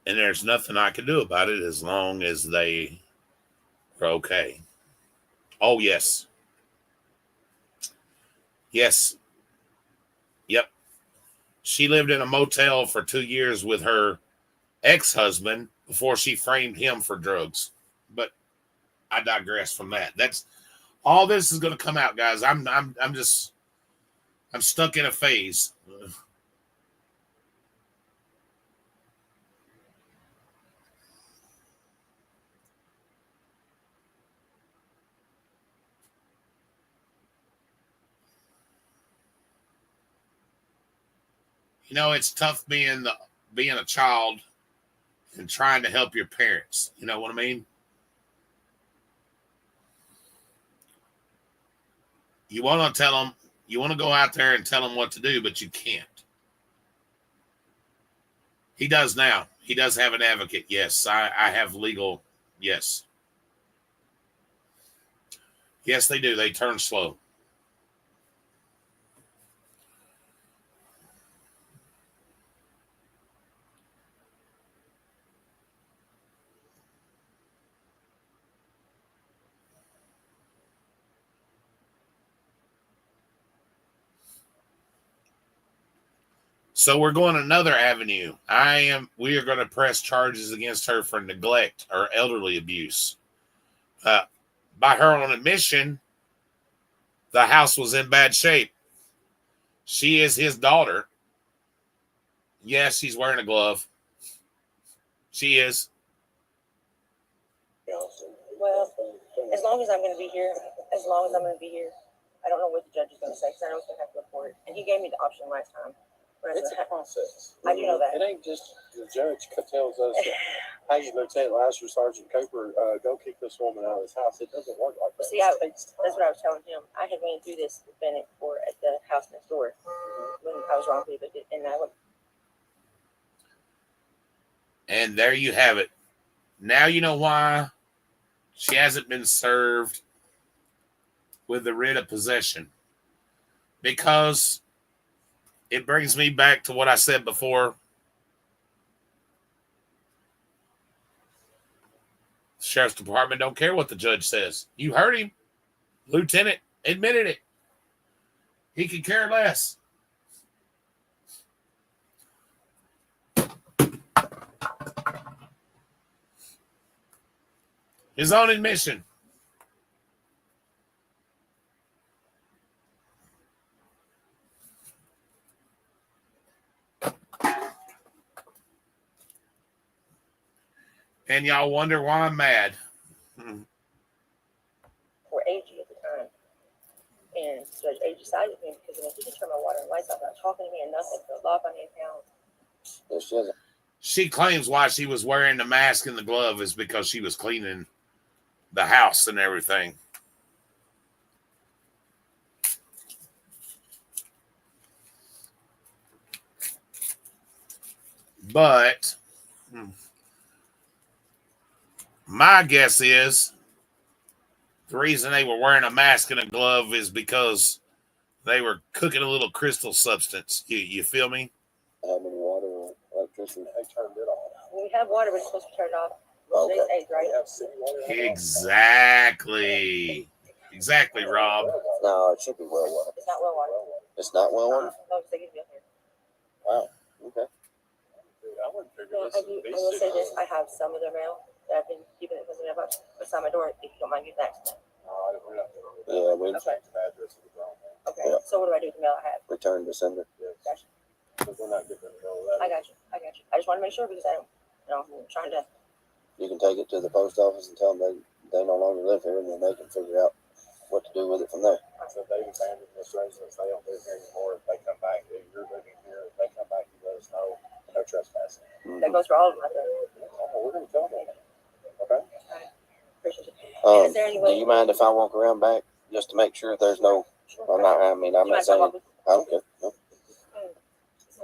And there's nothing I can do about it as long as they are okay. Oh, yes. Yes. Yep. she lived in a motel for 2 years with her ex-husband before she framed him for drugs. But I digress from that. That's all. This is going to come out, guys. I'm stuck in a phase. You know, it's tough being a child and trying to help your parents. You know what I mean? You want to tell them, you want to go out there and tell them what to do, but you can't. He does now. He does have an advocate. Yes, I have legal. Yes. Yes, they do. They turn slow. So we're going another avenue. We are going to press charges against her for neglect or elderly abuse. By her own admission, the house was in bad shape. She is his daughter. Yes, she's wearing a glove. She is. Well, as long as I'm going to be here, I don't know what the judge is going to say because I know he's going to have to report it. And he gave me the option last time. It's a process. I do know that. It ain't just the judge tells us, hey, Lieutenant Lasher, Sergeant Cooper, go kick this woman out of this house. It doesn't work like that. See, that's what I was telling him. I had ran through this with Bennett at the house next door when I was wrongfully evicted, and I went. And there you have it. Now you know why she hasn't been served with the writ of possession. Because it brings me back to what I said before. The Sheriff's Department don't care what the judge says. You heard him. Lieutenant admitted it. He could care less. His own admission. And y'all wonder why I'm mad. For AG at the time. And Judge AG sided with me because he could turn my water and lights off without talking to me and nothing. The law on the account. She claims why she was wearing the mask and the glove is because she was cleaning the house and everything. But my guess is the reason they were wearing a mask and a glove is because they were cooking a little crystal substance. You feel me? How many water or electricity? They turned it off. We have water, but it's supposed to be turned off. Okay. Today's 8th, right? Exactly, Rob. No, it should be well water. It's not well water. It's not well water? No, it's taking me up here. Wow. Okay. I wouldn't figure No, I will say this. I have some of their mail that I've been keeping it because I have beside my door. If you don't mind getting that to them. Yeah, we Okay. Okay. Yeah. So what do I do with the mail I have? return to sender. Gotcha. We're not getting rid of that. I got you. I just want to make sure because I don't, I'm trying to. You can take it to the post office and tell them they no longer live here, and then they can figure out what to do with it from there. So they've abandoned this residence. They don't live here anymore. If they come back, if you're living here, if they come back, you let us know. No trespassing. That goes for all of them, I think. We're going to tell them that. Okay. Appreciate it. Is there any Do way? you mind if I walk around back just to make sure there's no? I'm not. I mean, I'm You not mind if I saying. walk with- I don't care. No. So,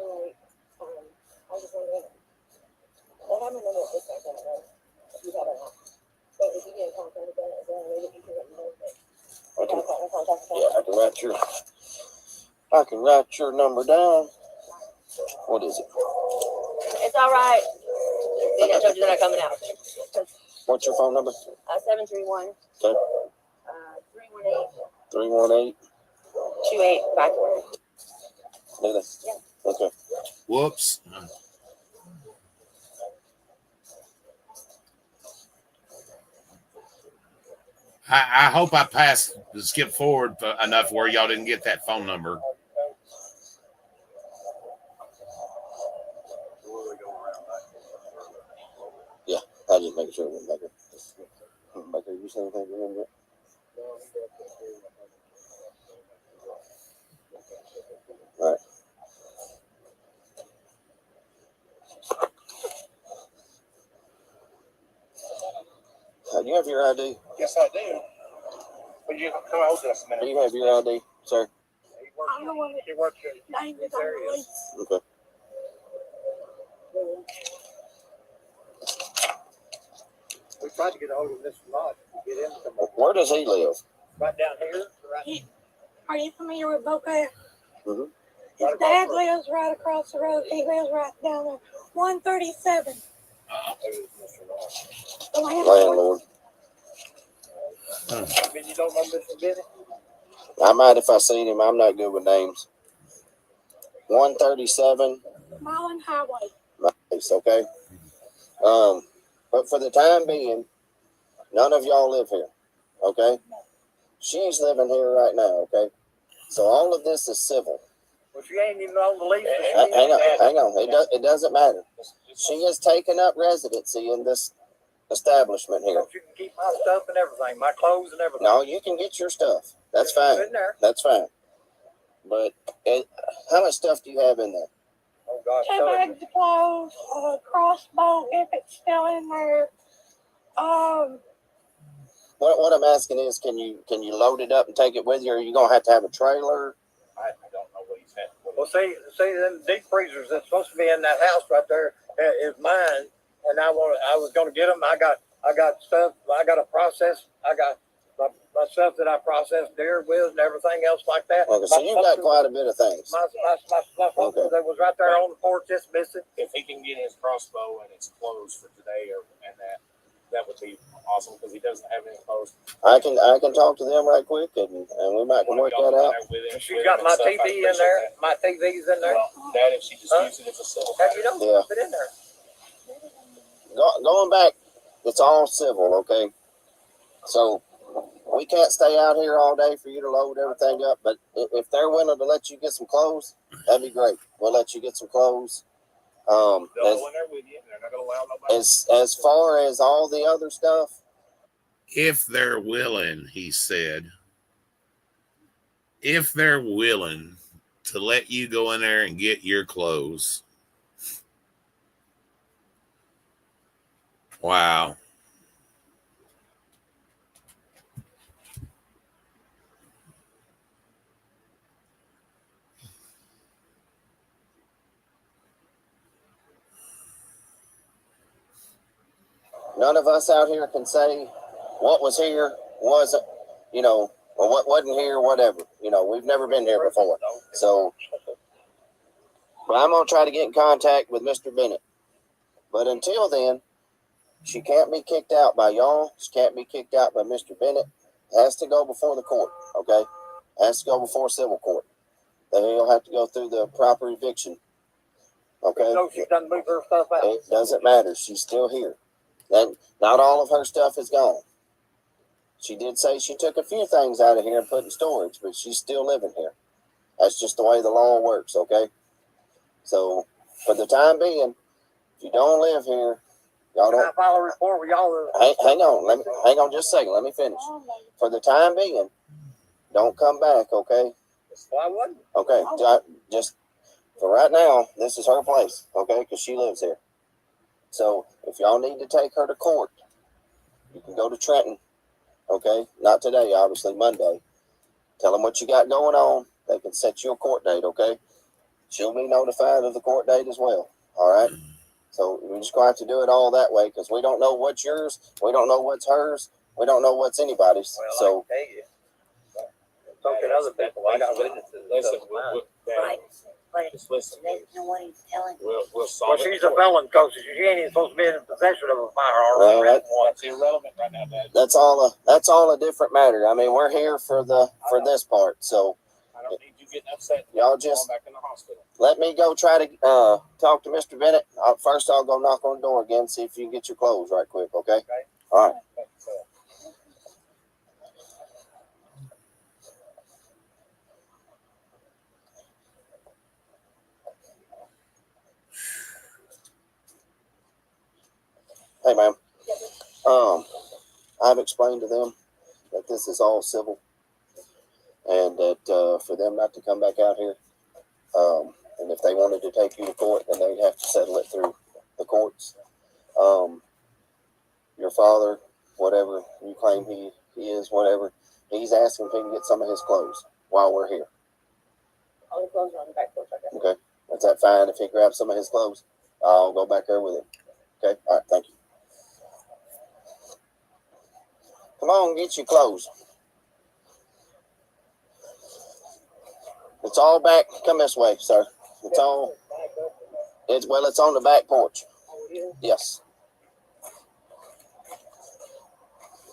I was just wondering. They have my number at this time, I don't know if you have it or not. But if you get in contact with them, is there any way that you can let me know that I can, you got in contact with them? yeah, I can write your number down. What is it? It's all right. Then I told you they're not coming out. What's your phone number? 731 Okay. 318 318. 2854. Lily. Yeah. Okay. Whoops. I hope I passed skip forward enough where y'all didn't get that phone number. Yeah, I just make sure it went back there. Back there, you say anything? Remember it? All right. Do you have your ID? Yes, I do. But you come hold this a minute. Do you have your ID, sir? I don't know what He works his name is on the list. Okay. We tried to get a hold of Mr. Lodge to get him to come Where does he live? right down here. Are you familiar with Boca? Mm-hmm. His dad lives right across the road. He lives right down there. 137. The Landlord. I mean, you don't know Mr. Benny? I might if I seen him. I'm not good with names. 137. Mullen Highway. Nice, okay. But for the time being, none of y'all live here, okay? She's living here right now, okay? So all of this is civil. Well, she ain't even on the lease. Hang on. It doesn't matter. She has taken up residency in this establishment here. So you can keep my stuff and everything, my clothes and everything. No, you can get your stuff. That's fine. It's in there. That's fine. But how much stuff do you have in there? Oh, gosh. 2 bags of clothes, a crossbow if it's still in there. What I'm asking is, can you load it up and take it with you, or are you gonna have to have a trailer? I don't know what he said. Well, see, them deep freezers that's supposed to be in that house right there is mine, and I was gonna get them. I got stuff. I got a process. I got my stuff that I process deer with and everything else like that. Okay, so you got quite a bit of things. My Okay. that was right there on the porch just missing. If he can get his crossbow and his clothes for today, and that would be awesome because he doesn't have any clothes. I can talk to them right quick, and we might can work that out. She's got my TV in there. My TV's in there. Well, Dad, if she just uses it as a civil Have you matter. know? Yeah. Put it in there. Going back, it's all civil, okay? So we can't stay out here all day for you to load everything up, but if they're willing to let you get some clothes, that'd be great. We'll let you get some clothes. They'll go in there with you. They're not going to allow nobody. As far as all the other stuff, If they're willing, he said, if they're willing to let you go in there and get your clothes. Wow. none of us out here can say what was here wasn't, or what wasn't here, whatever. We've never been here before. So, but I'm going to try to get in contact with Mr. Bennett. But until then, she can't be kicked out by y'all. She can't be kicked out by Mr. Bennett. It has to go before the court, okay? It has to go before civil court. Then he'll have to go through the proper eviction, okay? No, she doesn't move her stuff out. It doesn't matter. She's still here. Not all of her stuff is gone. She did say she took a few things out of here and put in storage, but she's still living here. That's just the way the law works, okay? So, for the time being, if you don't live here, y'all Can I don't. file a report with y'all? Hang on. Hang on just a second. Let me finish. For the time being, don't come back, okay? Why wouldn't? Okay, just for right now, this is her place, okay? Because she lives here. So if y'all need to take her to court, you can go to Trenton, okay? Not today, obviously, Monday. Tell them what you got going on. They can set you a court date, okay? She'll be notified of the court date as well, all right? So we're just going to have to do it all that way because we don't know what's yours. We don't know what's hers. We don't know what's anybody's. Well, So I can tell you. So can other people. I got witnesses. Listen, Right. But just listen. there's no one he's telling. We'll solve Well, it. she's a felon because she ain't even supposed to be in possession of a firearm. Well, That's irrelevant right now, Dad. that's all a different matter. I mean, we're here for this part. So I don't need you getting upset. Y'all just back in the hospital. let me go try to talk to Mr. Bennett. First, I'll go knock on the door again, see if you can get your clothes right quick, okay? All right. Hey, ma'am. I've explained to them that this is all civil and that for them not to come back out here, and if they wanted to take you to court, then they'd have to settle it through the courts. Your father, whatever you claim he is, whatever, he's asking if he can get some of his clothes while we're here. All the clothes are on the back porch, I guess. Okay. Is that fine if he grabs some of his clothes? I'll go back there with him. Okay. All right. Thank you. Come on, get your clothes. It's all back. Come this way, sir. It's all. It's on the back porch. Yes.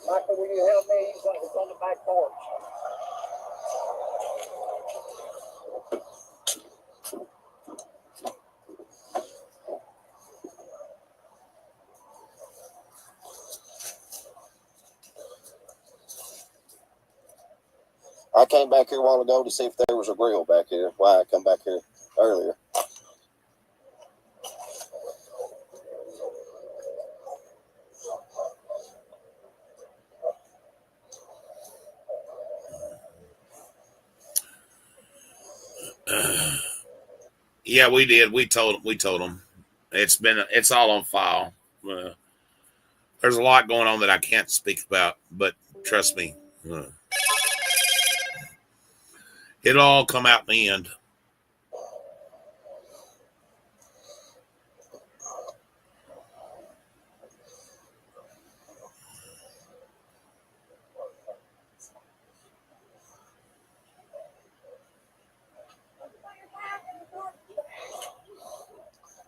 Michael, will you help me? It's on the back porch. I came back here a while ago to see if there was a grill back here. Why I come back here earlier. Yeah, we did. We told them. It's all on file. There's a lot going on that I can't speak about, but trust me, it'll all come out in the end.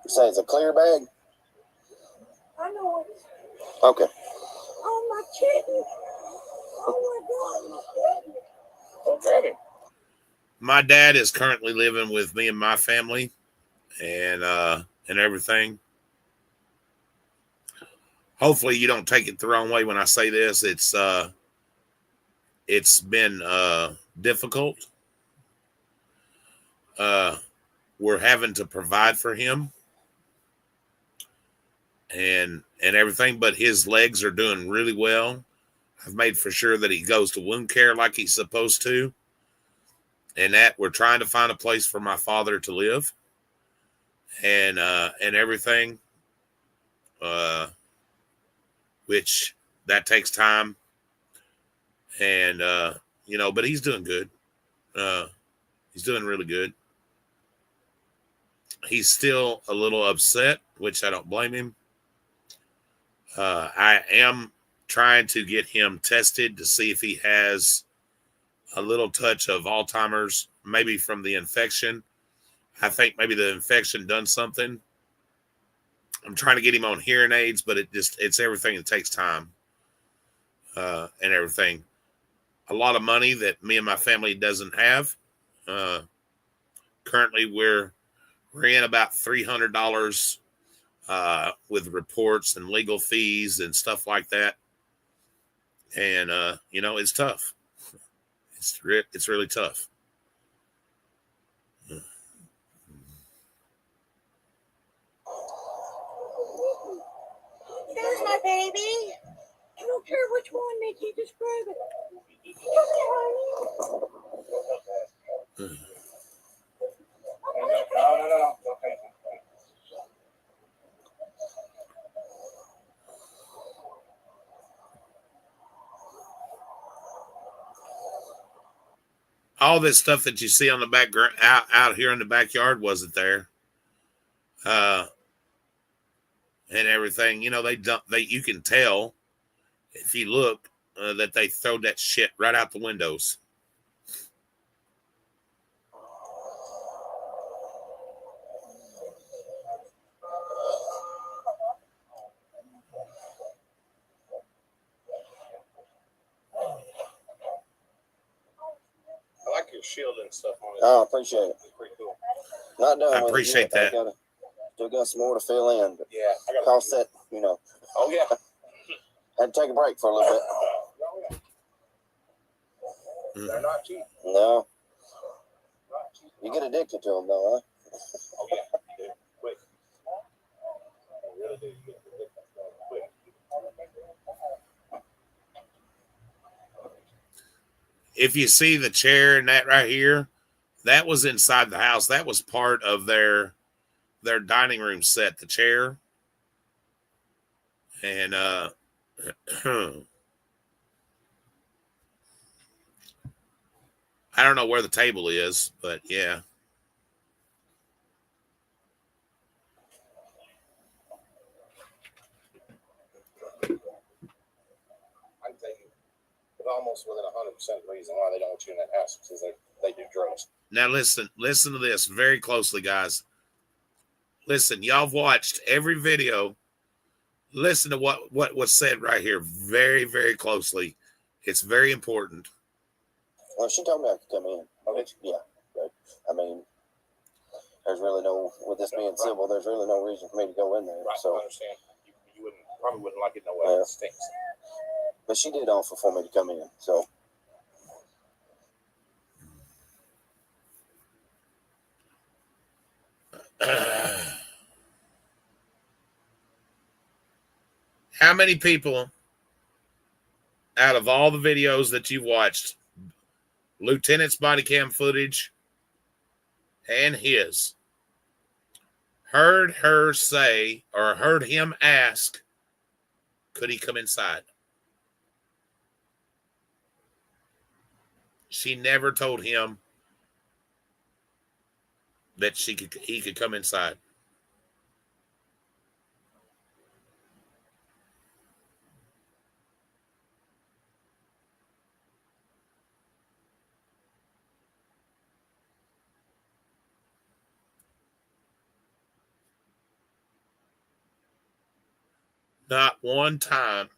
You say it's a clear bag? I know it. Okay. Oh, my kitten. Oh, my God, my kitten. My dad is currently living with me and my family, and everything. Hopefully, you don't take it the wrong way when I say this. It's been difficult. We're having to provide for him and everything, but his legs are doing really well. I've made for sure that he goes to wound care like he's supposed to, and that we're trying to find a place for my father to live and everything, which that takes time, and but he's doing good. He's doing really good. He's still a little upset, which I don't blame him. I am trying to get him tested to see if he has a little touch of Alzheimer's, maybe from the infection. I think maybe the infection done something. I'm trying to get him on hearing aids, but it's everything that takes time and everything. A lot of money that me and my family doesn't have. Currently, we're in about $300 with reports and legal fees and stuff like that. And, it's tough. It's really tough. There's my baby. I don't care which one, Nikki. Just grab it. Come here, honey. No. Okay. All this stuff that you see on the background out here in the backyard wasn't there. And everything, you can tell if you look that they throw that shit right out the windows. shield and stuff on it. Oh, I appreciate it. It's pretty cool. Not done I with appreciate it yet. that. Still got some more to fill in. But Yeah, I got cost that, you know. Oh yeah. Had to take a break for a little bit. Oh, yeah. They're not cheap. No. Not cheap. You get addicted to them, though, huh? Oh yeah, you do. Quick. You really do. You get addicted to them quick. If you see the chair and that right here, that was inside the house. That was part of their dining room set, the chair. And I don't know where the table is, but yeah. I can tell you, it's almost within 100% reason why they don't want you in that house because they do drugs. Now listen to this very closely, guys. Listen, y'all have watched every video. Listen to what was said right here very, very closely. It's very important. Well, she told me I could come in. Okay. Yeah. But, I mean, there's really no, with this being civil, there's really no reason for me to go in there. Right, So I understand. You probably wouldn't like it no way. Yeah. It stinks. But she did offer for me to come in. So how many people out of all the videos that you've watched, Lieutenant's body cam footage and his, heard her say or heard him ask, could he come inside? She never told him that he could come inside. Not one time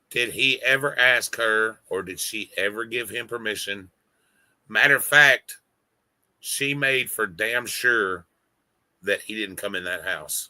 did he ever ask her, or did she ever give him permission. Matter of fact, she made for damn sure that he didn't come in that house.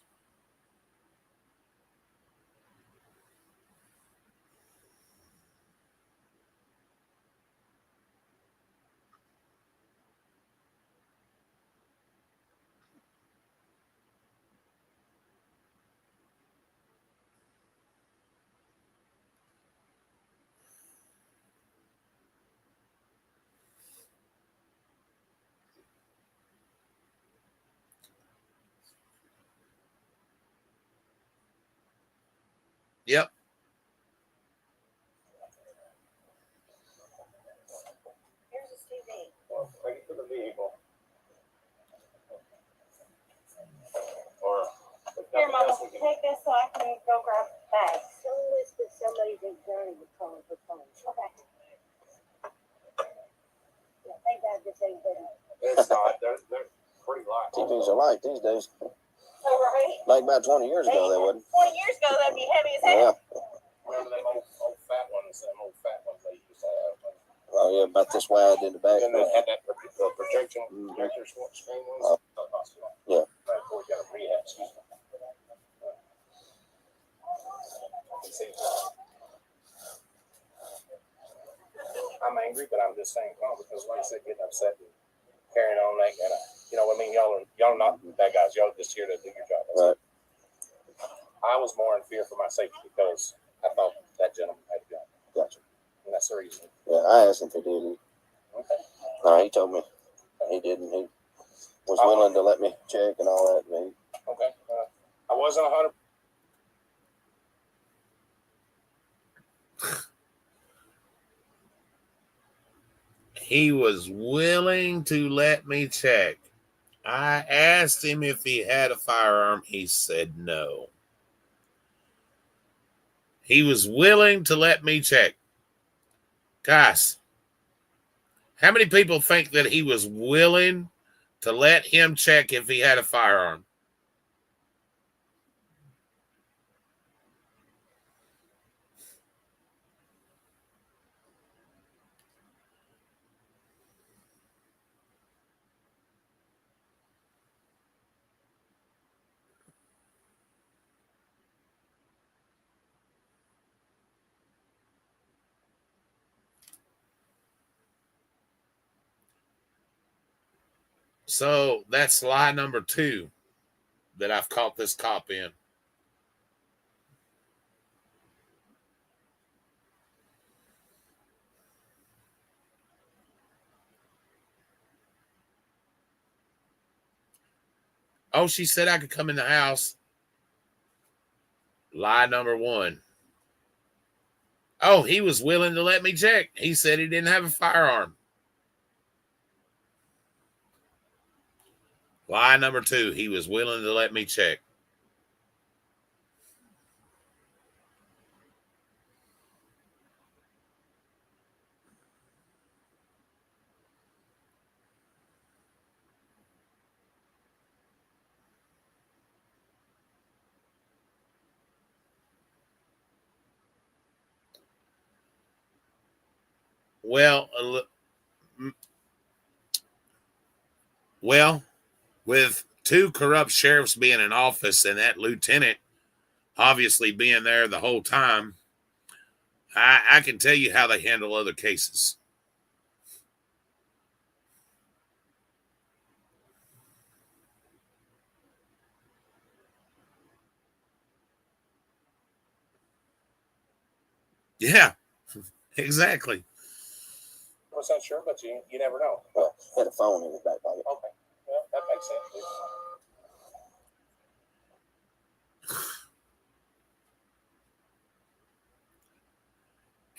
Yep. Here's his TV. Well, take it to the vehicle. Or Here, Mama, take this so I can go grab bags. Tell Elizabeth somebody's in journey with calling her phone. Okay. Yeah, thank God this ain't good. it's not. They're pretty light. TVs are light these days. All right. Like about 20 years ago, they wouldn't. 20 years ago, that'd be heavy as hell. Yeah. Remember them old fat ones? Them old fat ones they used to have. Oh, yeah, about this wide in the back. And they had that projector screen ones. Yeah. Before you got a rehab. I'm angry, but I'm just saying calm because, like I said, getting upset and carrying on like that. You know what I mean? Y'all are not bad guys. Y'all just here to do your job. Right. I was more in fear for my safety because I thought that gentleman had a gun. Gotcha. And that's the reason. Yeah, I asked him if he did. Okay. No, he told me he didn't. He was willing to let me check and all that. And Okay. I wasn't 100. He was willing to let me check. I asked him if he had a firearm. He said no. He was willing to let me check. Guys, how many people think that he was willing to let him check if he had a firearm? So that's lie number 2 that I've caught this cop in. Oh, she said I could come in the house. Lie number 1. Oh, he was willing to let me check. He said he didn't have a firearm. Lie number 2. He was willing to let me check. Well, with 2 corrupt sheriffs being in office and that lieutenant obviously being there the whole time, I can tell you how they handle other cases. Yeah, exactly. Percent sure, but you never know. Well, he had a phone in his back pocket. Okay, well, that makes sense.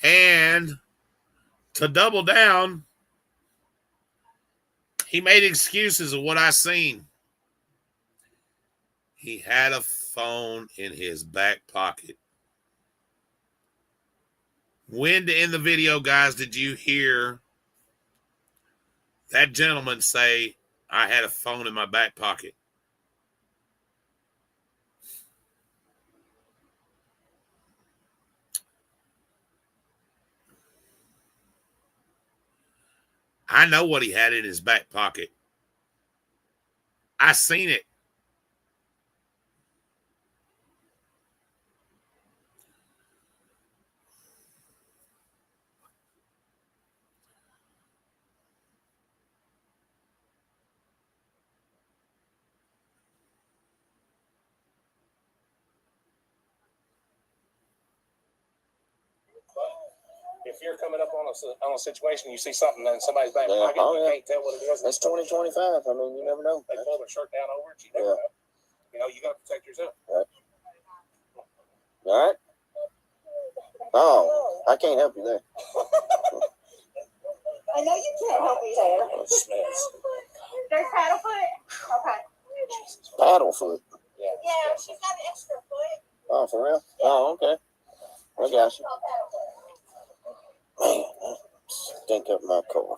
And to double down, he made excuses of what I seen. He had a phone in his back pocket. When in the video, guys, did you hear that gentleman say, I had a phone in my back pocket? I know what he had in his back pocket. I seen it. If you're coming up on a situation, you see something in somebody's back pocket, you can't tell what it is. That's 2025. I mean, you never know. They pull their shirt down over it. You never know. You know, you got to protect yourself. Right. All right. Oh, I can't help you there. I know you can't help me there. There's Paddlefoot? Okay. Paddlefoot. Yeah, she's got an extra foot. Oh, for real? Oh, okay. I got you. Man, that stink up my car.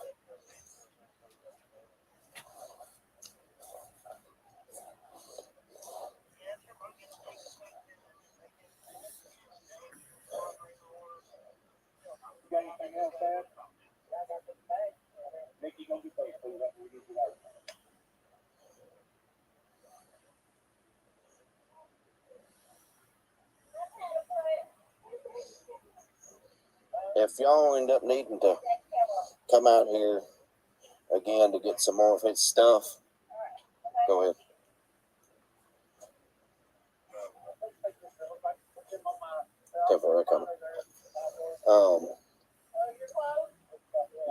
You got anything else, Dad? Nikki, go get those, please. If y'all end up needing to come out here again to get some more of his stuff, go ahead. Careful, they're coming.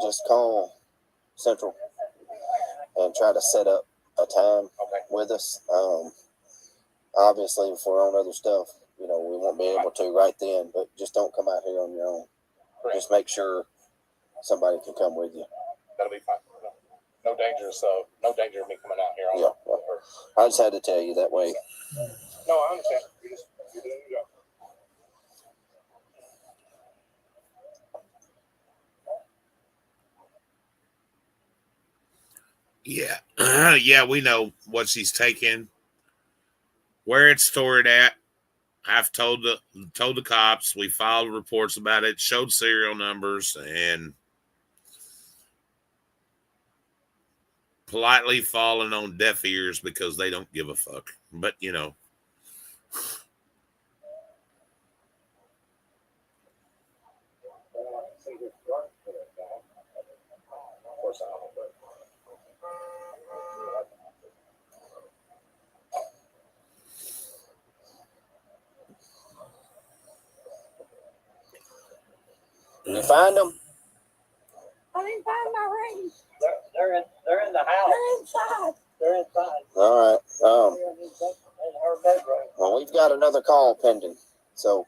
Just call Central and try to set up a time with us. Obviously, if we're on other stuff, we won't be able to right then, but just don't come out here on your own. Just make sure somebody can come with you. That'll be fine. No danger of me coming out here. Yeah. Well, I just had to tell you that way. No, I understand. You're doing your job. Yeah. Yeah, we know what she's taking, where it's stored at. I've told the cops. We filed reports about it, showed serial numbers, and politely falling on deaf ears because they don't give a fuck. But You find them? I didn't find my rings. They're in the house. They're inside. They're inside. All right. In her bedroom. Well, we've got another call pending, so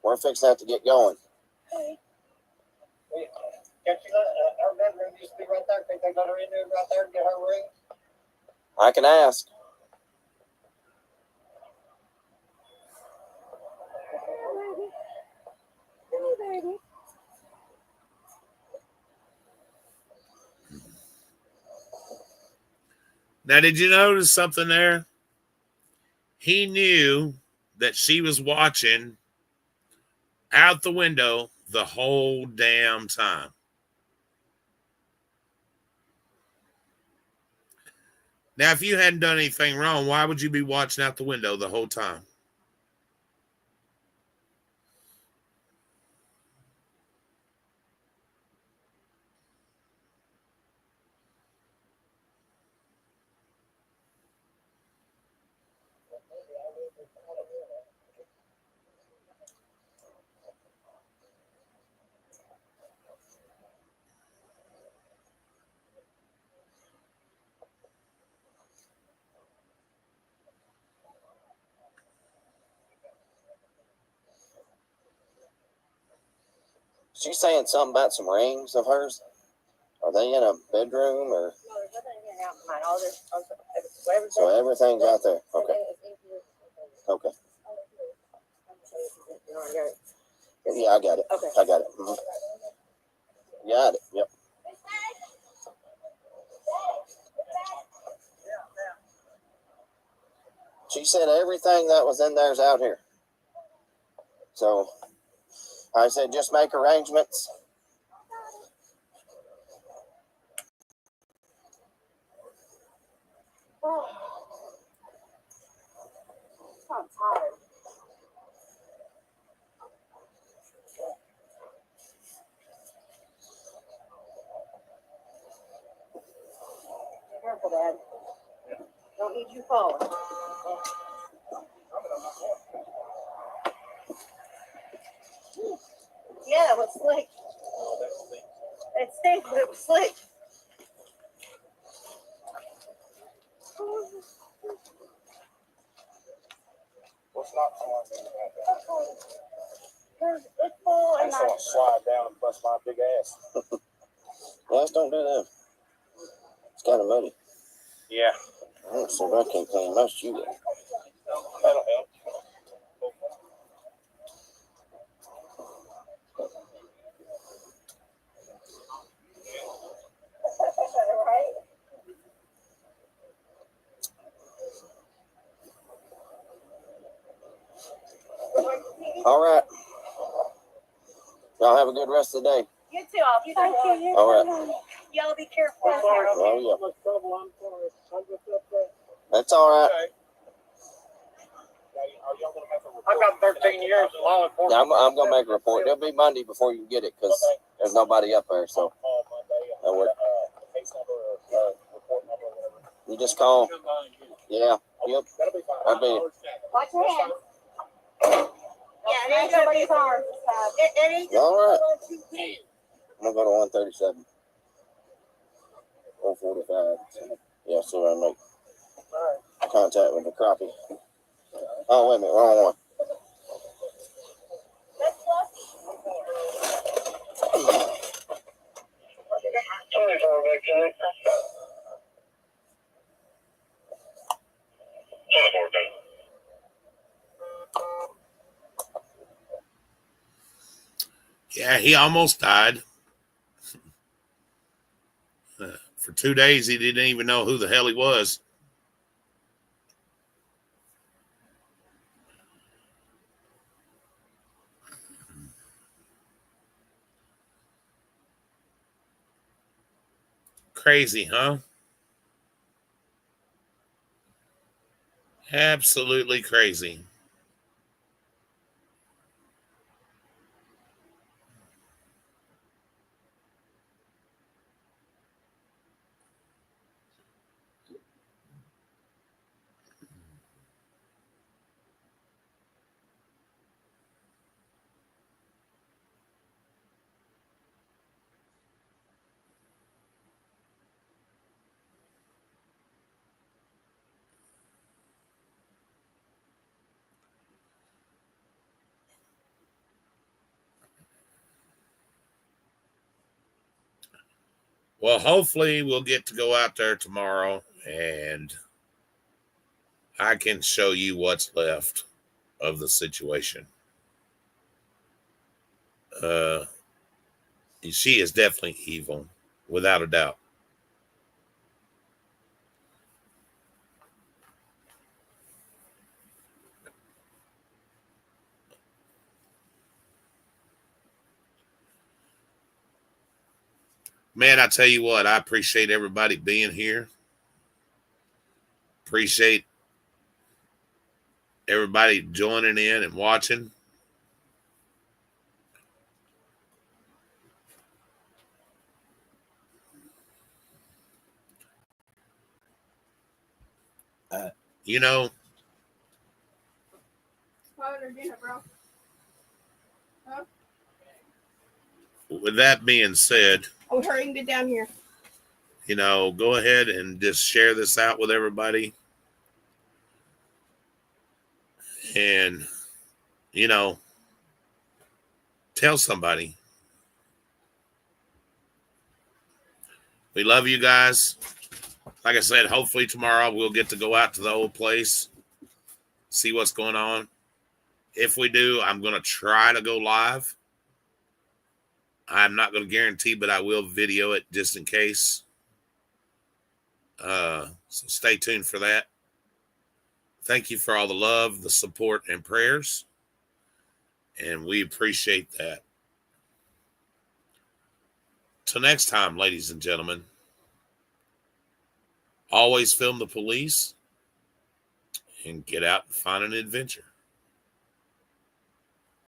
we're fixing to have to get going. Hey, Can't you let her bedroom used to be right there? Can't they let her in there right there and get her ring? I can ask. baby. Hey, baby. Now, did you notice something there? He knew that she was watching out the window the whole damn time. Now, if you hadn't done anything wrong, why would you be watching out the window the whole time? She's saying something about some rings of hers. Are they in a bedroom or? No, there's nothing in here now. Mine. All this, So everything's out there. Okay. Okay. Yeah, I got it. Okay. I got it. Got it. Yep. She said everything that was in there's out here. So I said just make arrangements. I'm tired. Be careful, Dad. Don't need you falling. Yeah, it was slick. It stinks, but it was slick. What's not sliding in the back? It's full I and just want to slide down and bust my big ass. Let's don't do that. It's kind of muddy. Yeah. I don't see if I can clean most you get. That'll help. right? All right. Y'all have a good rest of the day. You too. I'll be Thank you. All right. Y'all be careful. Oh, yeah. I'm sorry. I'm just upset. That's all right. Okay. Are y'all gonna have to report? I've got 13 years of law enforcement. Yeah, I'm going to make a report. It'll be Monday before you get it because there's nobody up there. So that works. Case number or report number or whatever. You just call. Yeah. Yep. That'll be fine. That'll be. Watch your hands. Yeah, it ain't nobody's arms. It ain't All right. nobody's. I'm going to go to 137. 045. Yeah, so I make contact with the crappie. Oh, wait a minute. Wrong one. Yeah, he almost died. For 2 days, he didn't even know who the hell he was. Crazy, huh? Absolutely crazy. Well, hopefully we'll get to go out there tomorrow and I can show you what's left of the situation. She is definitely evil, without a doubt. Man, I tell you what, I appreciate everybody being here. Appreciate everybody joining in and watching. You know, with that being said, Oh, hurry and get down here. You know, go ahead and just share this out with everybody. And, you know, tell somebody. We love you guys. Like I said, hopefully tomorrow we'll get to go out to the old place, see what's going on. If we do, I'm going to try to go live. I'm not going to guarantee, but I will video it just in case. So stay tuned for that. Thank you for all the love, the support, and prayers. And we appreciate that. Till next time, ladies and gentlemen, always film the police and get out and find an adventure.